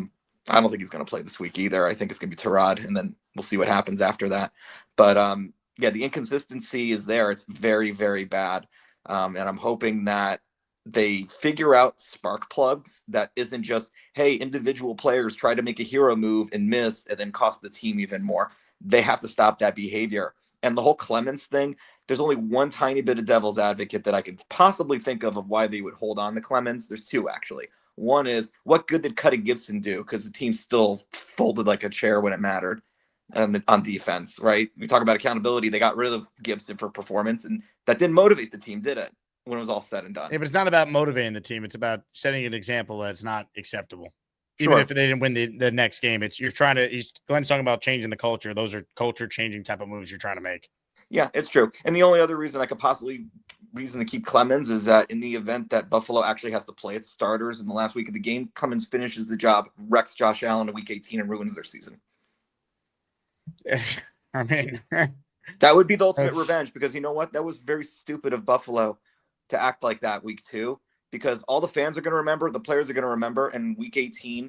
don't think he's going to play this week either. I think it's going to be Tyrod, and then we'll see what happens after that. But yeah, the inconsistency is there. It's very, very bad. And I'm hoping that they figure out spark plugs that isn't just, hey, individual players try to make a hero move and miss and then cost the team even more. They have to stop that behavior. And the whole Clemens thing, there's only one tiny bit of devil's advocate that I could possibly think of why they would hold on to Clemens. There's 2, actually. One is, what good did Cutting Gibson do? Because the team still folded like a chair when it mattered. on defense, right? We talk about accountability. They got rid of Gibson for performance, and that didn't motivate the team, did it? When it was all said and done. Yeah, but it's not about motivating the team. It's about setting an example that's not acceptable. Sure. Even if they didn't win the next game, Glenn's talking about changing the culture. Those are culture changing type of moves you're trying to make. Yeah, it's true. And the only other reason I could possibly reason to keep Clemens is that in the event that Buffalo actually has to play its starters in the last week of the game, Clemens finishes the job, wrecks Josh Allen in week 18 and ruins their season. I mean, that would be the ultimate revenge, because you know what? That was very stupid of Buffalo to act like that week 2, because all the fans are going to remember, the players are going to remember, and week 18,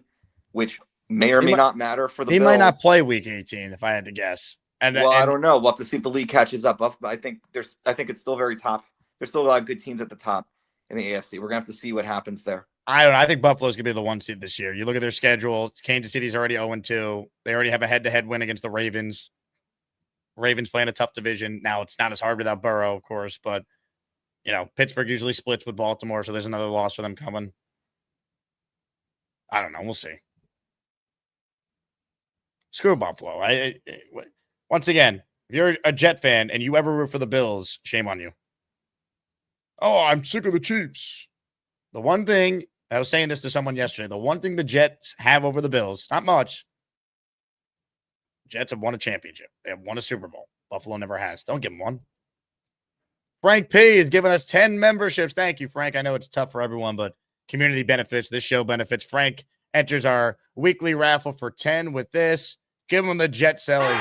which may or may not matter for the Bills. He might not play week 18, if I had to guess. I don't know. We'll have to see if the league catches up. I think it's still very top. There's still a lot of good teams at the top in the AFC. We're gonna have to see what happens there. I don't know. I think Buffalo's gonna be the 1 seed this year. You look at their schedule. Kansas City's already 0-2. They already have a head-to-head win against the Ravens. Ravens playing a tough division. Now it's not as hard without Burrow, of course, but Pittsburgh usually splits with Baltimore, so there's another loss for them coming. I don't know. We'll see. Screw Buffalo. Once again, if you're a Jet fan and you ever root for the Bills, shame on you. Oh, I'm sick of the Chiefs. The one thing, I was saying this to someone yesterday, the one thing the Jets have over the Bills, not much. Jets have won a championship. They have won a Super Bowl. Buffalo never has. Don't give them one. Frank P is giving us 10 memberships. Thank you, Frank. I know it's tough for everyone, but community benefits. This show benefits. Frank enters our weekly raffle for 10 with this. Give him the Jet Selly.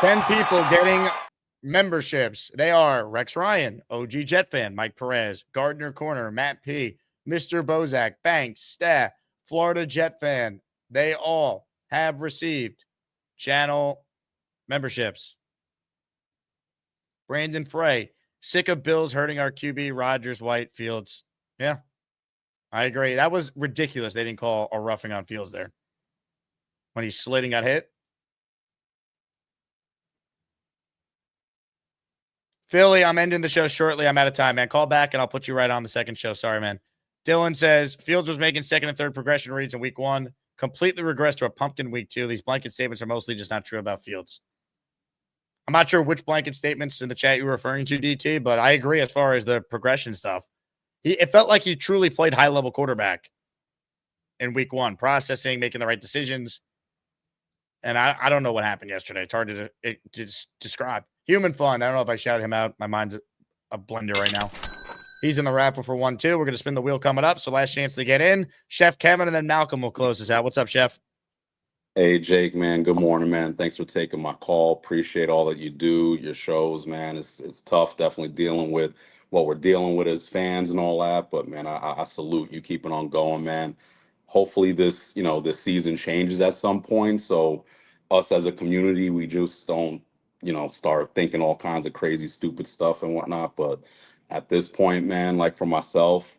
10 people getting memberships. They are Rex Ryan, OG Jet fan, Mike Perez, Gardner Corner, Matt P, Mr. Bozak, Banks, Staff, Florida Jet fan. They all have received channel memberships. Brandon Frey, sick of Bills hurting our QB, Rodgers, White, Fields. Yeah, I agree. That was ridiculous. They didn't call a roughing on Fields there when he slid and got hit. Philly, I'm ending the show shortly. I'm out of time, man. Call back and I'll put you right on the second show. Sorry, man. Dylan says Fields was making second and third progression reads in week 1. Completely regressed to a pumpkin week 2. These blanket statements are mostly just not true about Fields. I'm not sure which blanket statements in the chat you were referring to, DT, but I agree as far as the progression stuff. It felt like he truly played high-level quarterback in week 1, processing, making the right decisions. And I don't know what happened yesterday. It's hard to describe. Human fun. I don't know if I shouted him out. My mind's a blender right now. He's in the raffle for 1-2. We're going to spin the wheel coming up. So last chance to get in. Chef Kevin and then Malcolm will close us out. What's up, Chef? Hey, Jake, man. Good morning, man. Thanks for taking my call. Appreciate all that you do, your shows, man. It's tough, definitely dealing with what we're dealing with as fans and all that. But, man, I salute you keeping on going, man. Hopefully this season changes at some point. So us as a community, we just don't, start thinking all kinds of crazy, stupid stuff and whatnot. But at this point, man, like for myself,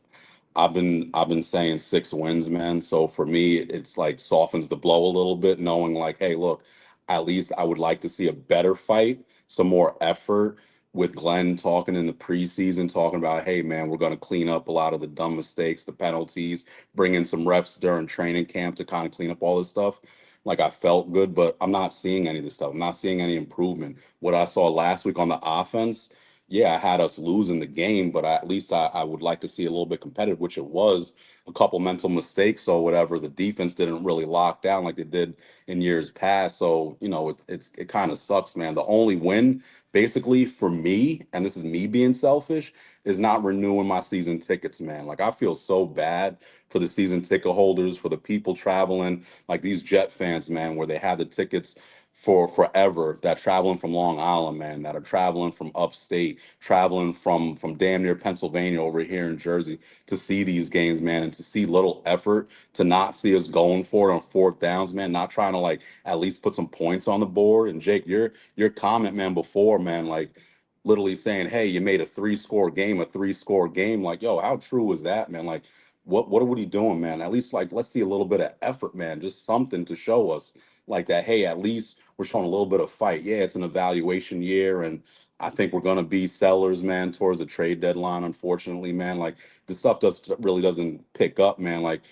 I've been saying 6 wins, man. So for me, it's like softens the blow a little bit, knowing like, hey, look, at least I would like to see a better fight, some more effort. With Glenn talking in the preseason, talking about, hey, man, we're going to clean up a lot of the dumb mistakes, the penalties, bring in some refs during training camp to kind of clean up all this stuff. Like, I felt good, but I'm not seeing any of this stuff. I'm not seeing any improvement. What I saw last week on the offense, yeah, I had us losing the game, but at least I would like to see a little bit competitive, which it was. A couple mental mistakes or whatever. The defense didn't really lock down like they did in years past. So, it kind of sucks, man. The only win, basically, for me, and this is me being selfish, is not renewing my season tickets, man. Like, I feel so bad for the season ticket holders, for the people traveling, like these Jet fans, man, where they had the tickets for forever, that traveling from Long Island, man, that are traveling from upstate, traveling from damn near Pennsylvania over here in Jersey to see these games, man, and to see little effort, to not see us going for it on 4th downs, man, not trying to like at least put some points on the board. And Jake, your comment, man, before, man, like literally saying, hey, you made a 3-score game. Like, yo, how true is that, man? Like, what are you doing, man? At least like let's see a little bit of effort, man, just something to show us like that. Hey, at least we're showing a little bit of fight. Yeah, it's an evaluation year, and I think we're gonna be sellers, man, towards the trade deadline. Unfortunately, man, like this stuff really doesn't pick up, man. Like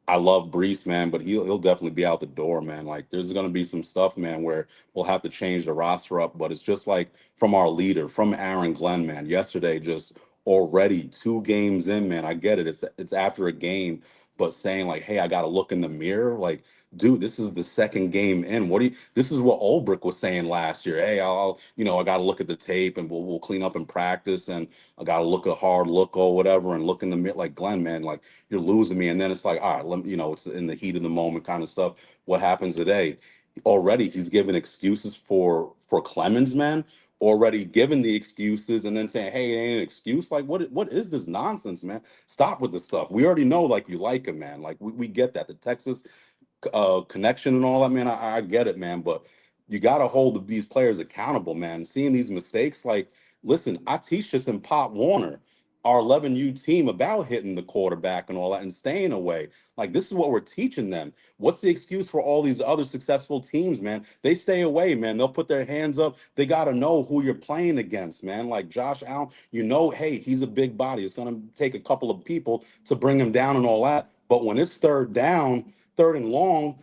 I love Brees, man, but he'll definitely be out the door, man. Like there's gonna be some stuff, man, where we'll have to change the roster up. But it's just like from our leader, from Aaron Glenn, man. Yesterday, just already 2 games in, man. I get it. It's after a game, but saying like, hey, I gotta look in the mirror, like. Dude, this is the second game in. What do you? This is what Ulbrich was saying last year. Hey, I got to look at the tape and we'll clean up in practice, and I got to look a hard look or whatever, and look in the mirror. Like Glenn, man, like you're losing me. And then it's like, all right, it's in the heat of the moment kind of stuff. What happens today? Already he's giving excuses for Clemens, man. Already given the excuses and then saying, hey, it ain't an excuse. Like, what is this nonsense, man? Stop with the stuff. We already know, like, you like him, man. Like, we get that. The Texas connection and all that, man. I get it, man. But you got to hold these players accountable, man. Seeing these mistakes, like, listen, I teach this in Pop Warner, our 11U team, about hitting the quarterback and all that and staying away. Like, this is what we're teaching them. What's the excuse for all these other successful teams, man? They stay away, man. They'll put their hands up. They got to know who you're playing against, man. Like Josh Allen, hey, he's a big body. It's going to take a couple of people to bring him down and all that. But when it's third down, third and long,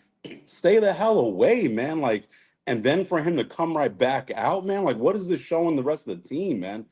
stay the hell away, man. Like, and then for him to come right back out, man, like, what is this showing the rest of the team, man?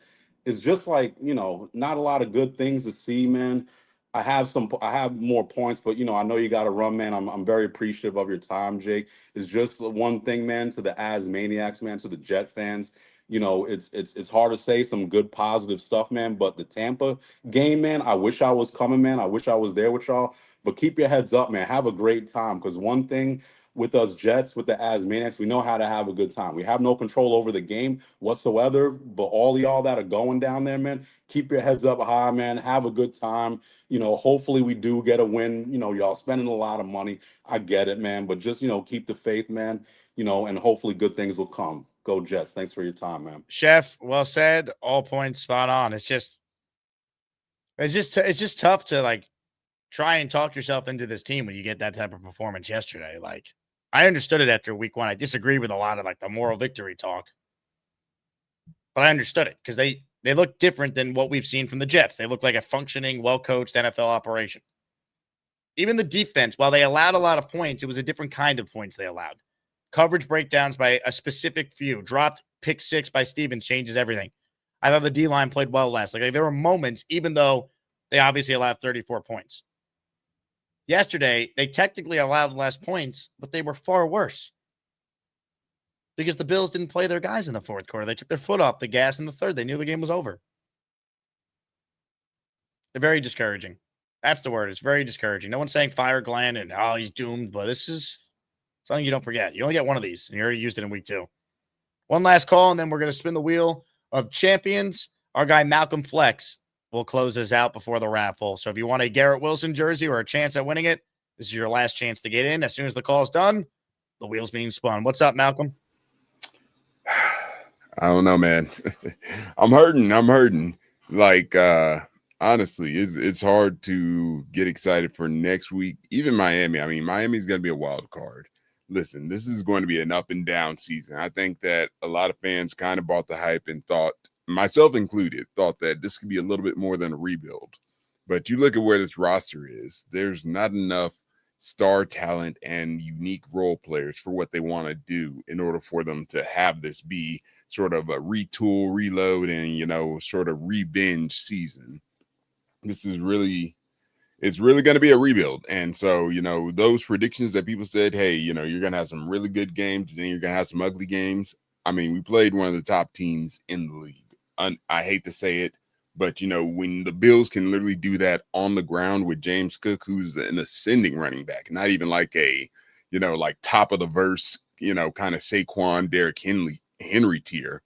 It's just like, not a lot of good things to see, man. I have more points, but I know you got to run, man. I'm very appreciative of your time, Jake. It's just the one thing, man, to the Asmaniacs, man, to the Jet fans. It's hard to say some good positive stuff, man. But the Tampa game, man, I wish I was coming, man. I wish I was there with y'all. But keep your heads up, man. Have a great time. Because one thing with us Jets, with the Asmaniacs, we know how to have a good time. We have no control over the game whatsoever. But all y'all that are going down there, man, keep your heads up high, man. Have a good time. Hopefully we do get a win. Y'all spending a lot of money. I get it, man. But just, keep the faith, man. And hopefully good things will come. Go Jets. Thanks for your time, man. Chef, well said. All points spot on. It's just tough to like try and talk yourself into this team when you get that type of performance yesterday. Like, I understood it after week 1. I disagree with a lot of like the moral victory talk, but I understood it because they look different than what we've seen from the Jets. They look like a functioning, well-coached NFL operation. Even the defense, while they allowed a lot of points, it was a different kind of points they allowed. Coverage breakdowns by a specific few. Dropped pick 6 by Stevens changes everything. I thought the D-line played well last. Like there were moments, even though they obviously allowed 34 points. Yesterday, they technically allowed less points, but they were far worse. Because the Bills didn't play their guys in the fourth quarter. They took their foot off the gas in the third. They knew the game was over. They're very discouraging. That's the word. It's very discouraging. No one's saying fire Glenn and, he's doomed, but this is something you don't forget. You only get one of these, and you already used it in week 2. One last call, and then we're going to spin the wheel of champions. Our guy Malcolm Flex will close us out before the raffle. So if you want a Garrett Wilson jersey or a chance at winning it, this is your last chance to get in. As soon as the call's done, the wheel's being spun. What's up, Malcolm? I don't know, man. I'm hurting. Like, honestly, it's hard to get excited for next week. Even Miami. I mean, Miami's going to be a wild card. Listen, this is going to be an up and down season. I think that a lot of fans kind of bought the hype and thought, myself included, thought that this could be a little bit more than a rebuild. But you look at where this roster is, there's not enough star talent and unique role players for what they want to do in order for them to have this be sort of a retool, reload, and, sort of revenge season. This is really... It's really going to be a rebuild. And so, those predictions that people said, hey, you're going to have some really good games, then you're going to have some ugly games. I mean, we played one of the top teams in the league. I hate to say it, but, when the Bills can literally do that on the ground with James Cook, who's an ascending running back, not even like a, like top of the verse, kind of Saquon, Derrick Henry tier.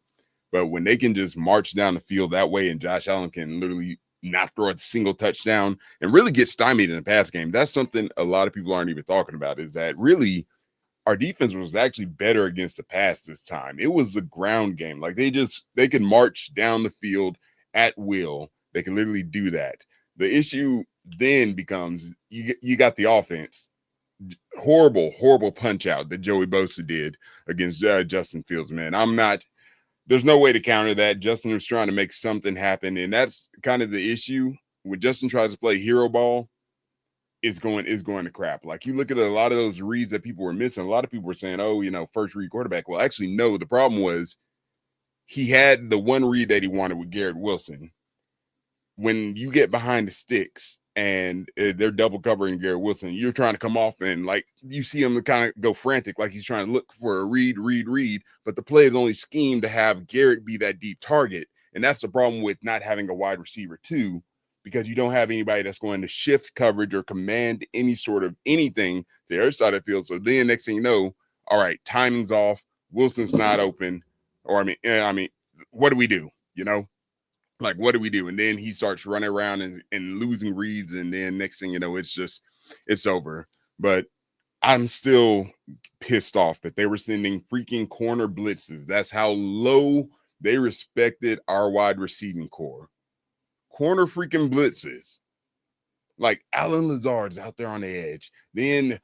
But when they can just march down the field that way and Josh Allen can literally not throw a single touchdown and really get stymied in the pass game. That's something a lot of people aren't even talking about, is that really our defense was actually better against the pass this time. It was a ground game. Like they can march down the field at will. They can literally do that. The issue then becomes you got the offense. Horrible punch out that Joey Bosa did against Justin Fields, man. There's no way to counter that. Justin was trying to make something happen, and that's kind of the issue. When Justin tries to play hero ball, is going to crap. Like, you look at a lot of those reads that people were missing. A lot of people were saying, oh, first read quarterback. Well, actually, no. The problem was he had the one read that he wanted with Garrett Wilson. When you get behind the sticks and they're double covering Garrett Wilson, you're trying to come off and like you see him kind of go frantic, like he's trying to look for a read. But the play is only schemed to have Garrett be that deep target. And that's the problem with not having a wide receiver too, because you don't have anybody that's going to shift coverage or command any sort of anything to the other side of the field. So then next thing you know, all right, timing's off. Wilson's not open. Or I mean, what do we do? Like, what do we do? And then he starts running around and losing reads. And then next thing you know, it's over. But I'm still pissed off that they were sending freaking corner blitzes. That's how low they respected our wide receiving core. Corner freaking blitzes. Like Alan Lazard's out there on the edge. Then,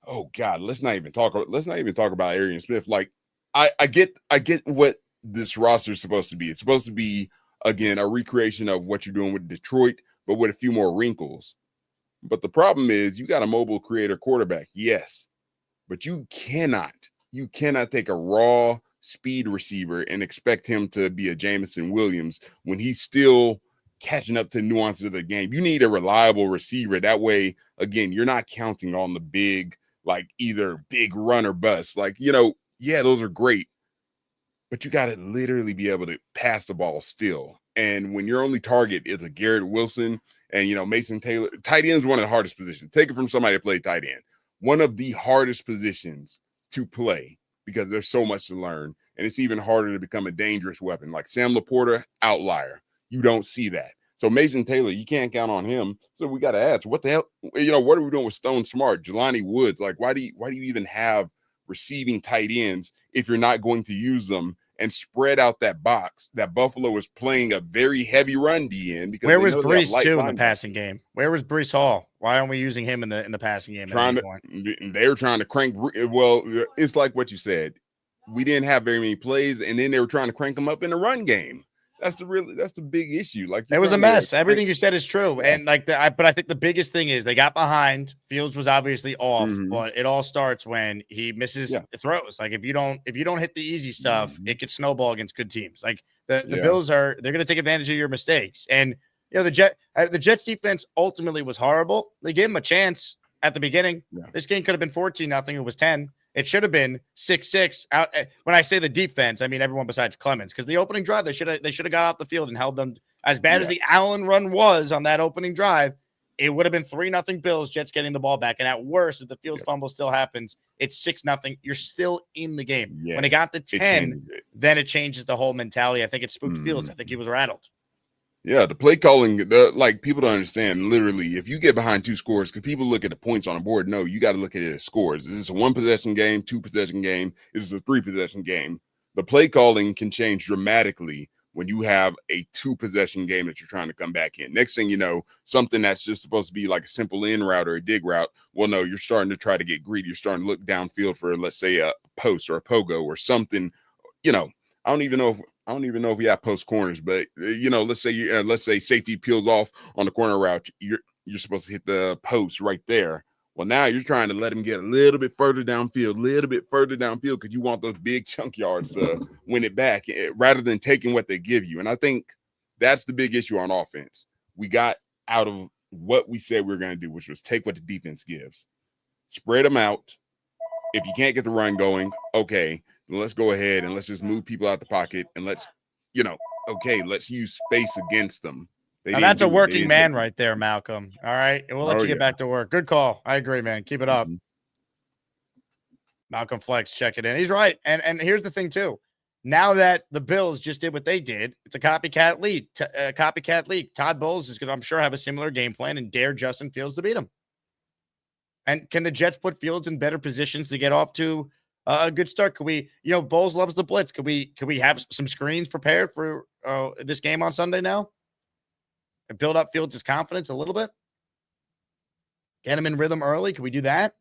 oh God, let's not even talk about Arian Smith. Like, I get what this roster is supposed to be. It's supposed to be, again, a recreation of what you're doing with Detroit, but with a few more wrinkles. But the problem is you got a mobile creator quarterback, yes, but you cannot take a raw speed receiver and expect him to be a Jameson Williams when he's still catching up to nuances of the game. You need a reliable receiver. That way, again, you're not counting on the big, like either big run or bust. Like, yeah, those are great, but you got to literally be able to pass the ball still. And when your only target is a Garrett Wilson and, Mason Taylor, tight end is one of the hardest positions. Take it from somebody that played tight end. One of the hardest positions to play because there's so much to learn. And it's even harder to become a dangerous weapon. Like Sam Laporta, outlier. You don't see that. So Mason Taylor, you can't count on him. So we got to ask, what the hell, what are we doing with Stone Smart, Jelani Woods? Like, why do you even have receiving tight ends if you're not going to use them and spread out that box that Buffalo is playing a very heavy run D in? Because where was Brees too in the passing game? Where was Brees Hall? Why aren't we using him in the passing game? They were trying to crank. Well, it's like what you said. We didn't have very many plays, and then they were trying to crank them up in the run game. That's the big issue. Like, it was a mess. Everything you said is true. Yeah. And but I think the biggest thing is they got behind. Fields was obviously off, but it all starts when he misses throws. Like, if you don't hit the easy stuff, it could snowball against good teams. Like the Bills they're going to take advantage of your mistakes. And the Jets defense ultimately was horrible. They gave him a chance at the beginning. Yeah. This game could have been 14-0. It was 10. It should have been 6-6. When I say the defense, I mean everyone besides Clemens, because the opening drive they should have got off the field and held them. As bad as the Allen run was on that opening drive, it would have been 3-0 Bills. Jets getting the ball back, and at worst, if the Fields fumble still happens, it's 6-0. You're still in the game. Yeah. When it got to 10, then it changes the whole mentality. I think it spooked Fields. I think he was rattled. Yeah, the play calling, people don't understand. Literally, if you get behind 2 scores, because people look at the points on the board, no, you got to look at it as scores. Is this a 1-possession game, 2-possession game? Is this a 3-possession game? The play calling can change dramatically when you have a 2-possession game that you're trying to come back in. Next thing you know, something that's just supposed to be like a simple in route or a dig route, well, no, you're starting to try to get greedy. You're starting to look downfield for, let's say, a post or a pogo or something. I don't even know if we have post corners, but let's say safety peels off on the corner route. You're supposed to hit the post right there. Well, now you're trying to let him get a little bit further downfield, because you want those big chunk yards to win it back rather than taking what they give you. And I think that's the big issue on offense. We got out of what we said we were going to do, which was take what the defense gives, spread them out. If you can't get the run going, okay, then let's go ahead and let's just move people out the pocket and let's use space against them. Now that's a working man right there, Malcolm. All right. And we'll let you get back to work. Good call. I agree, man. Keep it up. Malcolm Flex, check it in. He's right. And here's the thing, too. Now that the Bills just did what they did, it's a copycat league. Todd Bowles is going to, I'm sure, have a similar game plan and dare Justin Fields to beat him. And can the Jets put Fields in better positions to get off to a good start? Could we, Bowles loves the blitz. Could we have some screens prepared for this game on Sunday now? And build up Fields' confidence a little bit? Get him in rhythm early? Can we do that?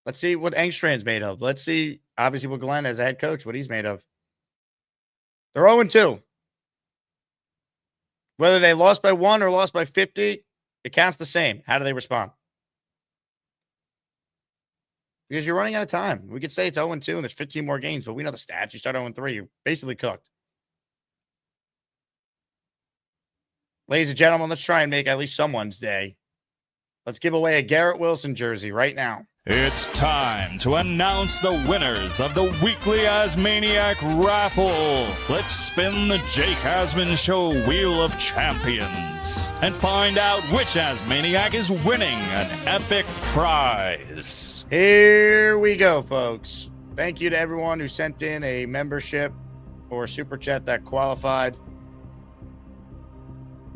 Let's see what Engstrand's made of. Let's see, obviously, what Glenn as a head coach, what he's made of. They're 0-2. Whether they lost by 1 or lost by 50, It counts the same. How do they respond? Because you're running out of time. We could say it's 0-2 and there's 15 more games, but we know the stats. You start 0-3, you're basically cooked. Ladies and gentlemen, let's try and make at least someone's day. Let's give away a Garrett Wilson jersey right now. It's time to announce the winners of the weekly Asmaniac Raffle. Let's spin the Jake Asman Show Wheel of Champions and find out which Asmaniac is winning an epic prize. Here we go, folks. Thank you to everyone who sent in a membership or super chat that qualified.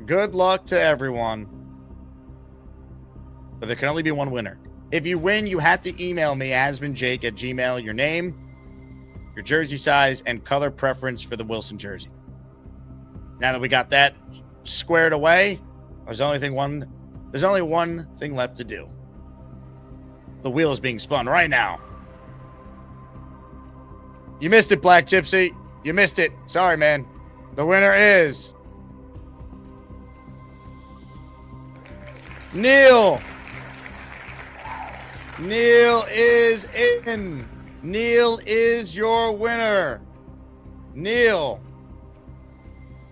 Good luck to everyone. But there can only be one winner. If you win, you have to email me, asmanjake@gmail.com, your name, your jersey size, and color preference for the Wilson jersey. Now that we got that squared away, there's only one thing left to do. The wheel is being spun right now. You missed it, Black Gypsy. You missed it. Sorry, man. The winner is Neil. Neil is in. Neil is your winner. Neil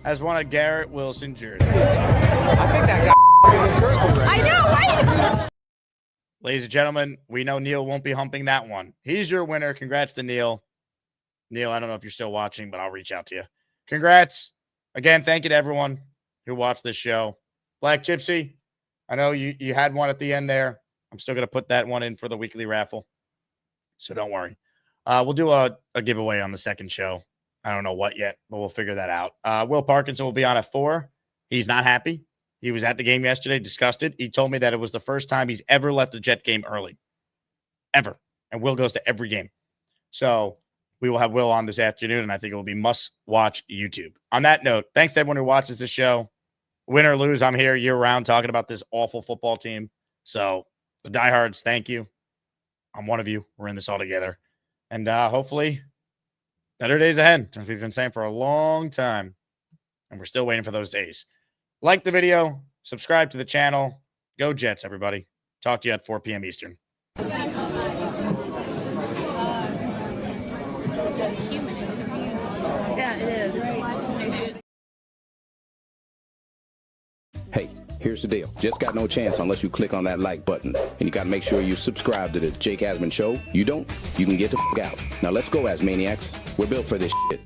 has won a Garrett Wilson jersey. I think that guy jersey. I know, right? Ladies and gentlemen, we know Neil won't be humping that one. He's your winner. Congrats to Neil. Neil, I don't know if you're still watching, but I'll reach out to you. Congrats. Again, thank you to everyone who watched this show. Black Gypsy, I know you had one at the end there. I'm still going to put that one in for the weekly raffle. So don't worry. We'll do a giveaway on the second show. I don't know what yet, but we'll figure that out. Will Parkinson will be on at 4. He's not happy. He was at the game yesterday, disgusted. He told me that it was the first time he's ever left a Jet game early. Ever. And Will goes to every game. So we will have Will on this afternoon, and I think it will be must-watch YouTube. On that note, thanks to everyone who watches the show. Win or lose, I'm here year-round talking about this awful football team. So the diehards, thank you. I'm one of you. We're in this all together. And hopefully better days ahead, as we've been saying for a long time. And we're still waiting for those days. Like the video. Subscribe to the channel. Go Jets, everybody. Talk to you at 4 p.m. Eastern. Yeah, it is. Hey, here's the deal. Just got no chance unless you click on that like button. And you got to make sure you subscribe to the Jake Asman Show. You don't, you can get the f*** out. Now let's go, Asmaniacs. We're built for this shit.